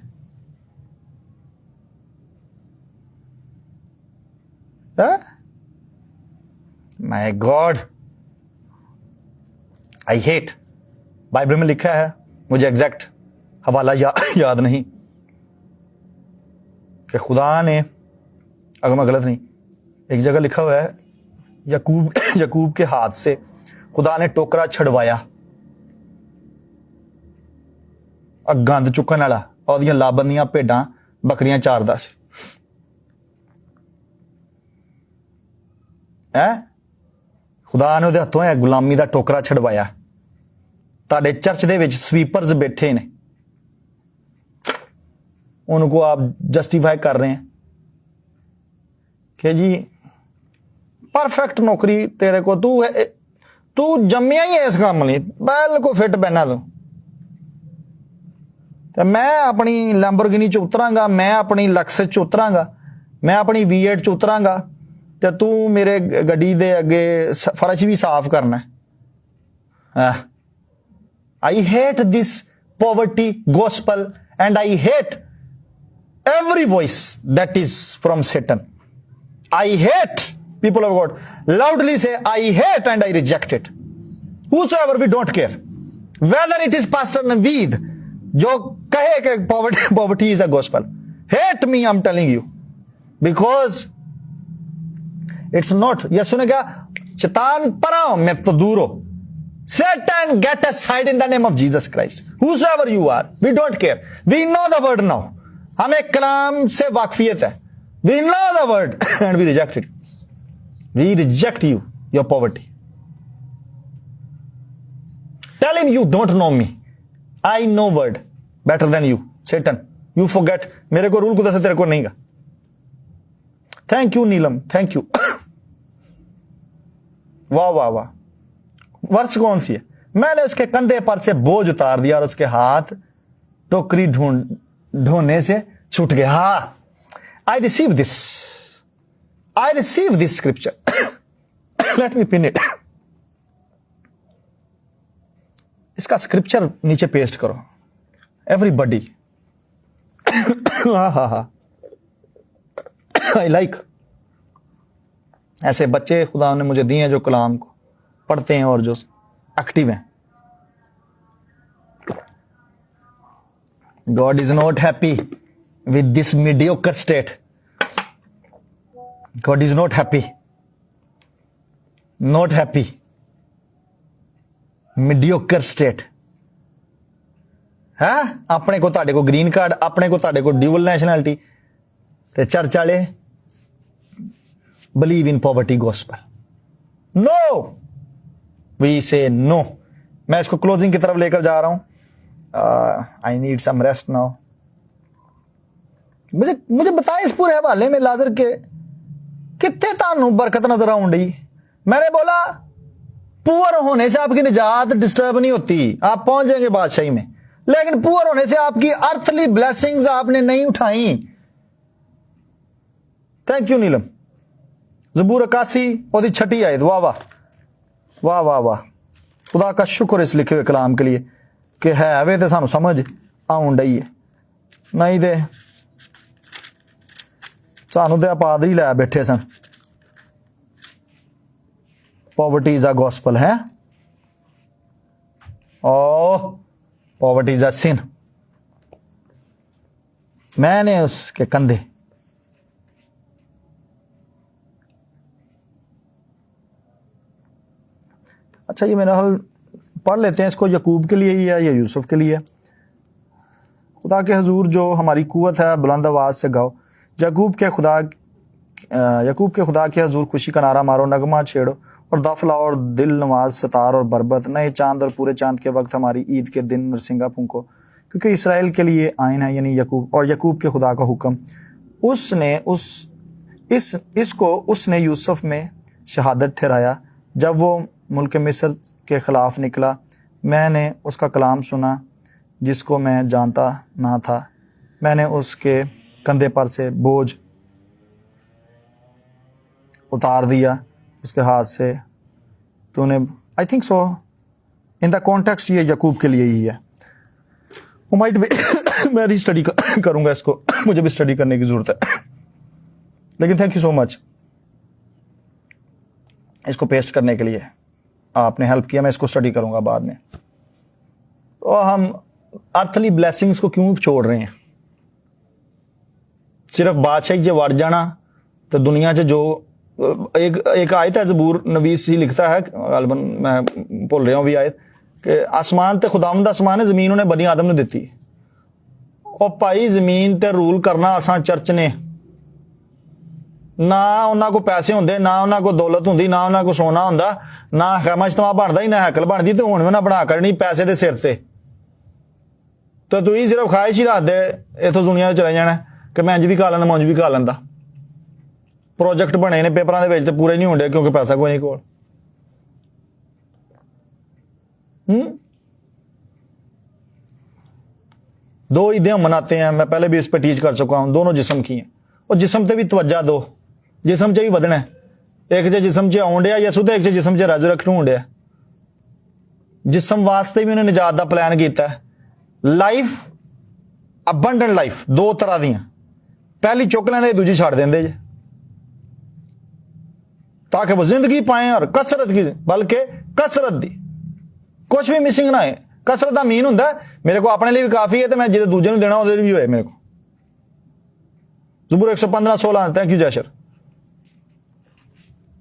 My God, I hate. Bible में लिखा है, मुझे एग्जैक्ट हवाला याद नहीं, कि खुदा ने, अगर मैं गलत नहीं, एक जगह लिखा हुआ है यकूब के हाथ से खुदा ने टोकरा छड़वाया, गंद चुकन वाला, और लाबंदियां भेडां बकरियां चारदा सी। खुदा ने उहदे हत्थों गुलामी का टोकरा छड़वाया। तुहाडे चर्च दे विच स्वीपर्स बैठे ने, उनको आप जस्टिफाई कर रहे हैं कि जी परफेक्ट नौकरी तेरे को, तू जम्मिया ही है इस काम लिए, बिल्कुल फिट बहना, तो मैं अपनी लैम्बोर्गिनी च उतरांगा, मैं अपनी लक्स च उतरांगा, मैं अपनी V8 च उतरांगा, तो तू मेरे गड्डी दे अगे फर्श भी साफ करना है। I hate this poverty gospel and I hate every voice that is from Satan. I hate, people of God, loudly say, I hate and I reject it. Whosoever, we don't care. Whether it is Pastor Naveed, जो कहे कि poverty is a gospel. Hate me, I'm telling you. Because it's not. यीशु ने कहा, शैतान परा हो, मेरे तो दूर हो। Satan, get aside in the name of Jesus Christ. Whosoever you are, we don't care. We know the word now. हमें कलाम से वाकफियत है। We know the word and we reject it. We reject you, your poverty. Tell him you don't know me. I know word better than you. Satan, you forget. मेरे को rule खुदा से तेरे को नहीं का। Thank you, Neelam. Thank you. वाह वाह वाह। वर्ष कौन सी है? मैंने उसके कंधे पर से बोझ उतार दिया और उसके हाथ टोकरी ढूंढने से छूट गया। हाँ, I receive this. I receive this scripture. Let me pin it. इसका स्क्रिप्चर नीचे पेस्ट करो, एवरीबडी। हा हा हा, आई लाइक। ऐसे बच्चे खुदा ने मुझे दिए हैं जो कलाम को पढ़ते हैं और जो एक्टिव हैं। God is not happy with this mediocre state. God is not happy. Not happy. Mediocre state. है अपने को ताड़े को ग्रीन कार्ड, अपने को ताड़े को ड्यूअल नेशनैलिटी, ते चर्च वाले believe in poverty gospel. No, we say no. मैं इसको क्लोजिंग की तरफ लेकर जा रहा हूं। I need some rest now. मुझे बताएं इस पूरे हवाले में लाजर के कितने तानू बरकत नजर आउं डी। मैंने बोला पुअर होने से आपकी निजात डिस्टर्ब नहीं होती, आप पहुंच जाएंगे बादशाही में, लेकिन पुअर होने से आपकी अर्थली ब्लेसिंग्स आपने नहीं उठाई। थैंक यू नीलम। ज़बूर 81 और 6 आयत। वाह वाह वाह वाह वाह। खुदा का शुक्र इस लिखे हुए कलाम के लिए कि है वे तो सानू समझ आउन डई है, नहीं दे सानू तो पादरी लै बैठे सन। पॉवर्टी इज अ गॉस्पल है, ओह पॉवर्टी इज अ सिन। मैंने उसके कंधे अच्छा, ये मेरा हल पढ़ लेते हैं इसको, यकूब के लिए ही है या यूसुफ के लिए? खुदा के हजूर जो हमारी कुव्वत है, बुलंद आवाज से गाओ। यकूब के खुदा के हजूर खुशी का नारा मारो, नगमा छेड़ो और दफ लाओ और दिल नवाज सतार और बरबत, नए चांद और पूरे चांद के वक्त हमारी ईद के दिन नरसिंगा फूंको, क्योंकि इसराइल के लिए आइन है यानी यकूब, और यकूब के खुदा का हुक्म। इसको उसने यूसुफ में शहादत ठहराया जब वो मुल्क मिस्र के खिलाफ निकला। मैंने उसका कलाम सुना जिसको मैं जानता ना था। मैंने उसके कंधे पर से बोझ उतार दिया, उसके हाथ से तूने। I think so in the context ये यकूब के लिए ही है। वो माइट भी मैं री स्टडी करूंगा इसको, मुझे भी स्टडी करने की जरूरत है, लेकिन थैंक यू सो मच इसको पेस्ट करने के लिए, आपने हेल्प किया। मैं इसको स्टडी करूंगा बाद में। तो हम अर्थली ब्लेसिंग्स को क्यों छोड़ रहे हैं? सिर्फ बादशाही जे वड़ जाना तो दुनिया च जो एक आयत है, ज़बूर नवीस ही लिखता है, गालबन मैं भूल रहा हूं भी आयत, कि आसमान ते खुदावंद आसमान है, जमीन उन्हें बनी आदम ने दिती। और भाई जमीन ते रूल करना असां चर्च ने, ना उन्हां को पैसे होंदे, ना उन्हां को दौलत होंदी, ना उन्हां को सोना होंदा, ना खैमा इज्तमा बनदा ही, ना हैकल बनदी, तो हुण भी ना बना करनी पैसे दे सिर ते। तो तू ही सिर्फ ख्वाहिश ही रख दे इथों दुनिया चले जाना कि मैं इंज भी खा लैंदा, मैं उंज भी खा लैंदा। प्रोजेक्ट बने ने पेपरां दे विच ते पूरे नहीं होंदे क्योंकि पैसा कोई नहीं कोल। दो ईदें हम मनाते हैं, मैं पहले भी इस पर टीच कर चुका हूं, दोनों जिस्म की हैं और जिस्म से भी तवज्जा दो, जिस्म च भी बदना है। एक च जिस्म च आउण डिया यसू ते एक च जिस्म च रेजरेक्ट होण डिया। जिस्म वास्ते भी उन्हें निजात का प्लान किया। लाइफ अबंडेंट लाइफ दो तरह दी, पहली चुक लेंदे दूजी छड़ देंदे जे, ताकि वो जिंदगी पाए और कसरत की, बल्कि कसरत दी कुछ भी मिसिंग ना है। कसरत का मीन हुंदा मेरे को अपने लिए भी काफी है तो मैं जो दूजे देना उहदे भी होए मेरे को। ज़बूर 115:16 थैंक यू जैशर।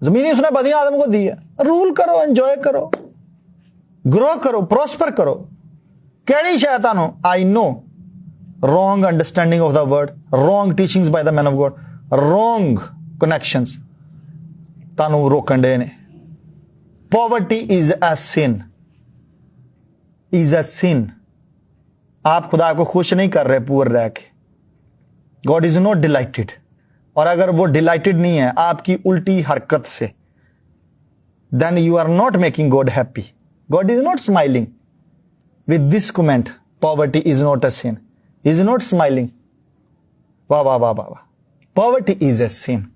जमीनी उसने बदी आदम को दी है, रूल करो, एंजॉय करो, ग्रो करो, प्रॉस्पर करो। केड़ी शायद तानू I know wrong understanding of the word, wrong teachings by the man of God, wrong connections तानू रोकन डे ने। Poverty is a sin, is a sin. आप खुदा को खुश नहीं कर रहे पुअर रह के। गॉड इज नॉट डिलाइटेड, और अगर वो डिलाइटेड नहीं है आपकी उल्टी हरकत से, then you are not making God happy. God is not smiling with this comment, poverty is not a sin, is not smiling. वाह वाह वाह वाह वाह। Poverty is a sin,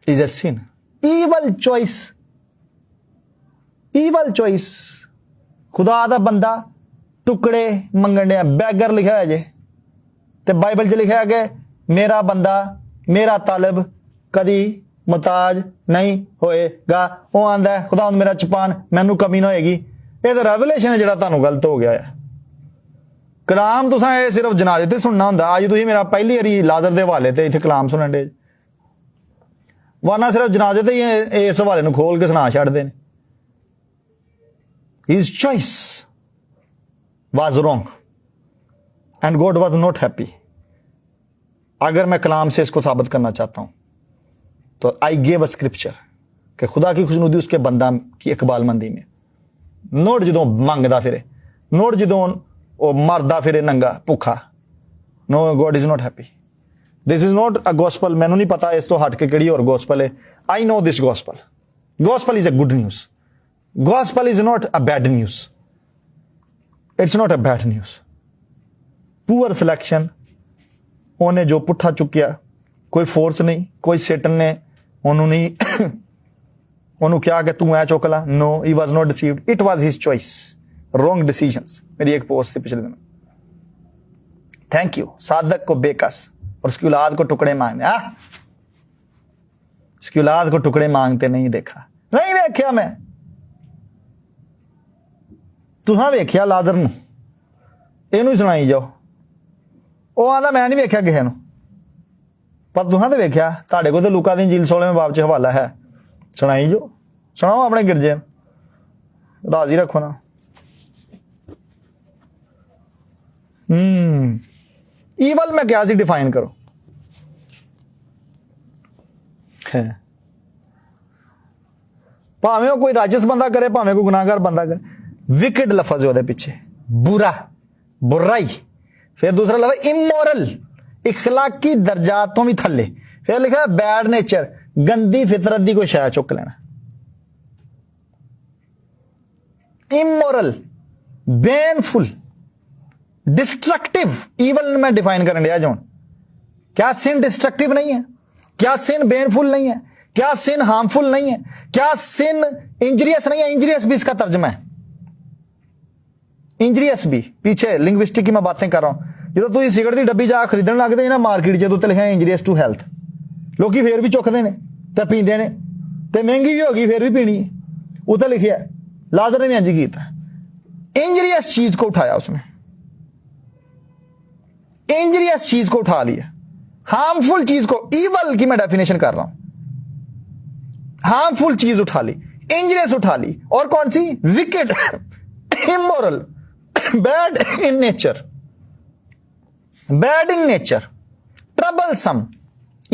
is a sin. Evil choice, evil choice. खुदा दा बंदा टुकड़े मंगण दिया, बैगर लिखा है जे, ते बाइबल च लिखा है कि मेरा बंदा मेरा तालब कदी मुताज नहीं होएगा। वो आंदा है खुदा मेरा चपान मैनू कमी ना होएगी। ये तो रेवलेशन है, जो तुहानू गलत हो गया है। कलाम तुसां ये सिर्फ जनाजे ते सुनना हुंदा। अज तुसीं मेरा पहली बारी लाजर दे हवाले ते इत्थे कलाम सुनन दे, वरना सिर्फ जनाजे ते ही इस हवाले नू खोल के सुना छड्डदे ने। His choice was wrong and God was not happy। अगर मैं कलाम से इसको साबित करना चाहता हूं तो आई गेव अ स्क्रिप्चर कि खुदा की खुशनुदी उसके बंदा की इकबालमंदी में। नोट जदों मंगदा फिरे, नोट जदों वो मरदा फिरे नंगा भुखा, no God is not happy. This is not a gospel. मैनू नहीं पता इस तो हट के केड़ी और गॉस्पल है। I know this gospel. Gospel is a good news. Gospel is not a bad news. It's not a bad news. Poor selection, ਉਹਨੇ ਜੋ ਪੁੱਠਾ ਚੁੱਕਿਆ, ਕੋਈ ਫੋਰਸ ਨਹੀਂ, ਕੋਈ ਸੇਟਨ ਨੇ ਉਹਨੂੰ ਨਹੀਂ ਉਹਨੂੰ ਕਿਹਾ ਕਿ ਤੂੰ ਐ ਚੁੱਕ ਲਾ। No, he was not deceived. It was his choice. Wrong decisions. मेरी एक पोस्ट थी पिछले दिन। Thank you. सादक को बेकस और उसकी औलाद को टुकड़े मांगने, उसकी औलाद को टुकड़े मांगते नहीं देखा, नहीं देखा मैं। तुहां वेख्या लाजर नूं, इहनूं ही सुनाई जाओ। ਉਹ ਆਂਦਾ मैं नहीं वेख्या किसे नूं, पर तुहां तो वेख्या। तुहाडे कोल ते लूका दी इंजील 16वें बाब च हवाला है, सुनाई जो, सुनाओ अपने गिरजे राजी रखो ना। ईवल मैं क्या सी डिफाइन करो। भावें कोई राजस बंदा करे, भावें कोई गुनाहगार बंदा करे। विकेड लफज है पिछे, बुरा, बुराई। फिर दूसरा लफज इमोरल, इखलाकी दर्जात तो भी थले। फिर लिखा है बैड नेचर, गंदी फितरत दी कोई शय चुक लेना। Immoral, baneful, destructive. ईवल मैं डिफाइन करने दिया जोन। क्या सिन डिस्ट्रक्टिव नहीं है? क्या सिन बेनफुल नहीं है? क्या सिन हार्मफुल नहीं है? क्या सिन इंजरियस नहीं है? इंजरियस भी इसका तर्जमा है, इंजरियस भी। पीछे लिंग्विस्टिक की मैं बातें कर रहा हूं। जो तुम सिगरेट की डब्बी जा खरीदन लगते ना मार्केट च, तो लिखा इंजरियस टू हैल्थ। लोग फिर भी चुकते हैं तो पींदे ने, तो महंगी भी होगी फिर भी पीनी है। उत्ते लिखा लाजर ने भी इंज किया, इंजरियस चीज को उठाया उसने, इंजरियस चीज को उठा लिया, हार्मफुल चीज को। ईवल की मैं डेफिनेशन कर रहा हूं, हार्मफुल चीज उठा ली, इंजरियस उठा ली। और कौन सी? Wicked, immoral, bad in nature, bad in nature, troublesome.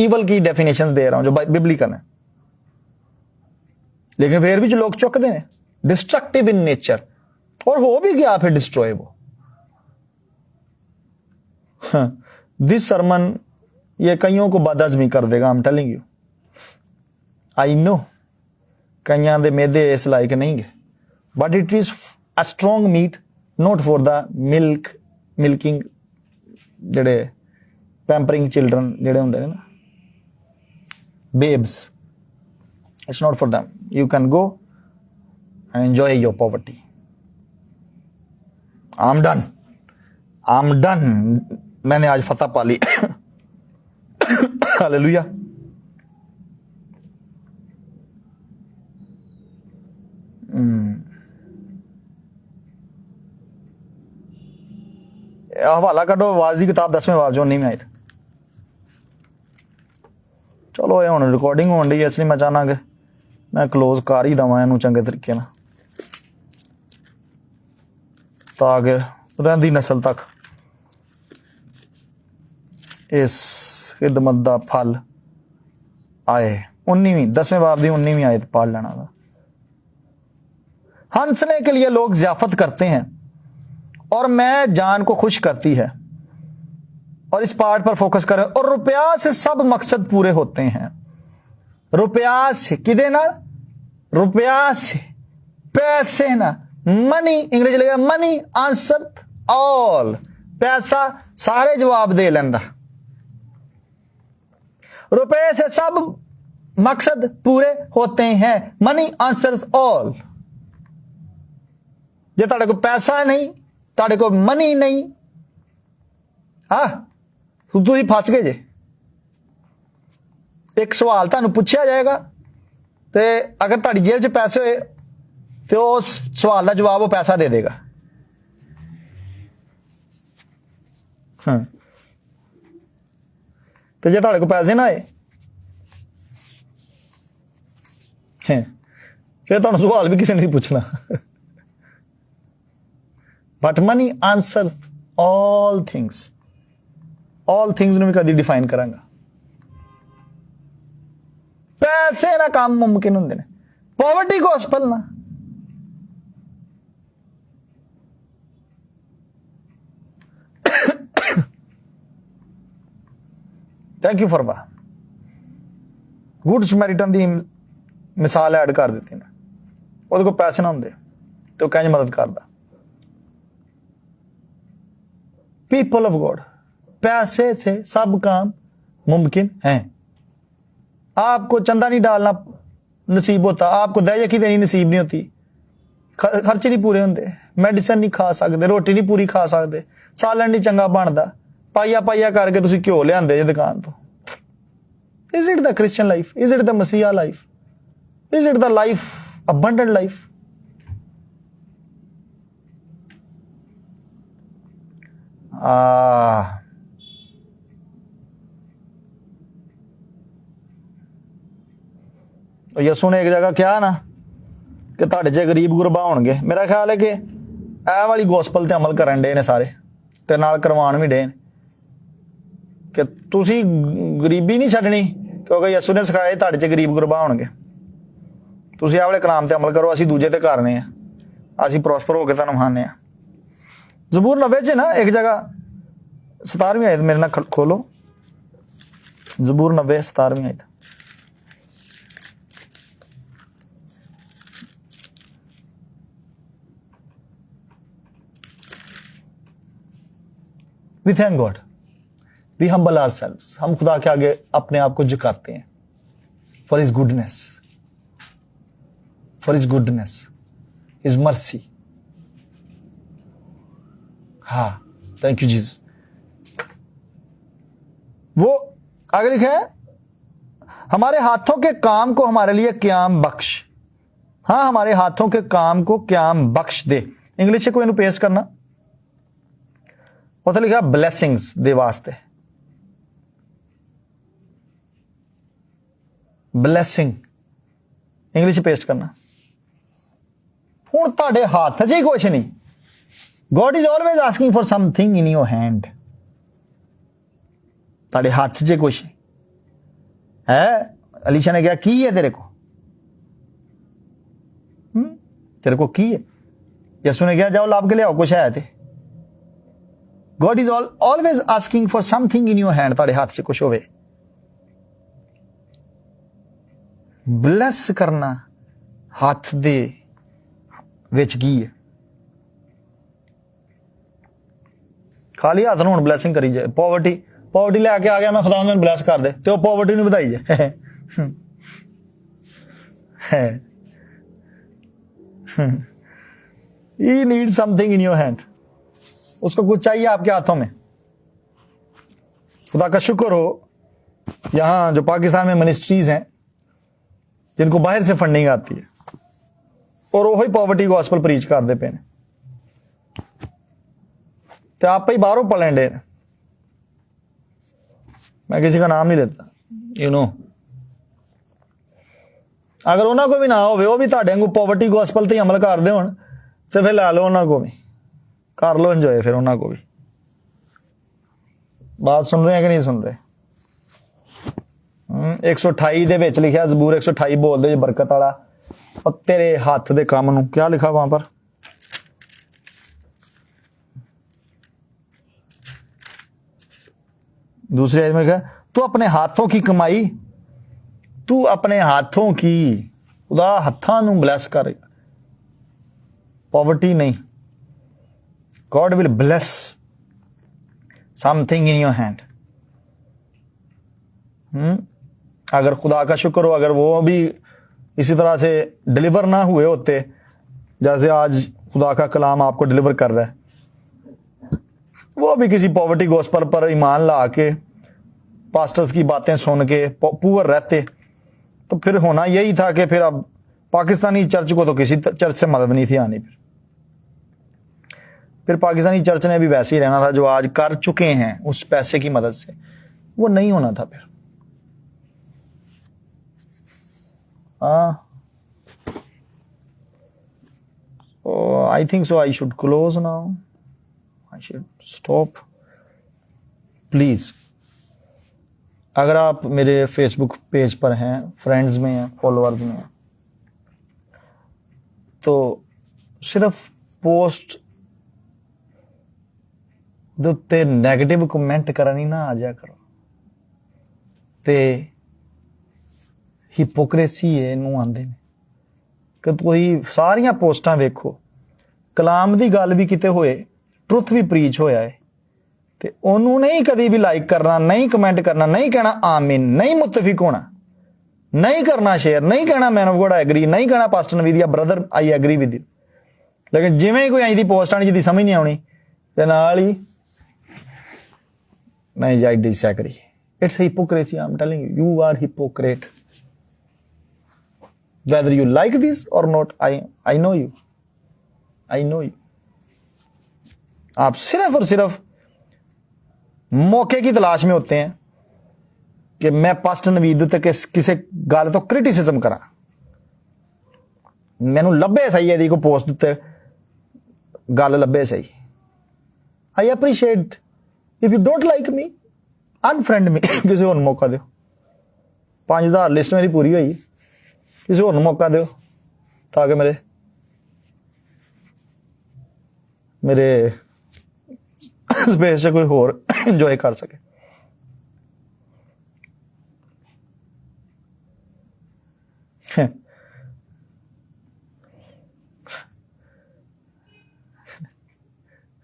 Evil की डेफिनेशंस दे रहा हूं जो बिब्लिकल है, लेकिन फिर भी जो लोग चुकते हैं, डिस्ट्रक्टिव इन नेचर। और हो भी गया फिर डिस्ट्रॉय वो। दिस सरमन ये कईयों को बदअज़मी कर देगा। I am telling you, I know कईयां दे मेदे इस लायक नहीं है, but it is a strong meat not for the milking जेडे पैंपरिंग चिल्ड्रन जेडे होंदे ने ना babes, it's not for them. You can go and enjoy your poverty. I'm done. मैंने आज फतह पा ली। हालेलुया। हवाला कड्डो आवाज की किताब 10वें बाब जो नहीं में आई थी। चलो ये हुण रिकॉर्डिंग होण डी इसलिए मैं चाहना कि मैं क्लोज कर ही देवां इहनूं चंगे तरीके नाल ताकि रहिंदी नस्ल तक इस खिदमत दा फल आए। 19वीं 10वें बाब दी 19वीं आयत पढ़ लेना था। हंसने के लिए लोग ज़ियाफत करते हैं और मैं जान को खुश करती है। और इस पार्ट पर फोकस करें। और रुपया से सब मकसद पूरे होते हैं। रुपया से किदे ना, रुपया से पैसे ना, मनी इंग्लिश लिखा मनी आंसर ऑल, पैसा सारे जवाब दे लेंदा। रुपये से सब मकसद पूरे होते हैं, मनी आंसर्स ऑल। जे तुहाडे को पैसा नहीं, तुहाडे को मनी नहीं, हाँ तुसीं फस गए जे। एक सवाल तुहानूं पुछया जाएगा ते अगर तुहाडी जेब च पैसे होए तो उस सवाल का जवाब वो पैसा दे देगा। तो जे तुहाडे को पैसे ना आए फिर तुहानूं सवाल भी किसी ने नहीं पूछना। But money answer all things ਨੂੰ ਵੀ ਕਦੀ डिफाइन करांगा। पैसे ना काम मुमकिन होंगे ने, पॉवर्टी गॉस्पल ना। Thank you for good Samaritan दी मिसाल ऐड कर दी ना। ਉਹਦੇ ਕੋਲ पैसे ना होंगे तो कैंज मदद करता। पीपल ऑफ गॉड, पैसे से सब काम मुमकिन है। आपको चंदा नहीं डालना नसीब होता, आपको दया की देनी नसीब नहीं होती, खर्चे नहीं पूरे होंगे, मेडिसिन नहीं खा सकते, रोटी नहीं पूरी खा सकते, सालन नहीं चंगा बनता, पाइया पाइया करके तुसीं घ्यो लिआंदे जे दुकान तो। Is it the Christian life? Is it the मसीहा life? Is it the life abundant life? Yesu ने एक जगह क्या ना कि तुहाडे च गरीब गुरबा होणगे। मेरा ख्याल है कि ਇਹ वाली गोस्पल ते अमल करन डे ने सारे ते नाल करवाण भी डे कि तुसीं गरीबी नहीं छड्डनी, क्योंकि यसू ने सिखाया तुहाडे च गरीब गुरबा होणगे। तुसीं ਇਹ वाले कलाम ते अमल करो, असीं दूजे ते करने आ, असीं प्रॉस्पर होके तुहानूं विखाने आ। ज़बूर 90 च ना एक जगह 17वीं आयत मेरे नाल खोलो। ज़बूर 90 17वीं आयत। We thank God. We humble ourselves. हम खुदा के आगे अपने आप को झुकाते हैं। For His goodness. For His goodness. His mercy. हाँ, thank you Jesus. वो आगे लिखा है, हमारे हाथों के काम को हमारे लिए क्याम बख्श। हाँ, हमारे हाथों के काम को क्याम बख्श दे। इंग्लिश से कोई इन्हें पेश करना। उत्थे लिखा ब्लैसिंग्स दे वास्ते, ब्लैसिंग इंग्लिश पेस्ट करना। हुण तुहाडे हाथ च ही कुछ नहीं। God is always asking for something in your hand. तुहाडे हाथ च कुछ है। अलीशा ने कहा की है तेरे को? तेरे को की है? यसू ने कहा जाओ लाभ के लियाओ, कुछ है ते। God is always asking for something in your hand. ताड़े हाथ से कुछ होवे। ब्लेस करना हाथ दे विच की है। खाली हाथ ਨੂੰ ਹੁਣ ਬਲੇਸਿੰਗ ਕਰੀ ਜਾਏ। ਪੋਵਰਟੀ ਲੈ ਕੇ ਆ ਗਿਆ ਮੈਂ, ਖੁਦਾ ਮੈਨੂੰ ਬਲੈਸ ਕਰ ਦੇ, ਤੇ ਉਹ ਪੋਵਰਟੀ ਨੂੰ ਵਧਾਈ ਜਾਏ। He needs something in your hand, उसको कुछ चाहिए आपके हाथों में। खुदा का शुक्र हो यहाँ जो पाकिस्तान में मिनिस्ट्रीज हैं जिनको बाहर से फंडिंग आती है और वही पॉवर्टी गॉस्पेल प्रीच करते पे ने, तो आप ही बाहरों पलैंडे, मैं किसी का नाम नहीं लेता, यू नो। अगर उन्होंने को भी ना हो, वो भी तुहाडे वांगू पॉवर्टी गॉस्पेल ते अमल करदे होण, तो फिर ला लो उन्होंने को भी, कर लो इंजॉय फिर उन्होंने को भी। बात सुन रहे हैं कि नहीं सुन रहे? 128 ਦੇ ਵਿੱਚ ਲਿਖਿਆ, ਜ਼ਬੂਰ 128 ਬੋਲਦੇ ਜੇ ਬਰਕਤ ਵਾਲਾ, और तेरे हाथ दे काम नूं क्या लिखा वहां पर? दूसरी आयत में लिखा तू अपने हाथों की कमाई, तू अपने हाथों की, खुदा हत्थां नूं ब्लैस कर, पॉवर्टी नहीं। God will bless something in your hand. अगर खुदा का शुक्र हो, अगर वो भी इसी तरह से डिलीवर ना हुए होते जैसे आज खुदा का कलाम आपको डिलीवर कर रहा है, वो भी किसी पॉवर्टी गॉस्पेल पर ईमान ला के पास्टर्स की बातें सुन के पुअर रहते, तो फिर होना यही था कि फिर अब पाकिस्तानी चर्च को तो किसी चर्च से मदद नहीं थी आनी, फिर पाकिस्तानी चर्च ने भी वैसे ही रहना था जो आज कर चुके हैं उस पैसे की मदद से, वो नहीं होना था फिर। I think so I should close now, I should stop please। अगर आप मेरे फेसबुक पेज पर हैं, फ्रेंड्स में हैं, फॉलोअर्स में हैं, तो सिर्फ पोस्ट ਦੇ ਉੱਤੇ ਨੈਗੇਟਿਵ ਕਮੈਂਟ ਕਰਨ ਹੀ ਨਾ ਆ ਜਾਇਆ ਕਰੋ, ਤੇ ਹਿਪੋਕ੍ਰੇਸੀ ਇਹਨੂੰ ਆਂਦੇ ਨੇ ਕਿ ਤੁਸੀਂ ਸਾਰੀਆਂ ਪੋਸਟਾਂ ਵੇਖੋ, ਕਲਾਮ ਦੀ ਗੱਲ ਵੀ ਕਿਤੇ ਹੋਏ, ਟਰੁੱਥ ਵੀ ਪ੍ਰੀਚ ਹੋਇਆ ਹੈ, ਤੇ ਉਹਨੂੰ ਨਹੀਂ ਕਦੀ ਵੀ ਲਾਈਕ ਕਰਨਾ, ਨਹੀਂ ਕਮੈਂਟ ਕਰਨਾ, ਨਹੀਂ ਕਹਿਣਾ ਆਮੀਨ, ਨਹੀਂ ਮੁਤਫਿਕ ਹੋਣਾ, नहीं करना शेयर, नहीं कहना man of God I agree, नहीं कहना पास्टर नवीद या brother I agree with you. लेकिन जिवें कोई आई दी पोस्ट आनी जिहदी समझ नहीं आनी ते नाल ही नहीं जी I disagree. It's hypocrisy, I am telling you, you are hypocrite whether you like this or not। I know you, I know you। आप सिर्फ और सिर्फ मौके की तलाश में होते हैं कि मैं पास्टर नवीद ते किसी गल तो क्रिटिसिज्म करा, मैनू लभे सही है को पोस्ट उत्ते गल लभे सही। I appreciate, if you don't like me unfriend me, किसी होर मौका दो। 5000 लिस्ट मेरी पूरी हुई, किसी होर मौका दो ताकि मेरे स्पेस से कोई होर इंजॉय कर सके।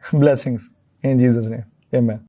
Blessings in Jesus' name, amen।